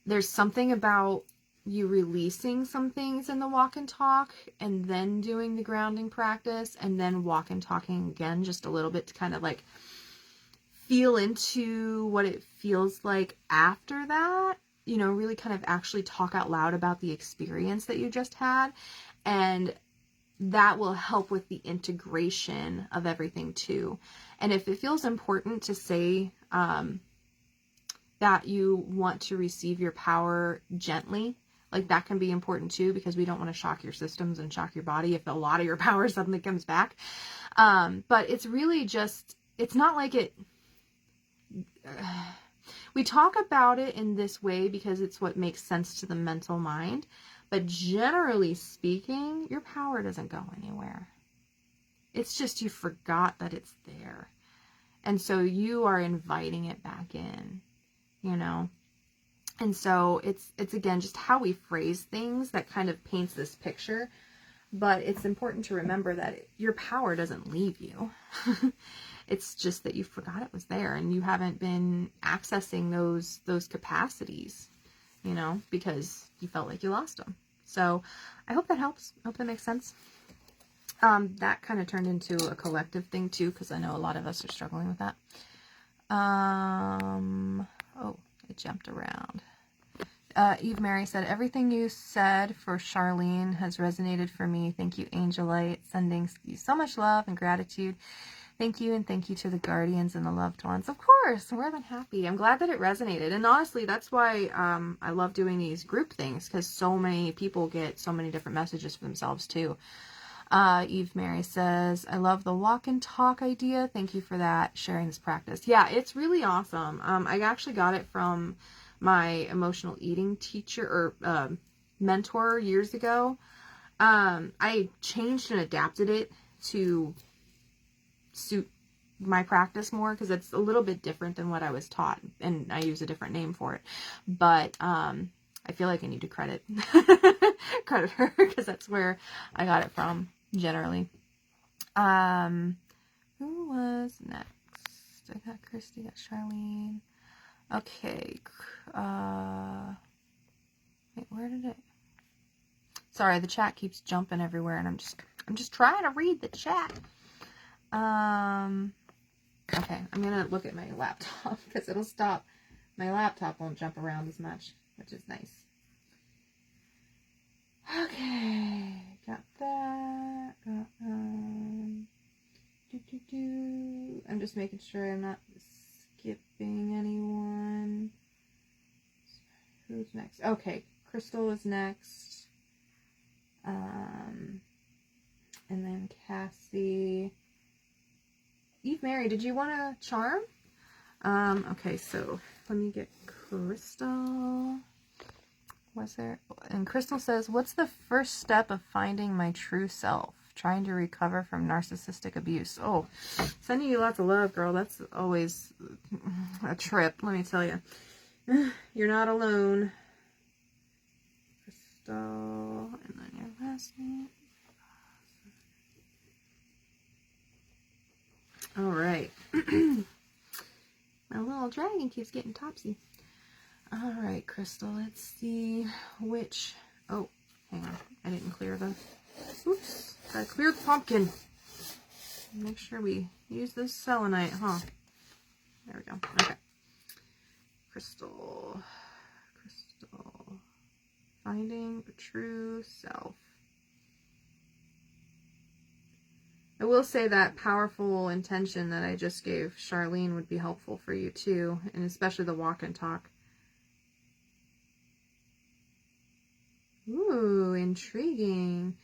A: There's something about you releasing some things in the walk and talk and then doing the grounding practice and then walk and talking again just a little bit to kind of like feel into what it feels like after that, you know, really kind of actually talk out loud about the experience that you just had. And that will help with the integration of everything too. And if it feels important to say that you want to receive your power gently, like that can be important too, because we don't want to shock your systems and shock your body if a lot of your power suddenly comes back. But it's really just, it's not like it, we talk about it in this way because it's what makes sense to the mental mind. But generally speaking, your power doesn't go anywhere. It's just you forgot that it's there. And so you are inviting it back in, you know. And so it's again, just how we phrase things that kind of paints this picture. But it's important to remember that your power doesn't leave you. It's just that you forgot it was there and you haven't been accessing those capacities, you know, because you felt like you lost them. So I hope that helps. I hope that makes sense. That kind of turned into a collective thing too, because I know a lot of us are struggling with that. Oh, it jumped around. Eve Mary said, everything you said for Charlene has resonated for me. Thank you, Angelite. Sending you so much love and gratitude. Thank you, and thank you to the guardians and the loved ones. Of course, more than happy. I'm glad that it resonated. And honestly, that's why I love doing these group things, because so many people get so many different messages for themselves too. Eve Mary says, I love the walk and talk idea. Thank you for that, sharing this practice. Yeah, it's really awesome. I actually got it from my emotional eating teacher or mentor years ago. I changed and adapted it to suit my practice more because it's a little bit different than what I was taught, and I use a different name for it. But I feel like I need to credit her because that's where I got it from generally. Who was next? I got Christy, got Charlene. Okay. Wait, where did it? Sorry, the chat keeps jumping everywhere, and I'm just trying to read the chat. Okay, I'm gonna look at my laptop because it'll stop. My laptop won't jump around as much, which is nice. Okay, got that. I'm just making sure I'm not skipping anyone. Who's next? Okay, Crystal is next. And then Cassie. Eve Mary, did you want a charm? Okay, so let me get Crystal. Was there? And Crystal says, what's the first step of finding my true self? Trying to recover from narcissistic abuse. Oh, sending you lots of love, girl. That's always a trip, let me tell you. You're not alone. Crystal, and then your last name. All right. My little dragon keeps getting topsy. All right, Crystal, let's see which... Oh, hang on. I didn't clear the... Oops. Gotta clear the pumpkin. Make sure we use this selenite, huh? There we go. Okay. Crystal. Finding the true self. I will say that powerful intention that I just gave Charlene would be helpful for you too, and especially the walk and talk. Ooh, intriguing.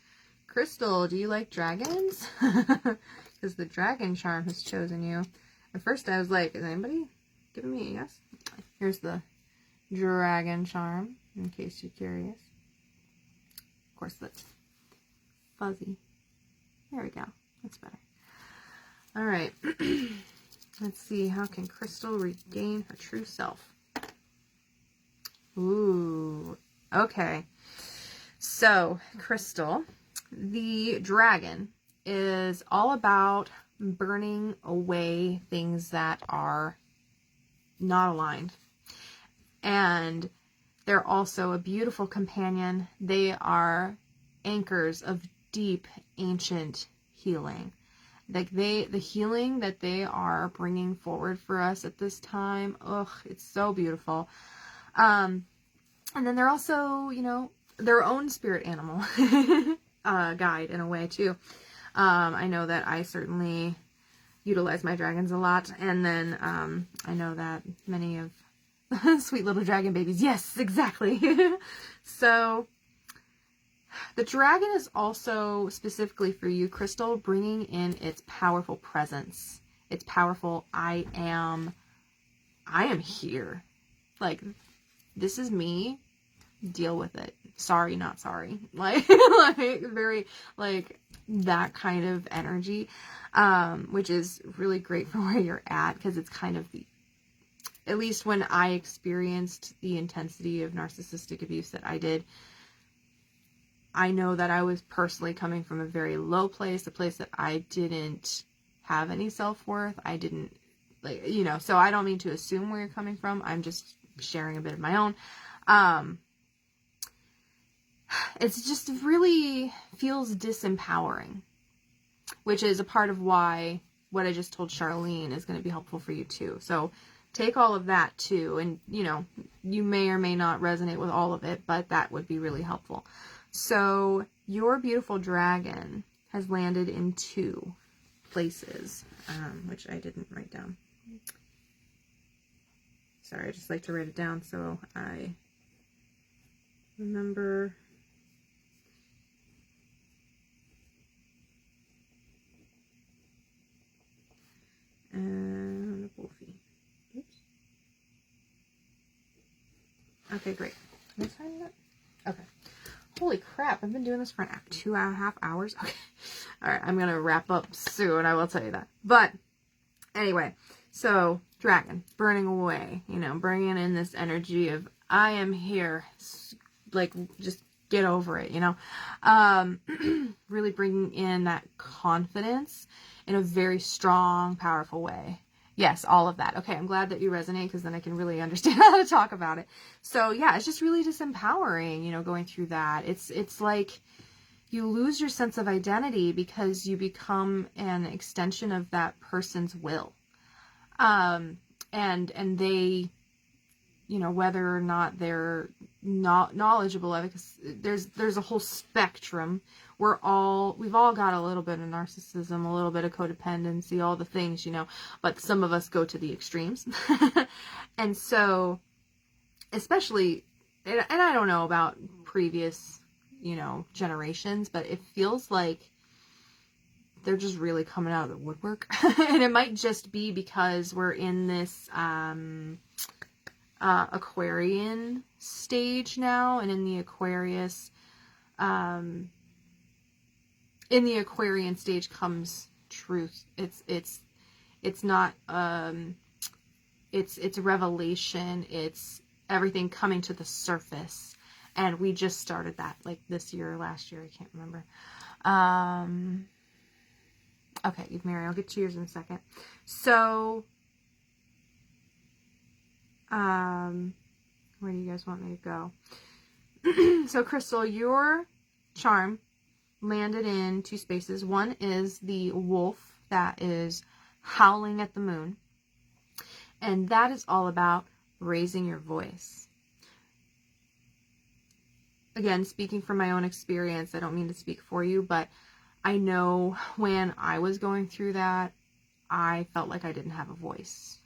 A: Crystal, do you like dragons? Because the dragon charm has chosen you. At first I was like, is anybody giving me a yes? Here's the dragon charm, in case you're curious. Of course, that's fuzzy. There we go. That's better. All right. Let's see. How can Crystal regain her true self? Ooh. Okay. So, Crystal, the dragon is all about burning away things that are not aligned. And they're also a beautiful companion. They are anchors of deep, ancient healing. Like the healing that they are bringing forward for us at this time, it's so beautiful. And then they're also, you know, their own spirit animal guide in a way too. I know that I certainly utilize my dragons a lot, and then I know that many of sweet little dragon babies, yes, exactly. So the dragon is also specifically for you, Crystal, bringing in its powerful presence. Its powerful, I am here. Like, this is me. Deal with it. Sorry, not sorry. Like very, like, that kind of energy, which is really great for where you're at, because it's kind of at least when I experienced the intensity of narcissistic abuse that I did, I know that I was personally coming from a very low place, a place that I didn't have any self-worth. I didn't, like, you know, so I don't mean to assume where you're coming from. I'm just sharing a bit of my own. It's just really feels disempowering, which is a part of why what I just told Charlene is going to be helpful for you too. So take all of that too, and, you know, you may or may not resonate with all of it, but that would be really helpful. So your beautiful dragon has landed in 2 places, which I didn't write down. Sorry, I just like to write it down so I remember. And Wolfie. Oops. Okay, great. Did I sign that? Okay. Holy crap, I've been doing this for 2.5 hours. Okay. Alright, I'm going to wrap up soon, I will tell you that. But, anyway, so, dragon, burning away, you know, bringing in this energy of, I am here, like, just get over it, you know. Really bringing in that confidence in a very strong, powerful way. Yes, all of that. Okay, I'm glad that you resonate, because then I can really understand how to talk about it. So yeah, it's just really disempowering, you know, going through that. It's like you lose your sense of identity because you become an extension of that person's will. And they, you know, whether or not they're not knowledgeable of it, because there's a whole spectrum. We've all got a little bit of narcissism, a little bit of codependency, all the things, you know, but some of us go to the extremes. And so, especially, and I don't know about previous, you know, generations, but it feels like they're just really coming out of the woodwork. And it might just be because we're in this, Aquarian stage now, and in the Aquarian stage comes truth. It's not it's revelation. It's everything coming to the surface, and we just started that like this year or last year, I can't remember. Okay, Mary, I'll get to yours in a second. So where do you guys want me to go? So, Crystal, your charm landed in 2 spaces. One is the wolf that is howling at the moon. And that is all about raising your voice. Again, speaking from my own experience, I don't mean to speak for you, but I know when I was going through that, I felt like I didn't have a voice.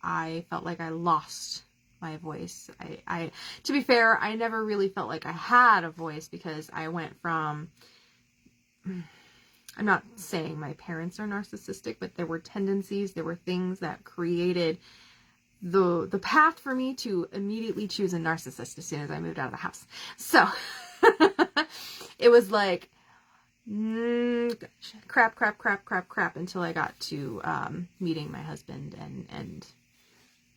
A: I felt like I lost my voice. To be fair, I never really felt like I had a voice, because I went from, I'm not saying my parents are narcissistic, but there were tendencies, there were things that created the path for me to immediately choose a narcissist as soon as I moved out of the house. So it was like crap until I got to meeting my husband, and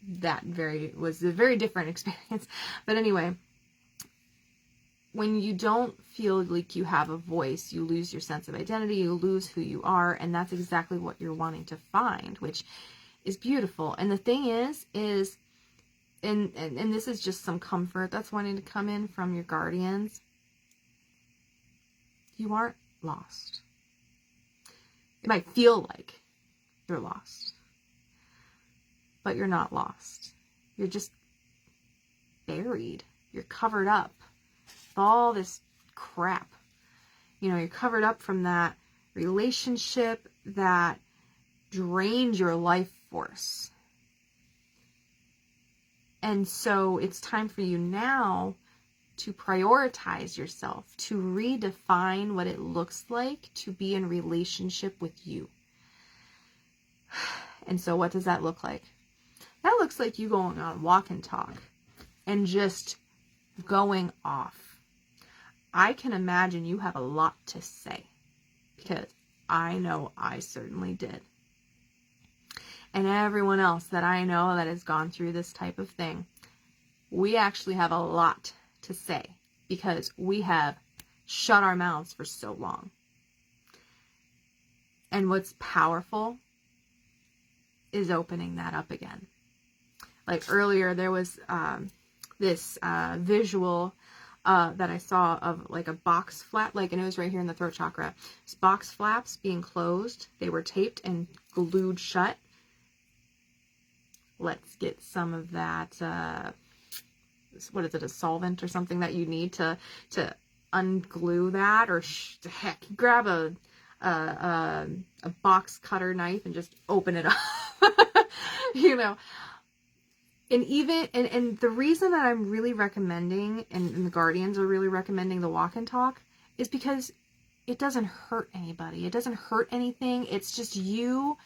A: that was a very different experience. But anyway, when you don't feel like you have a voice, you lose your sense of identity, you lose who you are, and that's exactly what you're wanting to find, which is beautiful. And the thing is and this is just some comfort that's wanting to come in from your guardians. You aren't lost. It might feel like you're lost, but you're not lost. You're just buried. You're covered up with all this crap. You know, you're covered up from that relationship that drained your life force. And so it's time for you now to prioritize yourself, to redefine what it looks like to be in relationship with you. And so what does that look like? That looks like you going on walk and talk and just going off. I can imagine you have a lot to say, because I know I certainly did. And everyone else that I know that has gone through this type of thing, we actually have a lot to say, because we have shut our mouths for so long. And what's powerful is opening that up again. Like earlier, there was this visual that I saw of like a box flap, and it was right here in the throat chakra. It's box flaps being closed. They were taped and glued shut. Let's get some of that, what is it, a solvent or something that you need to unglue that, or heck, grab a box cutter knife and just open it up, you know. And even, and the reason that I'm really recommending, and the guardians are really recommending the walk and talk, is because it doesn't hurt anybody. It doesn't hurt anything. It's just you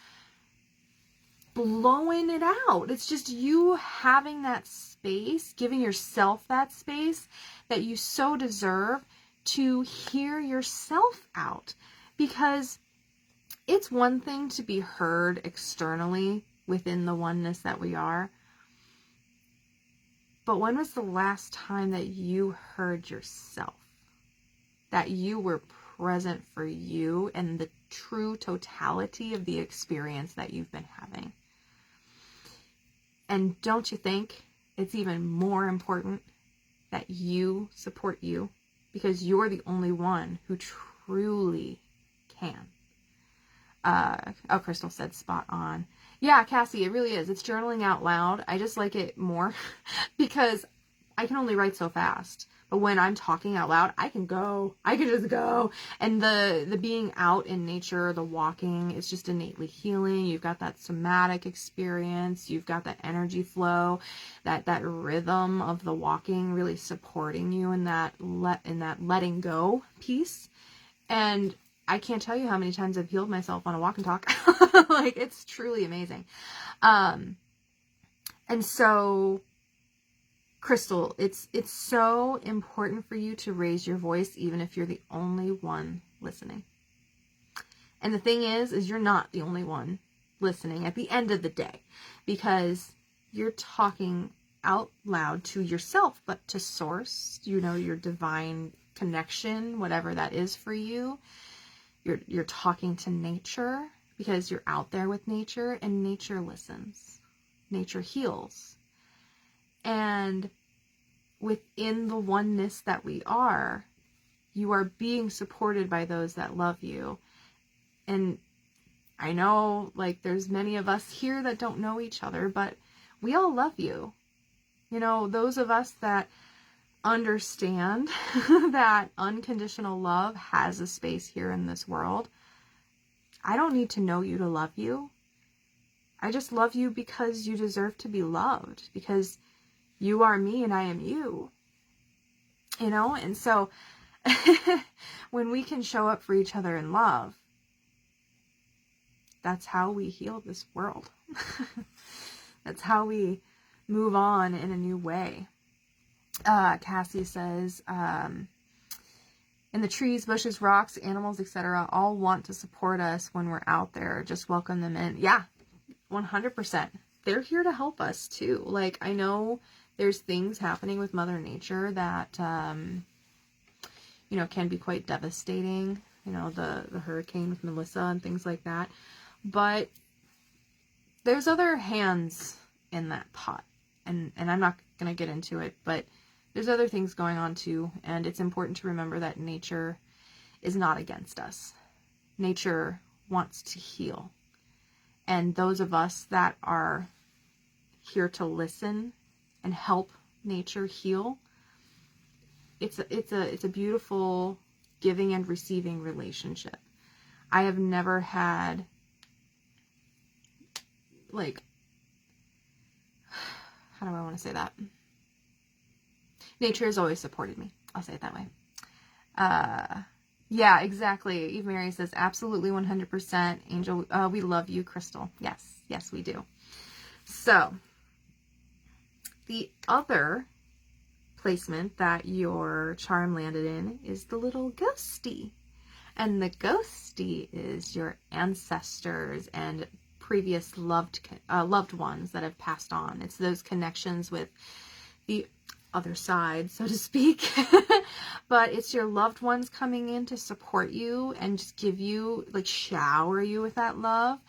A: blowing it out. It's just you having that space, giving yourself that space that you so deserve to hear yourself out. Because it's one thing to be heard externally within the oneness that we are. But when was the last time that you heard yourself? That you were present for you and the true totality of the experience that you've been having? And don't you think it's even more important that you support you? Because you're the only one who truly can. Oh, Crystal said spot on. Yeah, Cassie, it really is. It's journaling out loud. I just like it more because I can only write so fast. But when I'm talking out loud, I can just go. And the being out in nature, the walking, is just innately healing. You've got that somatic experience. You've got that energy flow, that rhythm of the walking really supporting you in that letting go piece. And I can't tell you how many times I've healed myself on a walk and talk. Like, it's truly amazing. And so, Crystal, it's so important for you to raise your voice, even if you're the only one listening. And the thing is you're not the only one listening at the end of the day, because you're talking out loud to yourself, but to source, your divine connection, whatever that is for you. You're talking to nature, because you're out there with nature, and nature listens. Nature heals. And within the oneness that we are, you are being supported by those that love you. And I know, like, there's many of us here that don't know each other, but we all love you. You know, those of us that understand that unconditional love has a space here in this world. I don't need to know you to love you. I just love you because you deserve to be loved, because you are me and I am you. You know, and so when we can show up for each other in love, that's how we heal this world. That's how we move on in a new way. Cassie says, in the trees, bushes, rocks, animals, etc., all want to support us when we're out there. Just welcome them in. Yeah, 100%. They're here to help us too. Like, I know there's things happening with Mother Nature that, you know, can be quite devastating. You know, the hurricane with Melissa and things like that. But there's other hands in that pot. And I'm not going to get into it, but there's other things going on too. And it's important to remember that nature is not against us. Nature wants to heal. And those of us that are here to listen and help nature heal, it's a beautiful giving and receiving relationship. I have never had, like, how do I want to say that? Nature has always supported me. I'll say it that way. Yeah, exactly. Eve Mary says, absolutely 100%. Angel, we love you, Crystal. Yes, yes, we do. So, the other placement that your charm landed in is the little ghosty. And the ghosty is your ancestors and previous loved ones that have passed on. It's those connections with the other side, so to speak. But it's your loved ones coming in to support you and just give you, like, shower you with that love,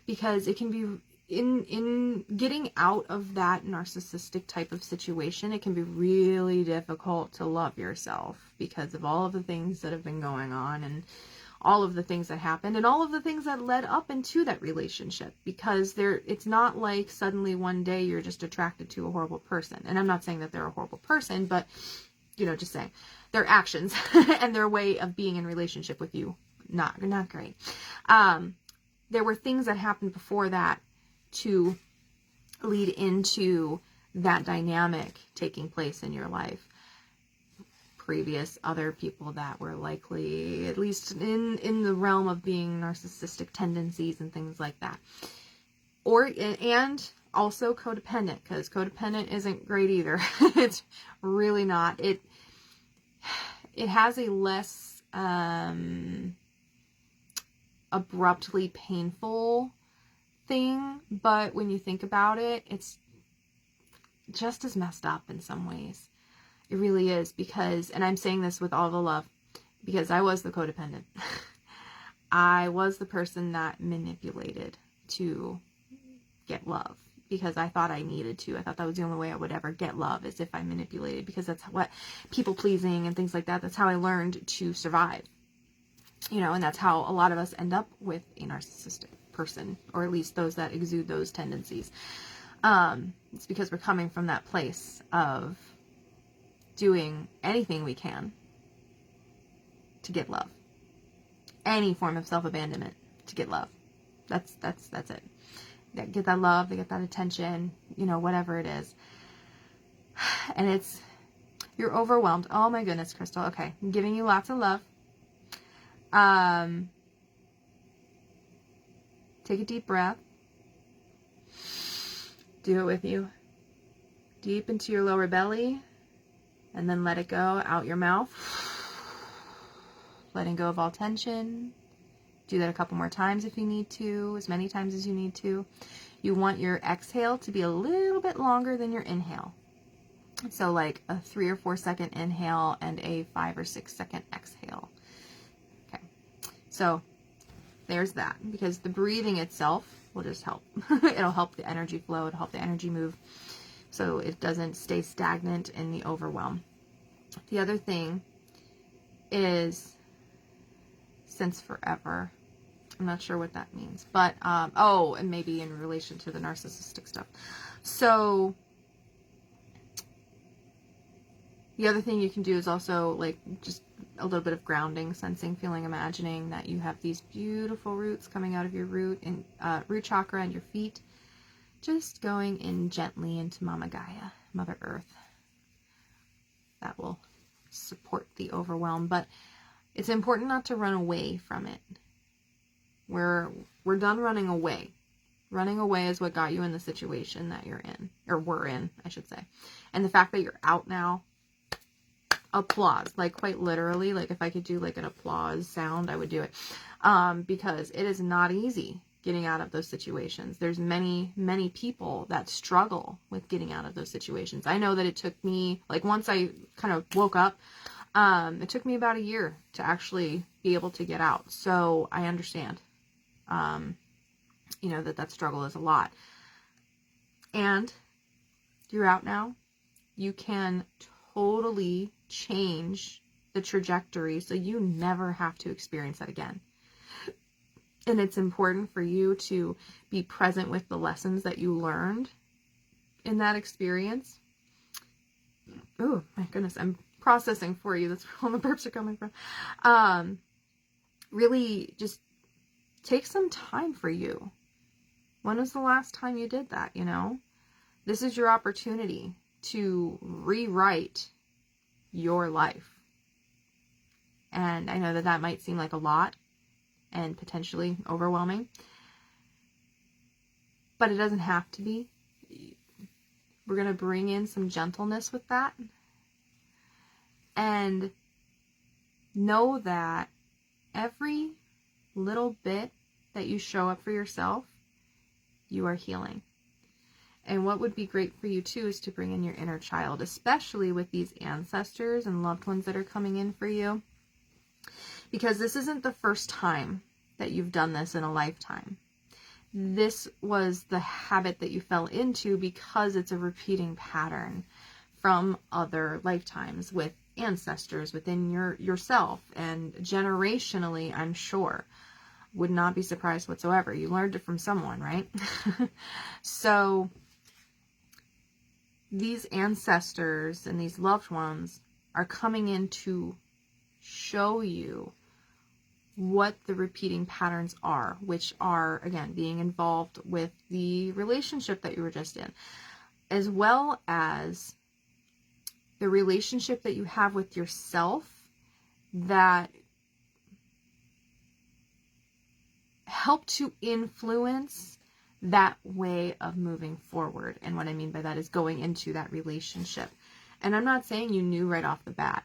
A: because it can be in getting out of that narcissistic type of situation, it can be really difficult to love yourself because of all of the things that have been going on and all of the things that happened and all of the things that led up into that relationship, because it's not like suddenly one day you're just attracted to a horrible person. And I'm not saying that they're a horrible person, but, you know, just saying their actions and their way of being in relationship with you, not great. There were things that happened before that to lead into that dynamic taking place in your life. Previous other people that were likely, at least in the realm of being narcissistic tendencies and things like that. And also codependent, because codependent isn't great either. It's really not. It has a less abruptly painful thing, but when you think about it, it's just as messed up in some ways. It really is, because, and I'm saying this with all the love, because I was the codependent. I was the person that manipulated to get love, because I thought I needed to. I thought that was the only way I would ever get love, is if I manipulated, because that's what people pleasing and things like that, that's how I learned to survive. You know, and that's how a lot of us end up with a narcissistic person, or at least those that exude those tendencies. It's because we're coming from that place of doing anything we can to get love. Any form of self-abandonment to get love. That's it. They get that love, they get that attention, you know, whatever it is. And you're overwhelmed. Oh my goodness, Crystal. Okay, I'm giving you lots of love. Take a deep breath. Do it with you. Deep into your lower belly. And then let it go out your mouth. Letting go of all tension. Do that a couple more times if you need to. As many times as you need to. You want your exhale to be a little bit longer than your inhale. So like a 3 or 4 second inhale and a 5 or 6 second exhale. Okay. So there's that. Because the breathing itself will just help. It'll help the energy flow. It'll help the energy move, so it doesn't stay stagnant in the overwhelm. The other thing is, since forever, I'm not sure what that means, but, oh, and maybe in relation to the narcissistic stuff. So the other thing you can do is also like just a little bit of grounding, sensing, feeling, imagining that you have these beautiful roots coming out of your root chakra and your feet, just going in gently into Mama Gaia, Mother Earth. That will support the overwhelm, but it's important not to run away from it. We're done running away. Running away is what got you in the situation that you're in, or we're in, I should say. And the fact that you're out now, applause, like quite literally, like if I could do like an applause sound, I would do it. Because it is not easy getting out of those situations. There's many, many people that struggle with getting out of those situations. I know that it took me, like once I kind of woke up, it took me about a year to actually be able to get out. So I understand, you know, that struggle is a lot. And you're out now. You can totally change the trajectory so you never have to experience that again. And it's important for you to be present with the lessons that you learned in that experience. Oh my goodness, I'm processing for you. That's where all the burps are coming from. Really just take some time for you. When was the last time you did that, you know? This is your opportunity to rewrite your life. And I know that that might seem like a lot and potentially overwhelming, but it doesn't have to be. We're going to bring in some gentleness with that. And know that every little bit that you show up for yourself, you are healing. And what would be great for you too is to bring in your inner child, especially with these ancestors and loved ones that are coming in for you. Because this isn't the first time that you've done this in a lifetime. This was the habit that you fell into because it's a repeating pattern from other lifetimes with ancestors within yourself and generationally, I'm sure. Would not be surprised whatsoever. You learned it from someone, right? So these ancestors and these loved ones are coming in to show you what the repeating patterns are, which are, again, being involved with the relationship that you were just in, as well as the relationship that you have with yourself that help to influence that way of moving forward. And what I mean by that is going into that relationship. And I'm not saying you knew right off the bat.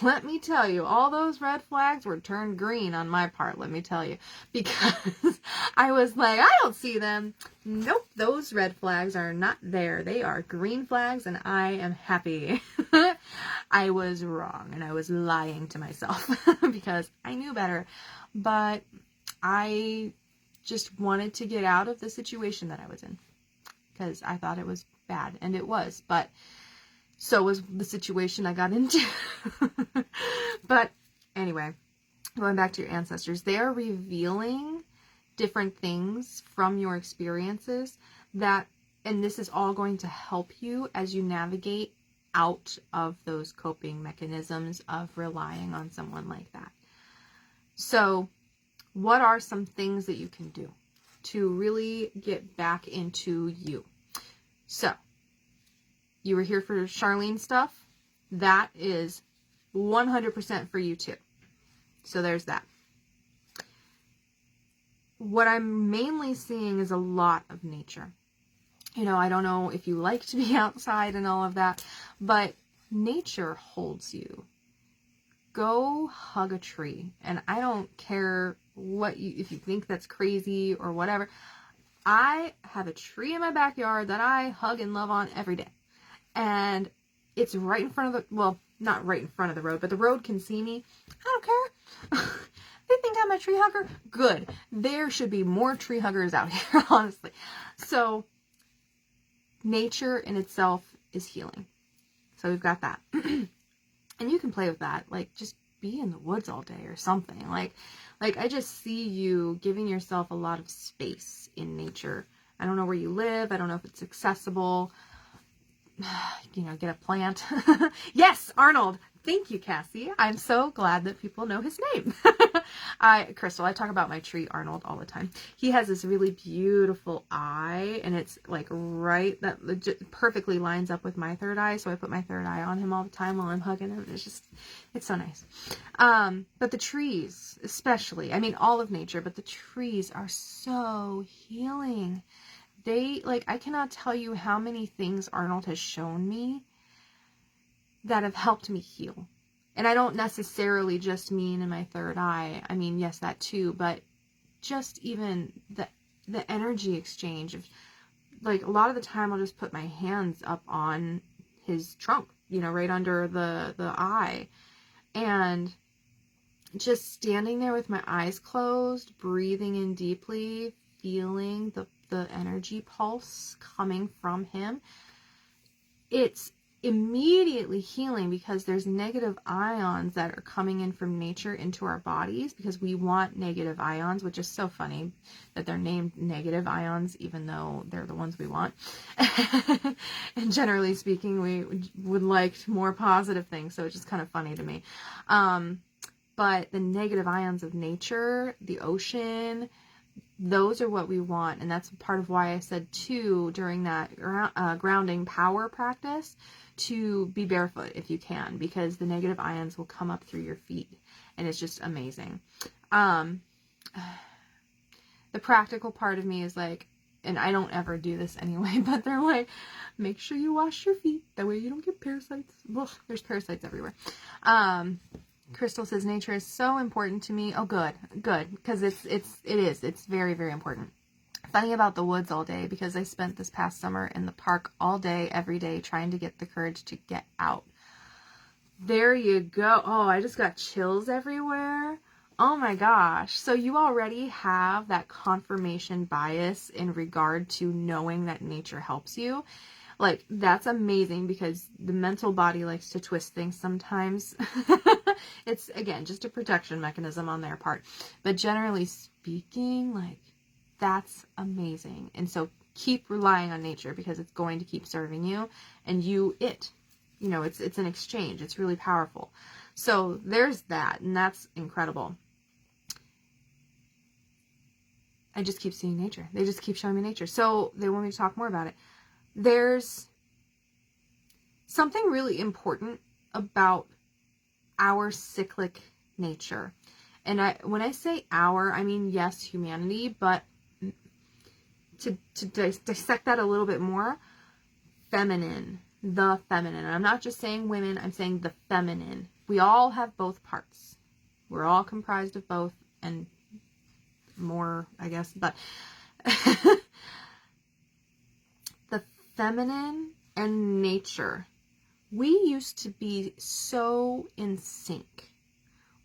A: Let me tell you, all those red flags were turned green on my part, let me tell you. Because I was like, I don't see them. Nope, those red flags are not there. They are green flags, and I am happy. I was wrong, and I was lying to myself because I knew better. But I just wanted to get out of the situation that I was in because I thought it was bad, and it was, but so was the situation I got into. But anyway, going back to your ancestors, they are revealing different things from your experiences that, and this is all going to help you as you navigate out of those coping mechanisms of relying on someone like that. So what are some things that you can do to really get back into you? So, you were here for Charlene stuff. That is 100% for you too. So there's that. What I'm mainly seeing is a lot of nature. You know, I don't know if you like to be outside and all of that, but nature holds you. Go hug a tree. And I don't care if you think that's crazy or whatever. I have a tree in my backyard that I hug and love on every day. And it's right in front of the, well, not right in front of the road, but the road can see me. I don't care. They think I'm a tree hugger. Good. There should be more tree huggers out here, honestly. So nature in itself is healing. So we've got that. And you can play with that. Like, just be in the woods all day or something. Like I just see you giving yourself a lot of space in nature. I don't know where you live. I don't know if it's accessible. You know, get a plant. Yes, Arnold. Thank you, Cassie. I'm so glad that people know his name. Crystal, I talk about my tree, Arnold, all the time. He has this really beautiful eye, and it's like right, that perfectly lines up with my third eye. So I put my third eye on him all the time while I'm hugging him. It's so nice. But the trees, especially, I mean, all of nature, but the trees are so healing. I cannot tell you how many things Arnold has shown me that have helped me heal. And I don't necessarily just mean in my third eye. I mean, yes, that too, but just even the energy exchange of, like, a lot of the time I'll just put my hands up on his trunk, you know, right under the eye, and just standing there with my eyes closed, breathing in deeply, feeling the energy pulse coming from him. It's immediately healing, because there's negative ions that are coming in from nature into our bodies, because we want negative ions, which is so funny that they're named negative ions, even though they're the ones we want. And generally speaking, we would like more positive things, so it's just kind of funny to me. But the negative ions of nature, the ocean, those are what we want. And that's part of why I said too, during that grounding power practice, to be barefoot if you can, because the negative ions will come up through your feet, and it's just amazing. The practical part of me is like, and I don't ever do this anyway, but they're like, make sure you wash your feet, that way you don't get parasites. Ugh, there's parasites everywhere. Crystal says nature is so important to me. Oh, good, because it's very, very important. Funny about the woods all day, because I spent this past summer in the park all day, every day, trying to get the courage to get out. There you go. Oh, I just got chills everywhere. Oh my gosh. So you already have that confirmation bias in regard to knowing that nature helps you. Like, that's amazing, because the mental body likes to twist things sometimes. It's, again, just a protection mechanism on their part. But generally speaking, like, that's amazing. And so keep relying on nature, because it's going to keep serving you, and you know, it's an exchange. It's really powerful. So there's that, and that's incredible. I just keep seeing nature. They just keep showing me nature. So they want me to talk more about it. There's something really important about our cyclic nature. And when I say our, I mean, yes, humanity, but to dissect that a little bit more, feminine, the feminine. And I'm not just saying women, I'm saying the feminine. We all have both parts. We're all comprised of both, and more, I guess, but the feminine and nature. We used to be so in sync.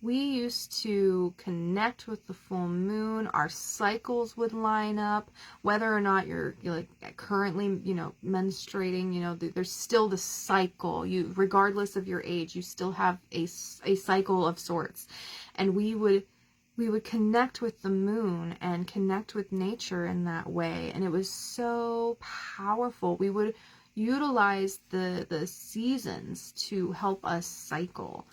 A: We used to connect with the full moon. Our cycles would line up. Whether or not you're like currently, you know, menstruating, you know, there's still the cycle. You, regardless of your age, you still have a cycle of sorts. And we would connect with the moon and connect with nature in that way. And it was so powerful. We would utilize the seasons to help us cycle.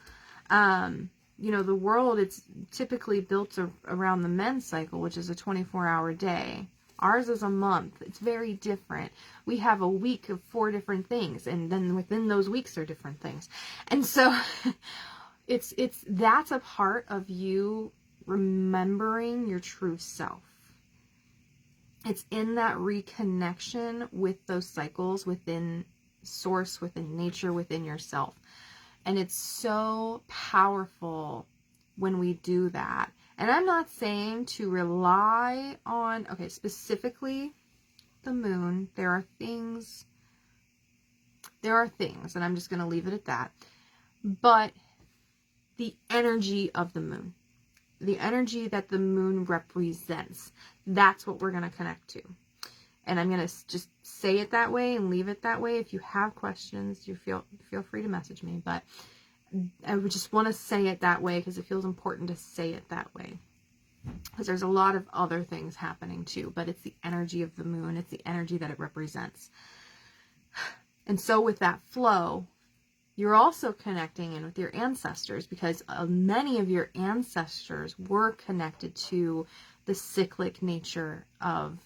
A: You know, the world, it's typically built around the men's cycle, which is a 24-hour day. Ours is a month. It's very different. We have a week of 4 different things, and then within those weeks are different things. And so that's a part of you remembering your true self. It's in that reconnection with those cycles within source, within nature, within yourself. And it's so powerful when we do that. And I'm not saying to rely on, okay, specifically the moon. There are things, and I'm just going to leave it at that. But the energy of the moon, the energy that the moon represents, that's what we're going to connect to. And I'm going to just say it that way and leave it that way. If you have questions, you feel free to message me. But I would just want to say it that way because it feels important to say it that way. Because there's a lot of other things happening too, but it's the energy of the moon. It's the energy that it represents. And so with that flow, you're also connecting in with your ancestors, because many of your ancestors were connected to the cyclic nature of,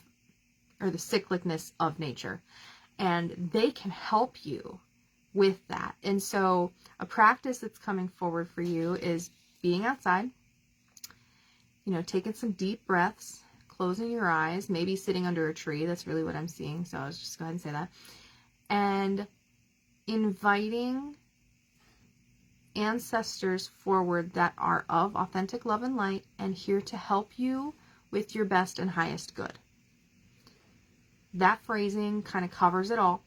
A: or the cyclicness of nature. And they can help you with that. And so a practice that's coming forward for you is being outside, you know, taking some deep breaths, closing your eyes, maybe sitting under a tree. That's really what I'm seeing. So I'll just go ahead and say that. And inviting ancestors forward that are of authentic love and light and here to help you with your best and highest good. That phrasing kind of covers it all.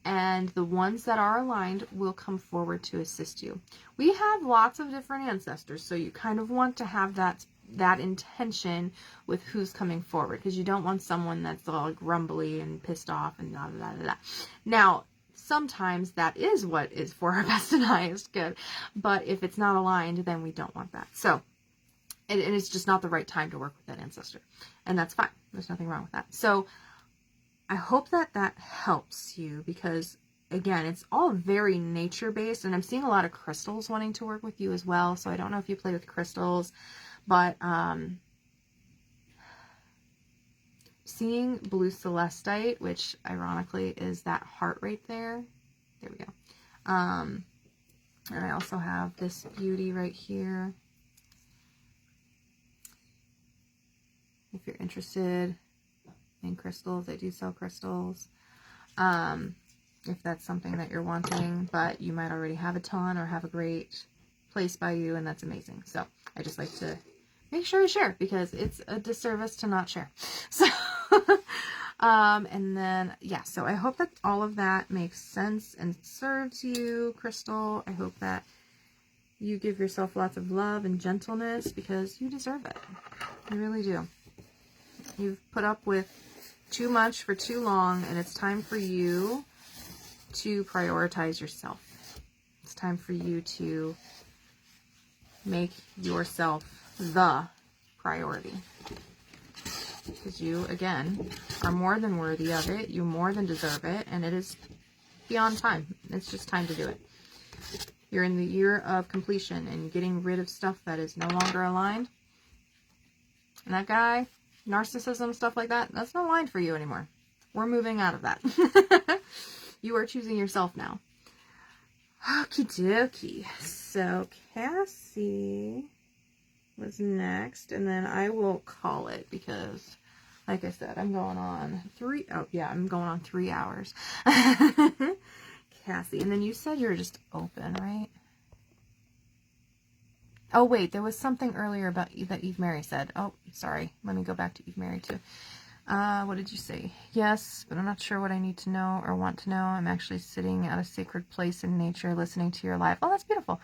A: And the ones that are aligned will come forward to assist you. We have lots of different ancestors, so you kind of want to have that intention with who's coming forward, because you don't want someone that's all grumbly and pissed off and da da da da. Now, sometimes that is what is for our best and highest good, but if it's not aligned, then we don't want that. So, and it's just not the right time to work with that ancestor, and that's fine. There's nothing wrong with that. So I hope that that helps you, because again, it's all very nature based, and I'm seeing a lot of crystals wanting to work with you as well. So I don't know if you play with crystals, but seeing blue celestite, which ironically is that heart right there. There we go. And I also have this beauty right here. If you're interested in crystals, I do sell crystals. If that's something that you're wanting, but you might already have a ton or have a great place by you, and that's amazing. So I just like to make sure you share, because it's a disservice to not share. So, and then, yeah, so I hope that all of that makes sense and serves you, Crystal. I hope that you give yourself lots of love and gentleness, because you deserve it. You really do. You've put up with too much for too long, and it's time for you to prioritize yourself. It's time for you to make yourself the priority, because you, again, are more than worthy of it. You more than deserve it, and it is beyond time. It's just time to do it. You're in the year of completion and getting rid of stuff that is no longer aligned. And that guy, narcissism, stuff like that, that's not aligned for you anymore. We're moving out of that. You are choosing yourself now. Okie dokie. So Cassie was next, and then I will call it, because like I said, I'm going on 3 hours. Cassie, and then you said you were just open, right? Oh wait, there was something earlier about that Eve Mary said. Oh, sorry. Let me go back to Eve Mary too. What did you say? Yes, but I'm not sure what I need to know or want to know. I'm actually sitting at a sacred place in nature, listening to your live. Oh, that's beautiful.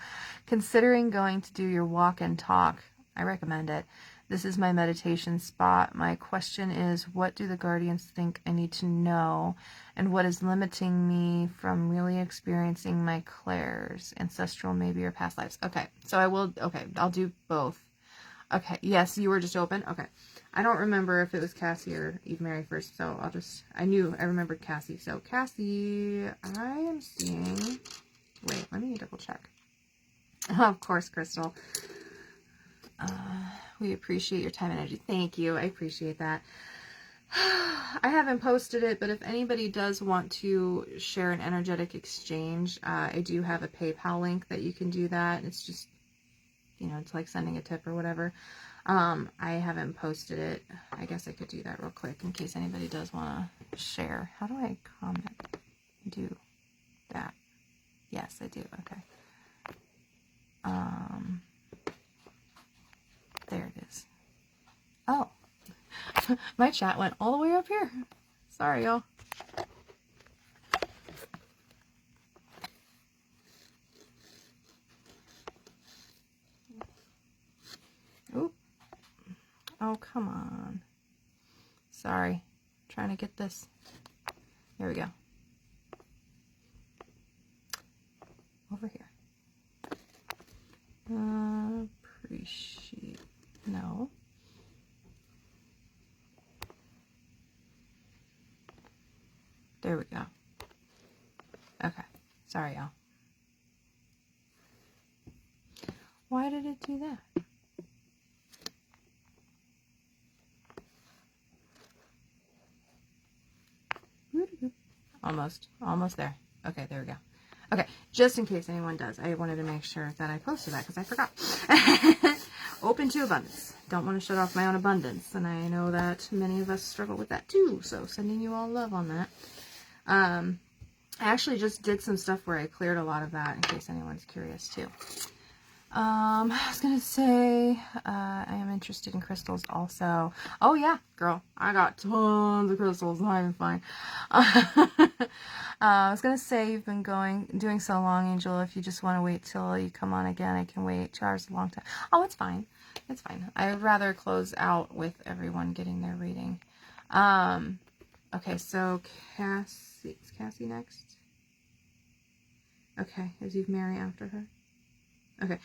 A: Considering going to do your walk and talk. I recommend it. This is my meditation spot. My question is, what do the guardians think I need to know? And what is limiting me from really experiencing my clairs, ancestral maybe, or past lives? Okay, so I'll do both. Okay, yes, you were just open? Okay. I don't remember if it was Cassie or Eve Mary first, so I remembered Cassie. So Cassie, I am seeing, wait, let me double check. Of course, Crystal. We appreciate your time and energy. Thank you. I appreciate that. I haven't posted it, but if anybody does want to share an energetic exchange, I do have a PayPal link that you can do that. It's just, it's like sending a tip or whatever. I haven't posted it. I guess I could do that real quick in case anybody does want to share. How do I comment? Do that. Yes, I do. Okay. There it is. Oh, my chat went all the way up here. Sorry, y'all. Oop. Oh, come on. Sorry. Trying to get this. There we go. Over here. Appreciate. No. There we go. Okay. Sorry, y'all. Why did it do that? Almost there. Okay, there we go. Okay, just in case anyone does, I wanted to make sure that I posted that because I forgot. Open to abundance. Don't want to shut off my own abundance, and I know that many of us struggle with that too, so sending you all love on that. I actually just did some stuff where I cleared a lot of that in case anyone's curious too. I was going to say, I am interested in crystals also. Oh yeah, girl, I got tons of crystals. Not even fine. I was going to say you've been doing so long, Angel. If you just want to wait till you come on again, I can wait. 2 hours is a long time. Oh, it's fine. It's fine. I'd rather close out with everyone getting their reading. Okay, so Cassie, is Cassie next? Okay, is Eve Mary after her? Okay.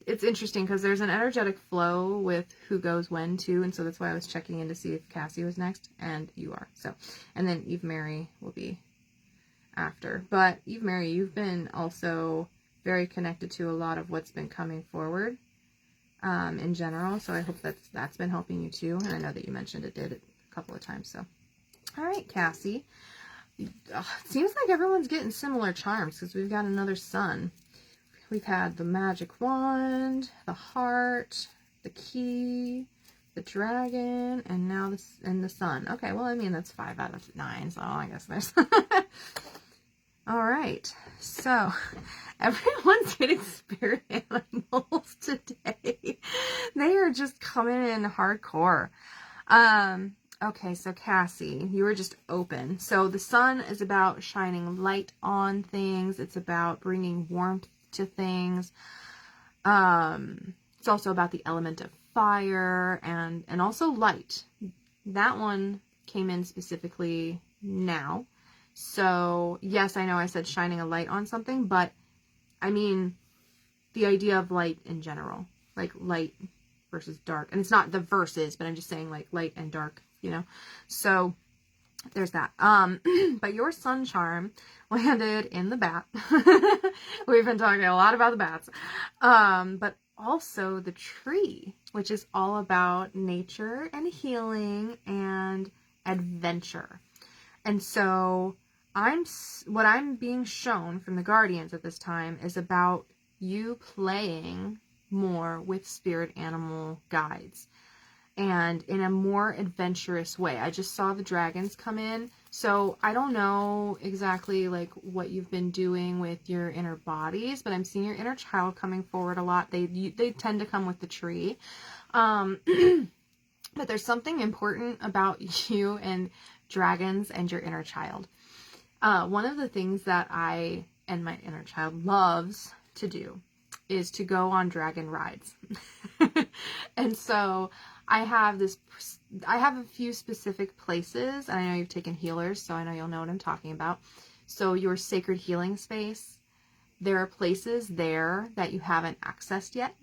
A: It's interesting because there's an energetic flow with who goes when too, and so that's why I was checking in to see if Cassie was next, and you are. So, and then Eve Mary will be after. But Eve Mary, you've been also very connected to a lot of what's been coming forward in general, so I hope that's been helping you too, and I know that you mentioned it did a couple of times. So, all right, Cassie. It seems like everyone's getting similar charms because we've got another sun. We've had the magic wand, the heart, the key, the dragon, and now the sun. Okay, well, I mean, that's 5 out of 9, so I guess there's... All right, so everyone's getting spirit animals today. They are just coming in hardcore. Okay, so Cassie, you were just open. So the sun is about shining light on things. It's about bringing warmth to things. It's also about the element of fire and also light. That one came in specifically now. So yes, I know I said shining a light on something, but I mean the idea of light in general, like light versus dark. And it's not the verses, but I'm just saying like light and dark, you know? So there's that. But your sun charm landed in the bat. We've been talking a lot about the bats. But also the tree, which is all about nature and healing and adventure. And so what I'm being shown from the guardians at this time is about you playing more with spirit animal guides. And in a more adventurous way. I just saw the dragons come in. So I don't know exactly like what you've been doing with your inner bodies, but I'm seeing your inner child coming forward a lot. They tend to come with the tree. But there's something important about you and dragons and your inner child. One of the things that I and my inner child loves to do is to go on dragon rides. And so I have a few specific places, and I know you've taken healers, so I know you'll know what I'm talking about. So your sacred healing space, there are places there that you haven't accessed yet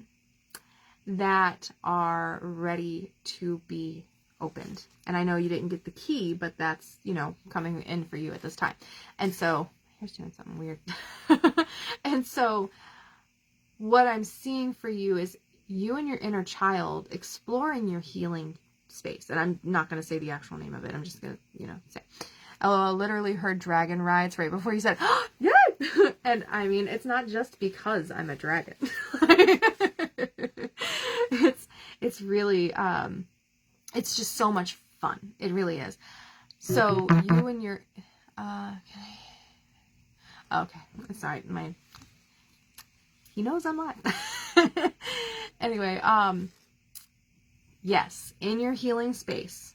A: that are ready to be opened. And I know you didn't get the key, but that's, you know, coming in for you at this time. And so, here's doing something weird. And so, what I'm seeing for you is you and your inner child exploring your healing space. And I'm not going to say the actual name of it. I'm just going to, you know, say. I literally heard dragon rides right before you said, oh, yeah! And I mean, it's not just because I'm a dragon. It's really, it's just so much fun. It really is. So you and your, okay, sorry, he knows I'm live. Anyway, yes, in your healing space,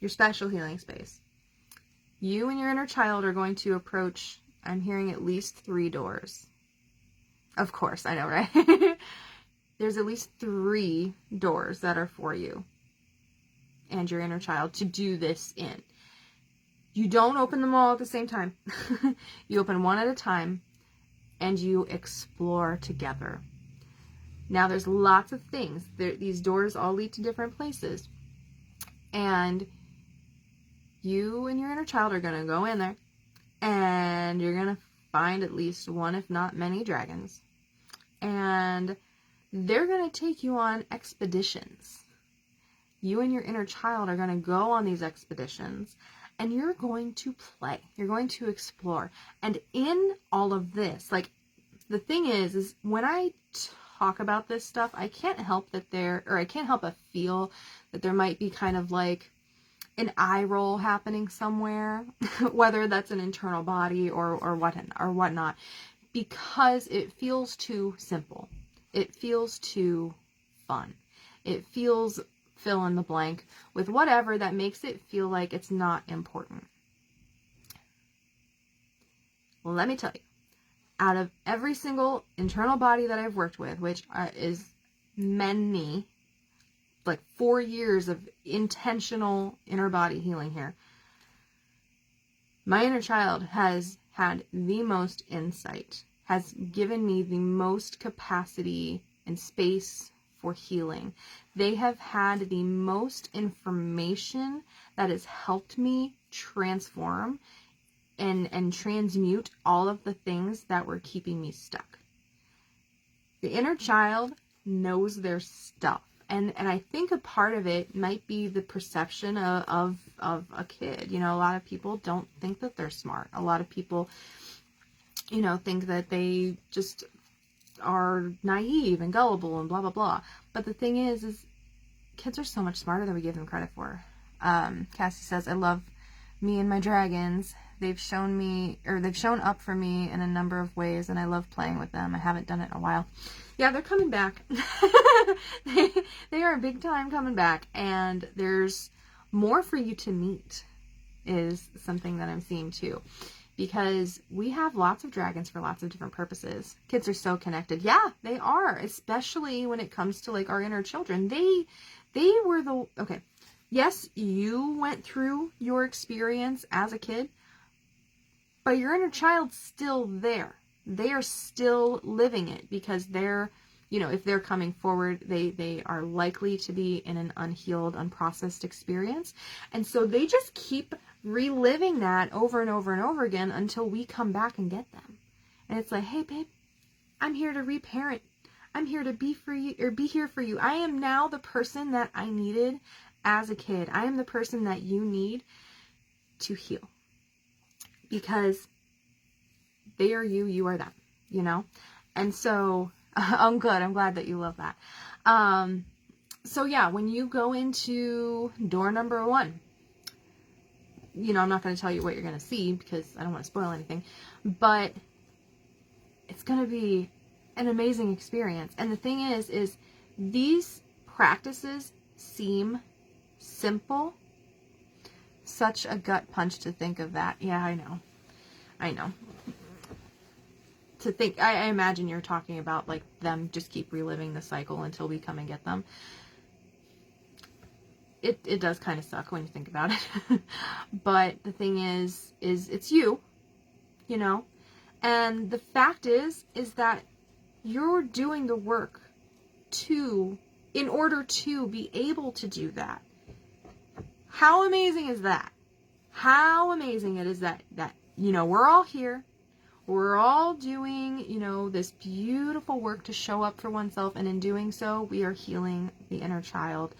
A: your special healing space, you and your inner child are going to approach, I'm hearing at least 3 doors. Of course, I know, right? There's at least 3 doors that are for you and your inner child to do this in. You don't open them all at the same time. You open one at a time and you explore together. Now there's lots of things. These doors all lead to different places. And you and your inner child are going to go in there and you're going to find at least one, if not many, dragons. And they're going to take you on expeditions. You and your inner child are going to go on these expeditions and you're going to play. You're going to explore. And in all of this, like, the thing is when I talk about this stuff, I can't help I can't help but feel that there might be kind of like an eye roll happening somewhere, whether that's an internal body or whatnot, because it feels too simple. It feels too fun. It feels fill in the blank with whatever that makes it feel like it's not important. Well, let me tell you, out of every single internal body that I've worked with, which is many, like 4 years of intentional inner body healing here, my inner child has had the most insight, has given me the most capacity and space for healing. They have had the most information that has helped me transform and transmute all of the things that were keeping me stuck. The inner child knows their stuff. And I think a part of it might be the perception of a kid. You know, a lot of people don't think that they're smart. A lot of people, you know, think that they just are naive and gullible and blah, blah, blah. But the thing is kids are so much smarter than we give them credit for. Cassie says, I love me and my dragons. They've shown up for me in a number of ways, and I love playing with them. I haven't done it in a while. Yeah, they're coming back. They are big time coming back, and there's more for you to meet is something that I'm seeing too, because we have lots of dragons for lots of different purposes. Kids are so connected. Yeah, they are, especially when it comes to like our inner children. They were okay. Yes, you went through your experience as a kid, but your inner child's still there. They are still living it because they're, you know, if they're coming forward, they are likely to be in an unhealed, unprocessed experience. And so they just keep reliving that over and over and over again until we come back and get them. And it's like, hey, babe, I'm here to reparent. I'm here to be for you, or be here for you. I am now the person that I needed as a kid. I am the person that you need to heal. Because they are you, you are them, you know? And so, I'm good. I'm glad that you love that. So yeah, when you go into door number 1, you know, I'm not going to tell you what you're going to see because I don't want to spoil anything, but it's going to be an amazing experience. And the thing is these practices seem simple. Such a gut punch to think of that. Yeah, I know. To think, I imagine you're talking about like them just keep reliving the cycle until we come and get them. It does kind of suck when you think about it. But the thing is it's you know, and the fact is that you're doing the work in order to be able to do that. How amazing is that? How amazing it is that, you know, we're all here. We're all doing, you know, this beautiful work to show up for oneself. And in doing so, we are healing the inner child,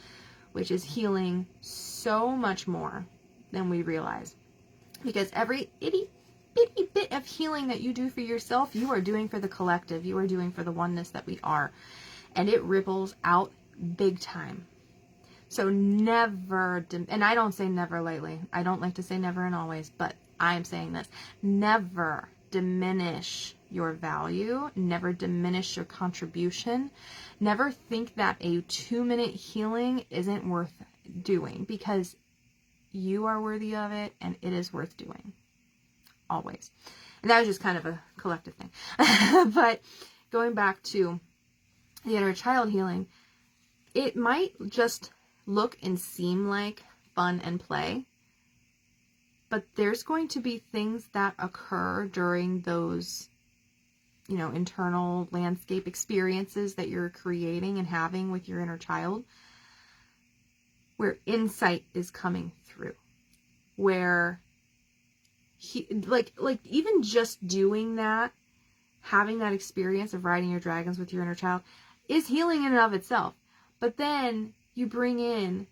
A: which is healing so much more than we realize. Because every itty bitty bit of healing that you do for yourself, you are doing for the collective. You are doing for the oneness that we are. And it ripples out big time. So never, and I don't say never lightly. I don't like to say never and always, but I am saying this. Never diminish your value. Never diminish your contribution. Never think that a 2-minute healing isn't worth doing, because you are worthy of it and it is worth doing. Always. And that was just kind of a collective thing. But going back to the inner child healing, it might just look and seem like fun and play, but there's going to be things that occur during those you know, internal landscape experiences that you're creating and having with your inner child, where insight is coming through, where like even just doing that, having that experience of riding your dragons with your inner child is healing in and of itself. But then you bring in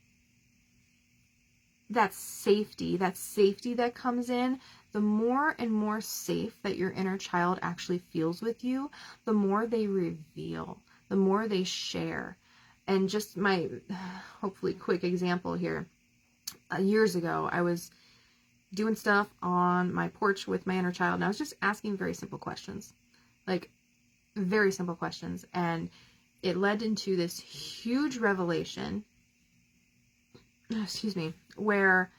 A: that safety that comes in. The more and more safe that your inner child actually feels with you, the more they reveal, the more they share. And just my hopefully quick example here. Years ago, I was doing stuff on my porch with my inner child, and I was just asking very simple questions. Like, very simple questions. And it led into this huge revelation, excuse me, where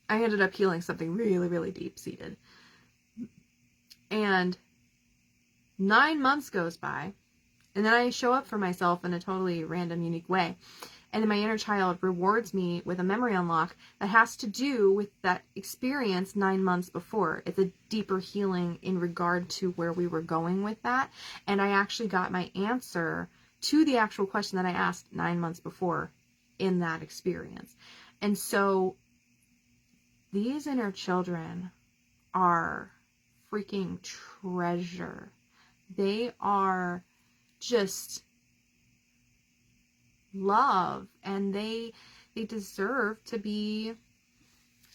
A: I ended up healing something really, really deep-seated. And 9 months goes by, and then I show up for myself in a totally random, unique way. And then my inner child rewards me with a memory unlock that has to do with that experience 9 months before. It's a deeper healing in regard to where we were going with that. And I actually got my answer to the actual question that I asked 9 months before in that experience. And so these inner children are freaking treasure. They are just love, and they deserve to be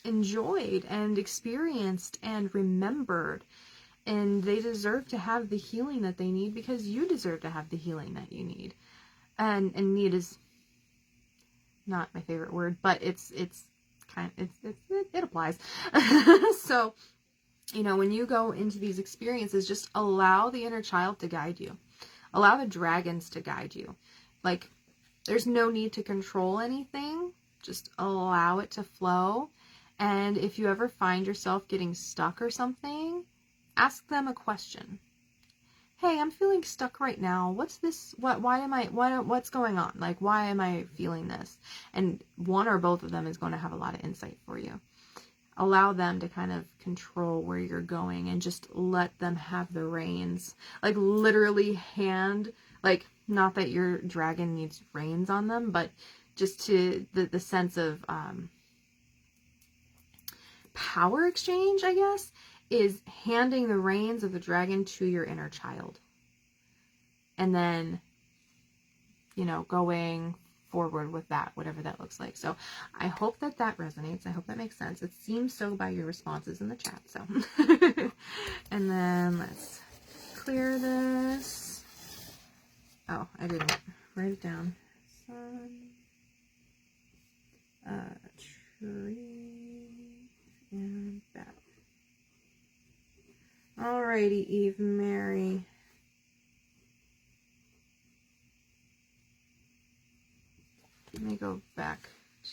A: enjoyed and experienced and remembered, and they deserve to have the healing that they need, because you deserve to have the healing that you need. And need is not my favorite word, but it applies. So, you know, when you go into these experiences, just allow the inner child to guide you. Allow the dragons to guide you. Like, there's no need to control anything. Just allow it to flow. And if you ever find yourself getting stuck or something, ask them a question. Hey, I'm feeling stuck right now. What's this? What's going on? Like, why am I feeling this? And one or both of them is going to have a lot of insight for you. Allow them to kind of control where you're going, and just let them have the reins. Like, literally hand, like, not that your dragon needs reins on them, but just to the sense of power exchange, I guess, is handing the reins of the dragon to your inner child. And then, you know, going forward with that, whatever that looks like. So I hope that that resonates. I hope that makes sense. It seems so by your responses in the chat. So, and then let's clear this. Oh, I didn't write it down. Sun, tree, and battle. Alrighty, Eve Mary. Let me go back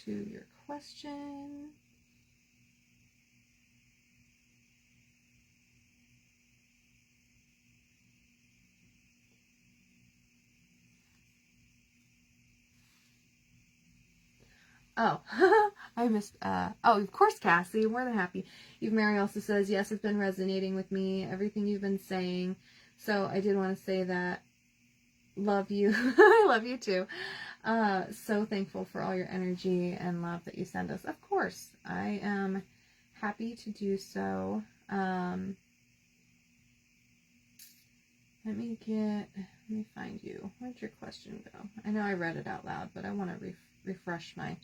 A: to your question. Oh, I missed, oh, of course, Cassie, more than happy. Eve Mary also says, yes, it's been resonating with me, everything you've been saying. So I did want to say that, love you. I love you too. So thankful for all your energy and love that you send us. Of course, I am happy to do so. Let me find you. Where'd your question go? I know I read it out loud, but I want to refresh my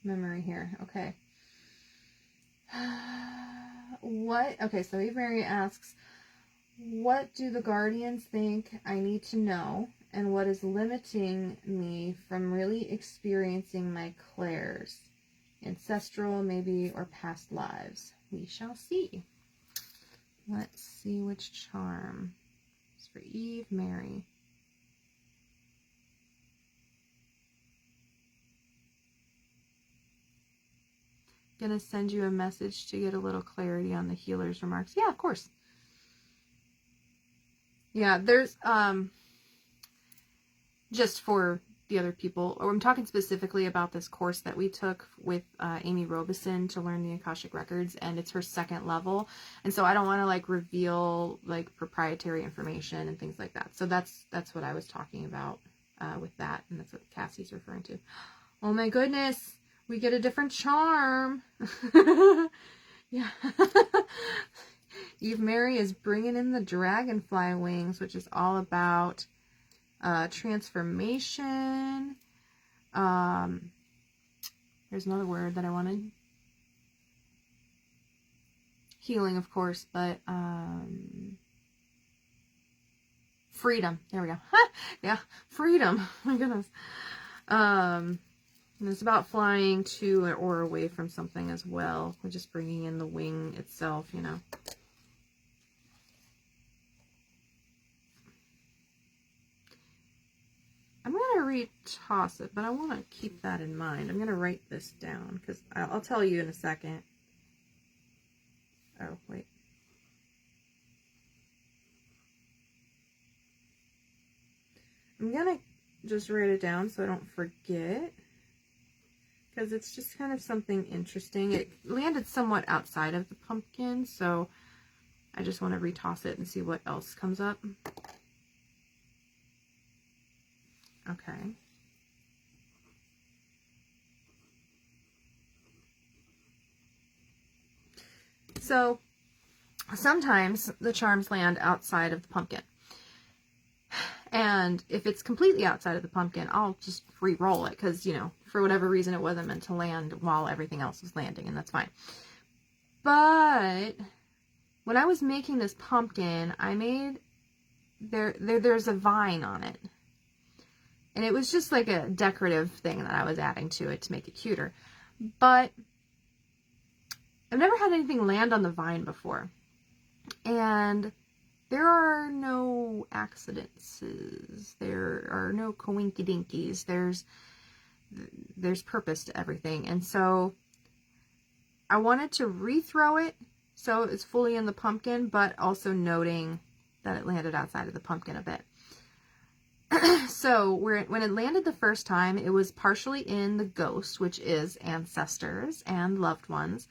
A: memory here. Okay. Okay, so Eve Mary asks, what do the guardians think I need to know, and what is limiting me from really experiencing my clairs? Ancestral, maybe, or past lives? We shall see. Let's see which charm is for Eve Mary. Gonna send you a message to get a little clarity on the healer's remarks. Yeah, of course. Yeah, there's just for the other people, or I'm talking specifically about this course that we took with Amy Robeson to learn the Akashic Records, and it's her 2nd level. And so I don't want to like reveal like proprietary information and things like that. So that's what I was talking about with that, and that's what Cassie's referring to. Oh my goodness, we get a different charm. Yeah. Eve Mary is bringing in the dragonfly wings, which is all about transformation. There's another word that I wanted. Healing, of course, but freedom. There we go. Yeah, freedom. Oh my goodness. And it's about flying to or away from something as well. We're just bringing in the wing itself, you know. I'm going to retoss it, but I want to keep that in mind. I'm going to write this down because I'll tell you in a second. Oh, wait. I'm going to just write it down so I don't forget, because it's just kind of something interesting. It landed somewhat outside of the pumpkin, so I just want to retoss it and see what else comes up. Okay. So sometimes the charms land outside of the pumpkin. And if it's completely outside of the pumpkin, I'll just re-roll it because, you know, for whatever reason it wasn't meant to land while everything else was landing, and that's fine. But when I was making this pumpkin, I made there's a vine on it. And it was just like a decorative thing that I was adding to it to make it cuter. But I've never had anything land on the vine before. And there are no accidents. There are no coinkydinkies. There's purpose to everything. And so I wanted to rethrow it so it's fully in the pumpkin, but also noting that it landed outside of the pumpkin a bit. So when it landed the first time, it was partially in the ghost, which is ancestors and loved ones.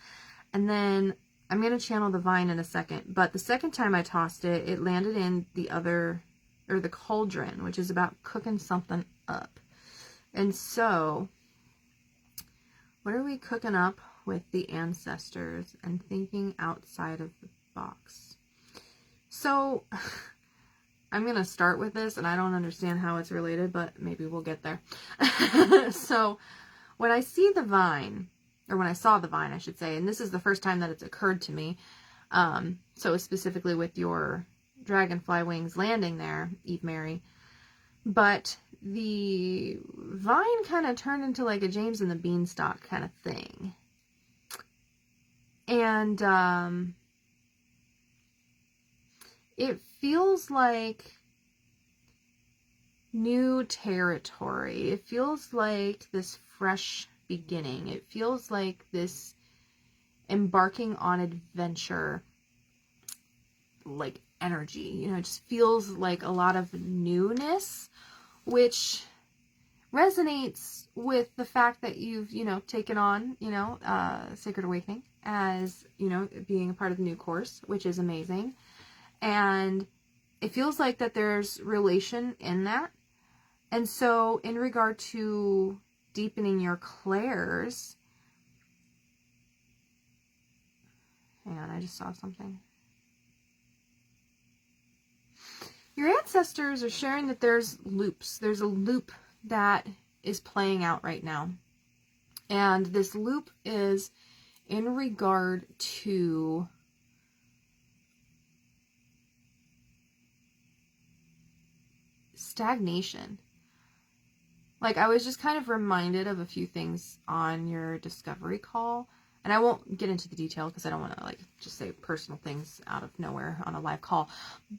A: And then I'm going to channel the vine in a second. But the second time I tossed it, it landed in the cauldron, which is about cooking something up. And so what are we cooking up with the ancestors and thinking outside of the box? So I'm going to start with this, and I don't understand how it's related, but maybe we'll get there. So when I see the vine, or when I saw the vine, I should say, and this is the first time that it's occurred to me, so specifically with your dragonfly wings landing there, Eve Mary, but the vine kind of turned into like a James and the Beanstalk kind of thing. And it feels like new territory. It feels like this fresh beginning. It feels like this embarking on adventure, like energy. You know, it just feels like a lot of newness, which resonates with the fact that you've, you know, taken on, you know, Sacred Awakening as, you know, being a part of the new course, which is amazing. And it feels like that there's relation in that. And so in regard to deepening your clairs, hang on, I just saw something. Your ancestors are sharing that there's loops. There's a loop that is playing out right now. And this loop is in regard to stagnation. Like, I was just kind of reminded of a few things on your discovery call. And I won't get into the detail because I don't want to, like, just say personal things out of nowhere on a live call.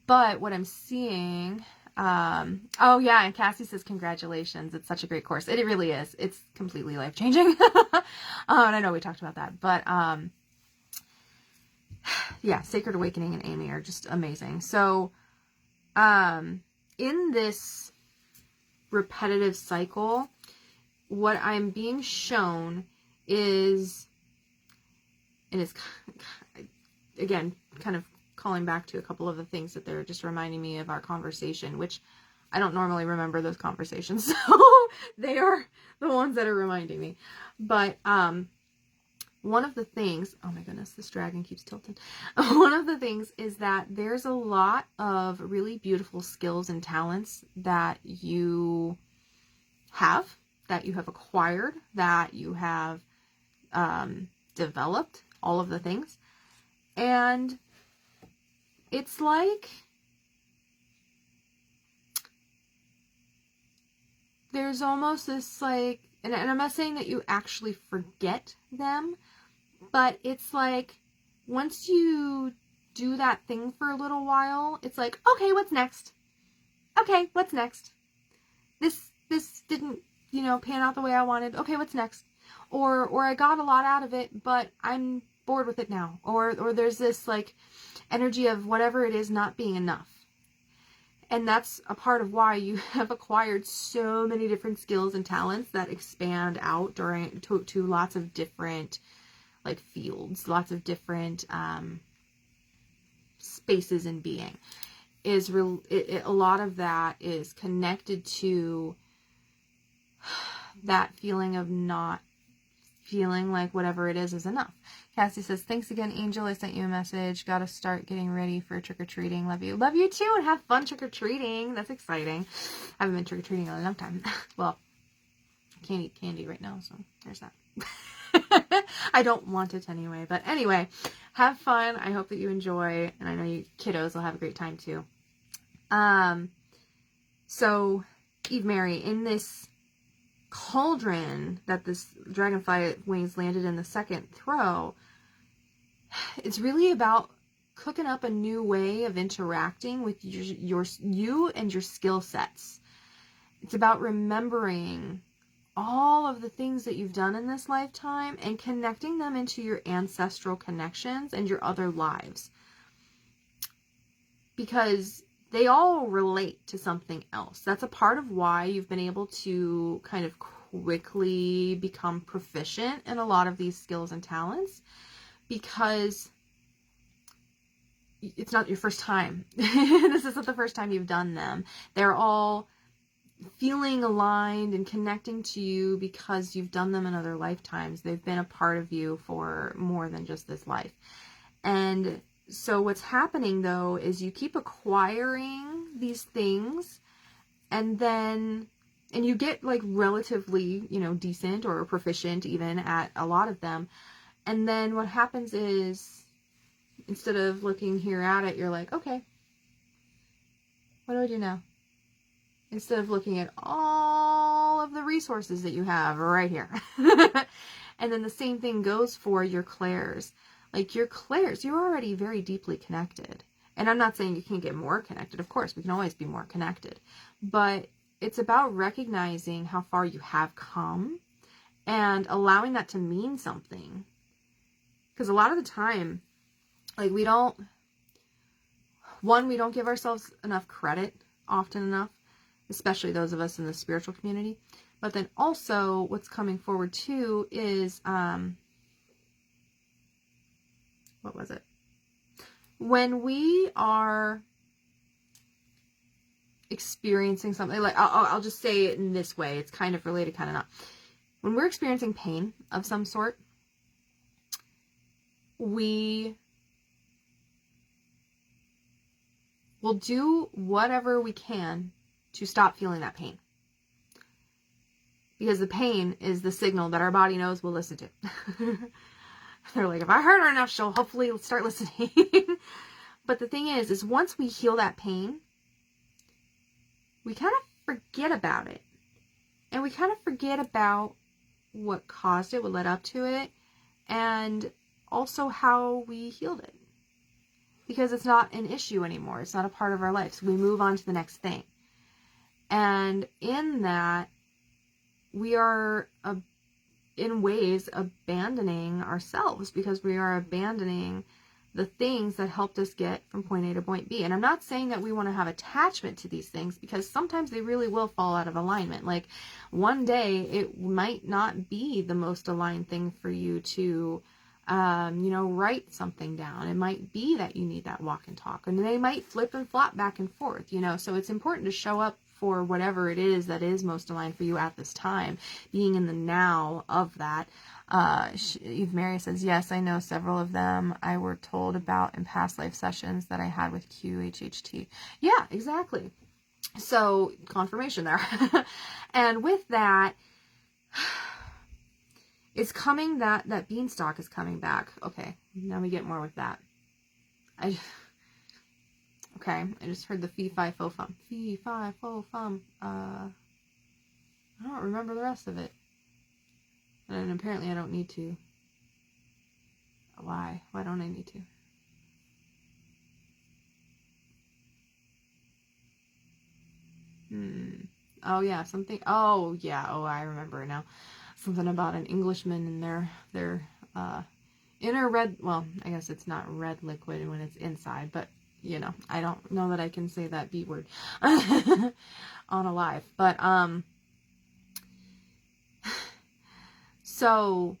A: But what I'm seeing, oh yeah, and Cassie says, congratulations. It's such a great course. It really is. It's completely life-changing. And I know we talked about that. But, yeah, Sacred Awakening and Amy are just amazing. So, in this repetitive cycle, what I'm being shown is, and it's, again, kind of calling back to a couple of the things that they're just reminding me of our conversation, which I don't normally remember those conversations, so they are the ones that are reminding me. But one of the things, oh my goodness, this dragon keeps tilting. One of the things is that there's a lot of really beautiful skills and talents that you have acquired, that you have developed, all of the things. And it's like there's almost this like, and I'm not saying that you actually forget them, but it's like once you do that thing for a little while, it's like, okay, what's next? Okay, what's next? This didn't, you know, pan out the way I wanted. Okay, what's next? Or I got a lot out of it, but I'm bored with it now. Or there's this like energy of whatever it is not being enough. And that's a part of why you have acquired so many different skills and talents that expand out to lots of different like fields, lots of different spaces in being. A lot of that is connected to that feeling of not feeling like whatever it is enough. Cassie says, thanks again, Angel. I sent you a message. Got to start getting ready for trick-or-treating. Love you. Love you too, and have fun trick-or-treating. That's exciting. I haven't been trick-or-treating in a long time. Well, I can't eat candy right now, so there's that. I don't want it anyway. But anyway, have fun. I hope that you enjoy, and I know you kiddos will have a great time too. So, Eve Mary, in this cauldron that this dragonfly wings landed in the second throw, it's really about cooking up a new way of interacting with you and your skill sets. It's about remembering all of the things that you've done in this lifetime and connecting them into your ancestral connections and your other lives, because they all relate to something else. That's a part of why you've been able to kind of quickly become proficient in a lot of these skills and talents, because it's not your first time. This isn't the first time you've done them. They're all feeling aligned and connecting to you because you've done them in other lifetimes. They've been a part of you for more than just this life. And so what's happening though is you keep acquiring these things, and you get like relatively, you know, decent or proficient even at a lot of them. And then what happens is, instead of looking here at it, you're like, okay, what do I do now? Instead of looking at all of the resources that you have right here. And then the same thing goes for your clairs. Like your clairs, you're already very deeply connected. And I'm not saying you can't get more connected. Of course, we can always be more connected. But it's about recognizing how far you have come and allowing that to mean something. Because a lot of the time, like we don't give ourselves enough credit often enough, especially those of us in the spiritual community. But then also what's coming forward too is, what was it? When we are experiencing something, like I'll just say it in this way. It's kind of related, kind of not. When we're experiencing pain of some sort, we will do whatever we can to stop feeling that pain. Because the pain is the signal that our body knows we'll listen to. They're like, if I hurt her enough, she'll hopefully start listening. But the thing is once we heal that pain, we kind of forget about it. And we kind of forget about what caused it, what led up to it, and also how we healed it. Because it's not an issue anymore. It's not a part of our life. So we move on to the next thing. And in that, we are, in ways, abandoning ourselves, because we are abandoning the things that helped us get from point A to point B. And I'm not saying that we want to have attachment to these things, because sometimes they really will fall out of alignment. Like one day it might not be the most aligned thing for you to, write something down. It might be that you need that walk and talk, and they might flip and flop back and forth, so it's important to show up for whatever it is that is most aligned for you at this time, being in the now of that. Eve Mary says, yes, I know several of them I were told about in past life sessions that I had with QHHT. Yeah, exactly. So confirmation there. And with that, it's coming, that beanstalk is coming back. Okay, now we get more with that. Okay, I just heard the fee, fi, fo, fum. Fee, fi, fo, fum. I don't remember the rest of it. And apparently I don't need to. Why? Why don't I need to? Oh, yeah, something. Oh, yeah. Oh, I remember it now. Something about an Englishman and their inner red. Well, I guess it's not red liquid when it's inside, but I don't know that I can say that B word on a live. But so,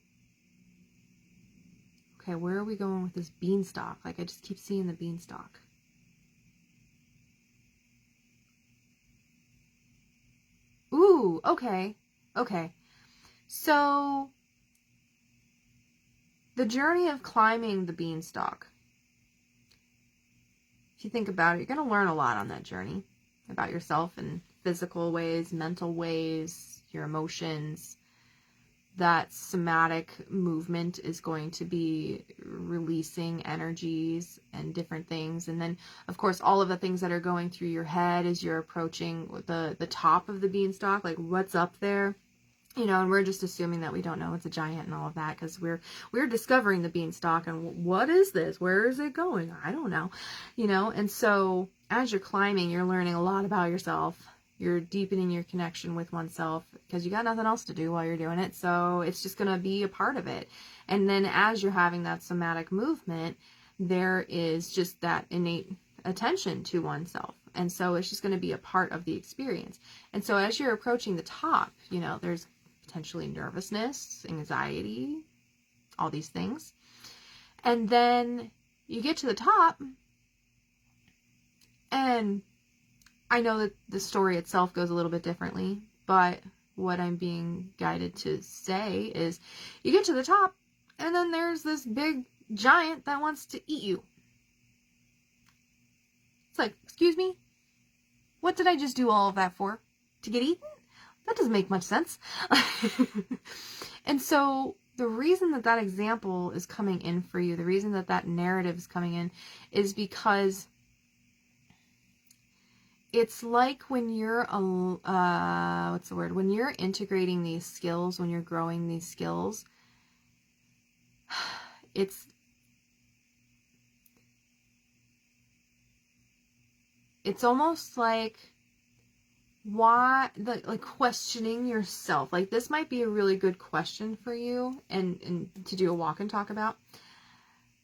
A: okay, where are we going with this beanstalk? Like, I just keep seeing the beanstalk. Ooh, okay. Okay. So, the journey of climbing the beanstalk. If you think about it, you're going to learn a lot on that journey about yourself in physical ways, mental ways, your emotions. That somatic movement is going to be releasing energies and different things. And then, of course, all of the things that are going through your head as you're approaching the top of the beanstalk, like what's up there, and we're just assuming that we don't know it's a giant and all of that, because we're discovering the beanstalk and what is this? Where is it going? I don't know, and so as you're climbing, you're learning a lot about yourself. You're deepening your connection with oneself, because you got nothing else to do while you're doing it. So it's just going to be a part of it. And then as you're having that somatic movement, there is just that innate attention to oneself. And so it's just going to be a part of the experience. And so as you're approaching the top, there's potentially nervousness, anxiety, all these things. And then you get to the top, and I know that the story itself goes a little bit differently, but what I'm being guided to say is you get to the top, and then there's this big giant that wants to eat you. It's like, excuse me? What did I just do all of that for? To get eaten? That doesn't make much sense. And so the reason that example is coming in for you, the reason that narrative is coming in, is because it's like when you're, when you're integrating these skills, when you're growing these skills, it's almost like, why, like questioning yourself. Like, this might be a really good question for you and to do a walk and talk about,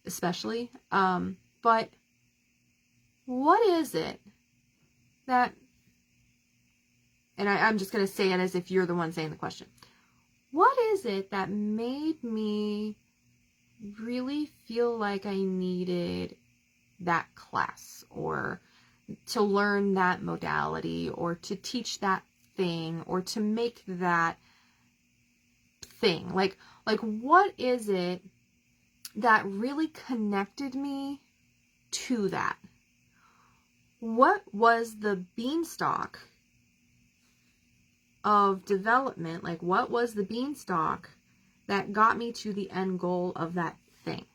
A: especially. But what is it that, and I'm just going to say it as if you're the one saying the question. What is it that made me really feel like I needed that class, or to learn that modality, or to teach that thing, or to make that thing? Like what is it that really connected me to that? What was the beanstalk of development? Like, what was the beanstalk that got me to the end goal of that thing?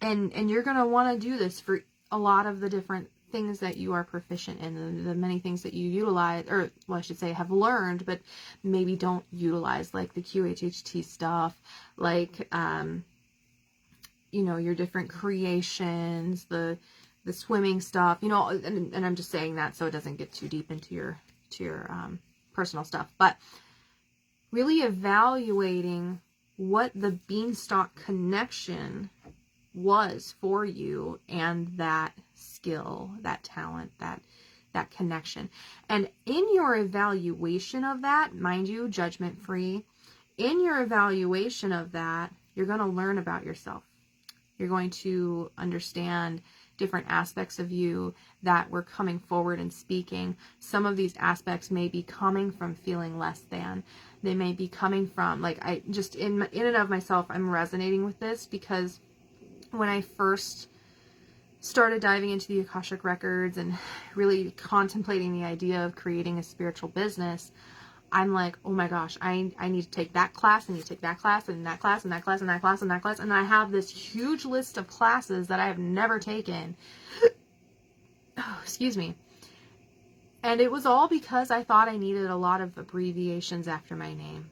A: And you're going to want to do this for a lot of the different things that you are proficient in, the many things that you utilize, or, well, I should say have learned, but maybe don't utilize, like the QHHT stuff, like, your different creations, the swimming stuff, and I'm just saying that so it doesn't get too deep into your personal stuff, but really evaluating what the beanstalk connection was for you, and that skill, that talent, that connection. And in your evaluation of that, mind you, judgment free, in your evaluation of that, you're going to learn about yourself. You're going to understand different aspects of you that were coming forward and speaking. Some of these aspects may be coming from feeling less than. They may be coming from, like, I just, in and of myself, I'm resonating with this because when I first started diving into the Akashic Records and really contemplating the idea of creating a spiritual business, I'm like, oh my gosh, I need to take that class, I need to take that class, and that class, and that class, and that class, and that class. And I have this huge list of classes that I have never taken. Oh, excuse me. And it was all because I thought I needed a lot of abbreviations after my name.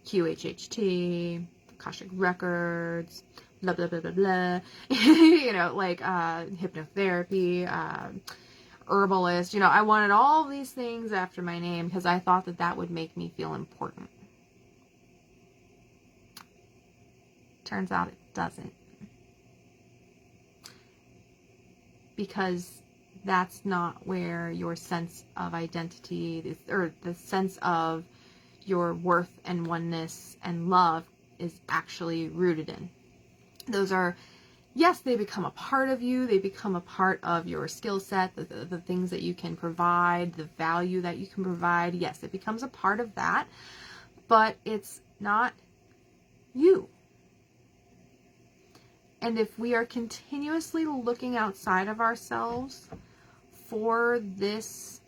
A: QHHT, Akashic Records, blah, blah, blah, blah, blah. You know, like hypnotherapy, herbalist. You know, I wanted all these things after my name because I thought that that would make me feel important. Turns out it doesn't. Because that's not where your sense of identity is, or the sense of your worth and oneness and love is actually rooted in. Those are, yes, they become a part of you. They become a part of your skill set, the things that you can provide, the value that you can provide. Yes, it becomes a part of that, but it's not you. And if we are continuously looking outside of ourselves for this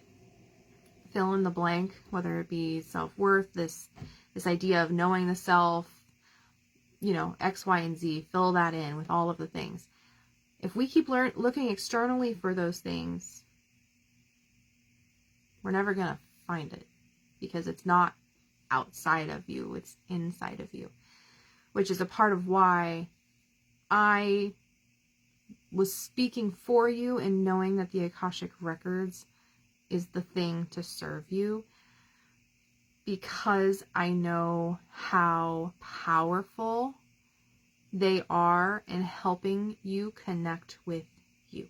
A: fill in the blank, whether it be self-worth, this idea of knowing the self, you know, X, Y, and Z, fill that in with all of the things. If we keep looking externally for those things, we're never going to find it because it's not outside of you, it's inside of you, which is a part of why I was speaking for you and knowing that the Akashic Records is the thing to serve you, because I know how powerful they are in helping you connect with you.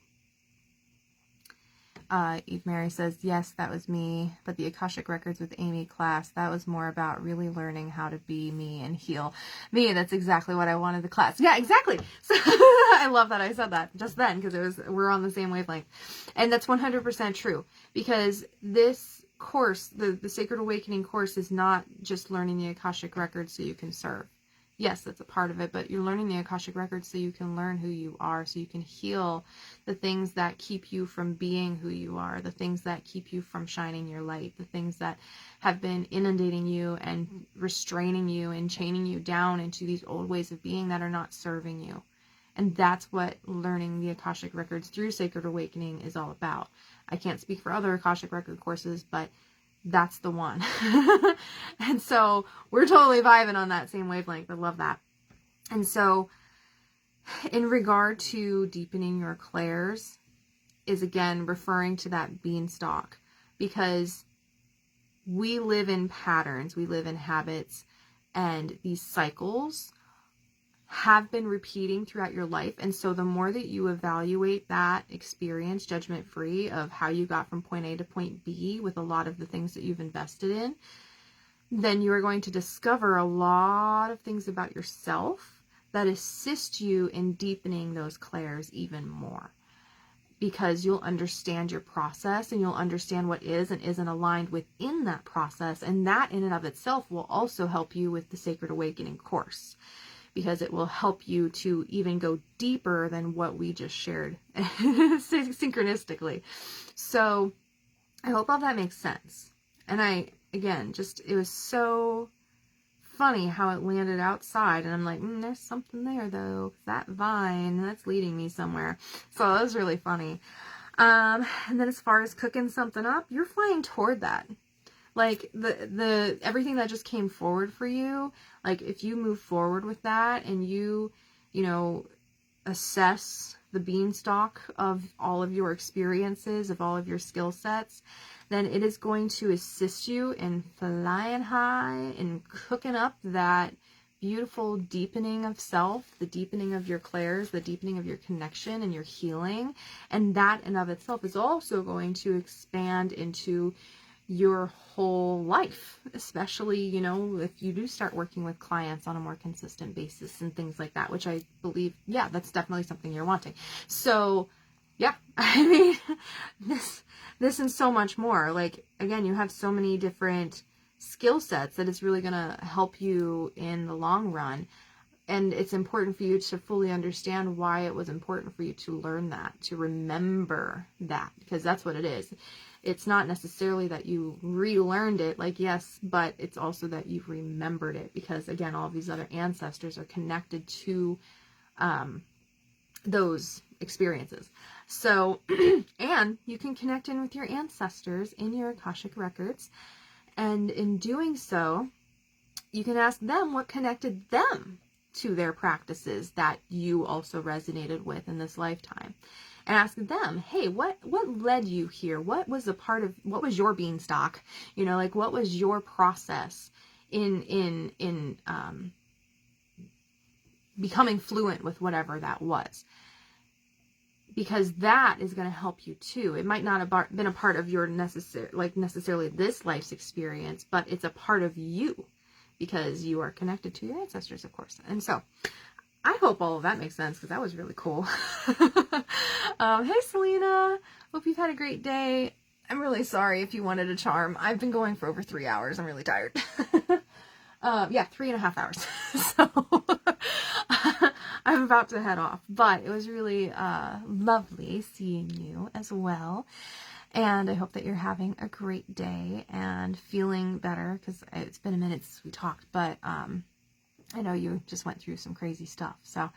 A: Eve Mary says, yes, that was me, but the Akashic Records with Amy class, that was more about really learning how to be me and heal me. That's exactly what I wanted the class. Yeah, exactly. So I love that I said that just then, because we're on the same wavelength. And that's 100% true, because this course, the Sacred Awakening course, is not just learning the Akashic Records so you can serve. Yes, that's a part of it, but you're learning the Akashic Records so you can learn who you are, so you can heal the things that keep you from being who you are, the things that keep you from shining your light, the things that have been inundating you and restraining you and chaining you down into these old ways of being that are not serving you. And that's what learning the Akashic Records through Sacred Awakening is all about. I can't speak for other Akashic Record courses, but that's the one. And so we're totally vibing on that same wavelength. I love that. And so in regard to deepening your clairs is, again, referring to that beanstalk, because we live in patterns, we live in habits, and these cycles have been repeating throughout your life. And so the more that you evaluate that experience judgment free of how you got from point A to point B with a lot of the things that you've invested in, then you are going to discover a lot of things about yourself that assist you in deepening those clairs even more, because you'll understand your process and you'll understand what is and isn't aligned within that process. And that in and of itself will also help you with the Sacred Awakening course, because it will help you to even go deeper than what we just shared synchronistically. So I hope all that makes sense. And again, it was so funny how it landed outside. And I'm like, there's something there though. That vine, that's leading me somewhere. So that was really funny. And then as far as cooking something up, you're flying toward that. Like the everything that just came forward for you, like if you move forward with that and you assess the beanstalk of all of your experiences, of all of your skill sets, then it is going to assist you in flying high and cooking up that beautiful deepening of self, the deepening of your clairs, the deepening of your connection and your healing. And that in of itself is also going to expand into your whole life, especially, you know, if you do start working with clients on a more consistent basis and things like that, which I believe, yeah, that's definitely something you're wanting. So yeah, I mean, this and so much more. Like, again, you have so many different skill sets that it's really going to help you in the long run. And it's important for you to fully understand why it was important for you to learn that, to remember that, because that's what it is. It's not necessarily that you relearned it, like, yes, but it's also that you've remembered it, because again, all of these other ancestors are connected to those experiences. So, and you can connect in with your ancestors in your Akashic records. And in doing so, you can ask them what connected them to their practices that you also resonated with in this lifetime. And ask them, hey, what led you here? What was what was your beanstalk? You know, like, what was your process in becoming fluent with whatever that was? Because that is going to help you too. It might not have been a part of your necessarily this life's experience, but it's a part of you because you are connected to your ancestors, of course. And so I hope all of that makes sense, because that was really cool. Hey, Selena. Hope you've had a great day. I'm really sorry if you wanted a charm. I've been going for over 3 hours. I'm really tired. Yeah, 3.5 hours. So I'm about to head off, but it was really lovely seeing you as well. And I hope that you're having a great day and feeling better, because it's been a minute since we talked, but I know you just went through some crazy stuff. So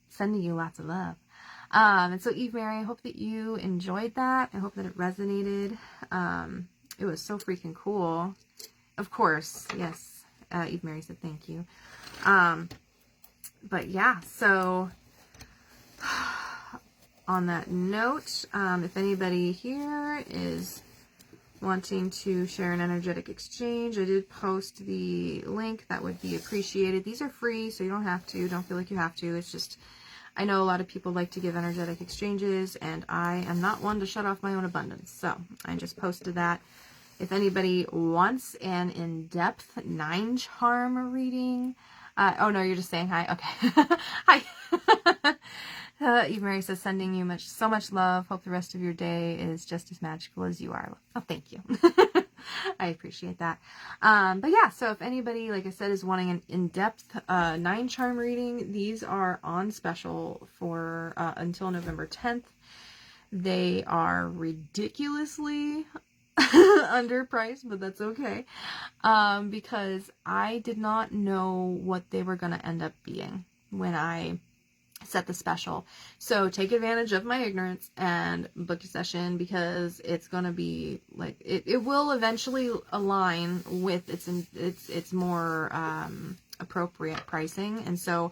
A: sending you lots of love. And so Eve Mary, I hope that you enjoyed that. I hope that it resonated. It was so freaking cool. Of course, yes. Eve Mary said thank you. But yeah, so on that note, if anybody here is wanting to share an energetic exchange, I did post the link. That would be appreciated. These are free, so you don't have to. Don't feel like you have to. It's just, I know a lot of people like to give energetic exchanges, and I am not one to shut off my own abundance. So I just posted that. If anybody wants an in-depth 9-charm reading, oh no, you're just saying hi. Okay. Hi. Eve Mary says, sending you so much love. Hope the rest of your day is just as magical as you are. Oh, thank you. I appreciate that. But yeah, so if anybody, like I said, is wanting an in-depth 9-charm reading, these are on special for until November 10th. They are ridiculously underpriced, but that's okay, because I did not know what they were going to end up being when I set the special. So take advantage of my ignorance and book a session, because it's going to be like, it will eventually align with its more appropriate pricing. And so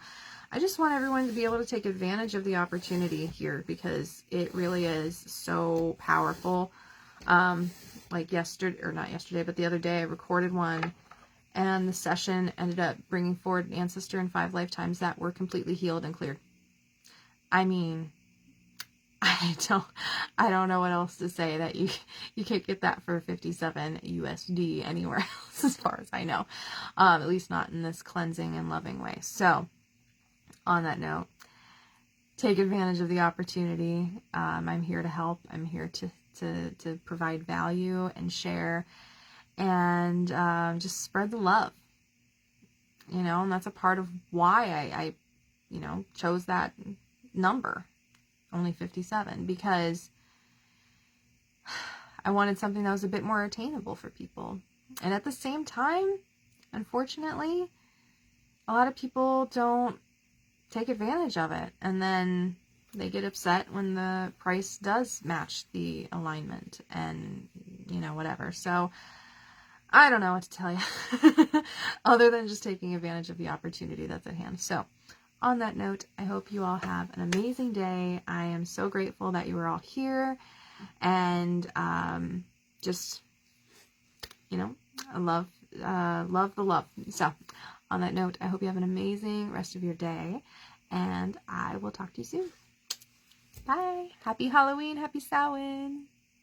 A: I just want everyone to be able to take advantage of the opportunity here, because it really is so powerful. Like yesterday, or not yesterday, but the other day, I recorded one, and the session ended up bringing forward an ancestor in 5 lifetimes that were completely healed and cleared. I mean, I don't know what else to say, that you can't get that for 57 USD anywhere else, as far as I know. At least not in this cleansing and loving way. So on that note, take advantage of the opportunity. I'm here to help. I'm here to provide value and share, and just spread the love, you know. And that's a part of why I chose that number, only 57, because I wanted something that was a bit more attainable for people. And at the same time, unfortunately, a lot of people don't take advantage of it, and then they get upset when the price does match the alignment, and whatever. So I don't know what to tell you other than just taking advantage of the opportunity that's at hand. So on that note, I hope you all have an amazing day. I am so grateful that you were all here, and just, I love the love. So On that note, I hope you have an amazing rest of your day, and I will talk to you soon. Bye. Happy Halloween. Happy Samhain.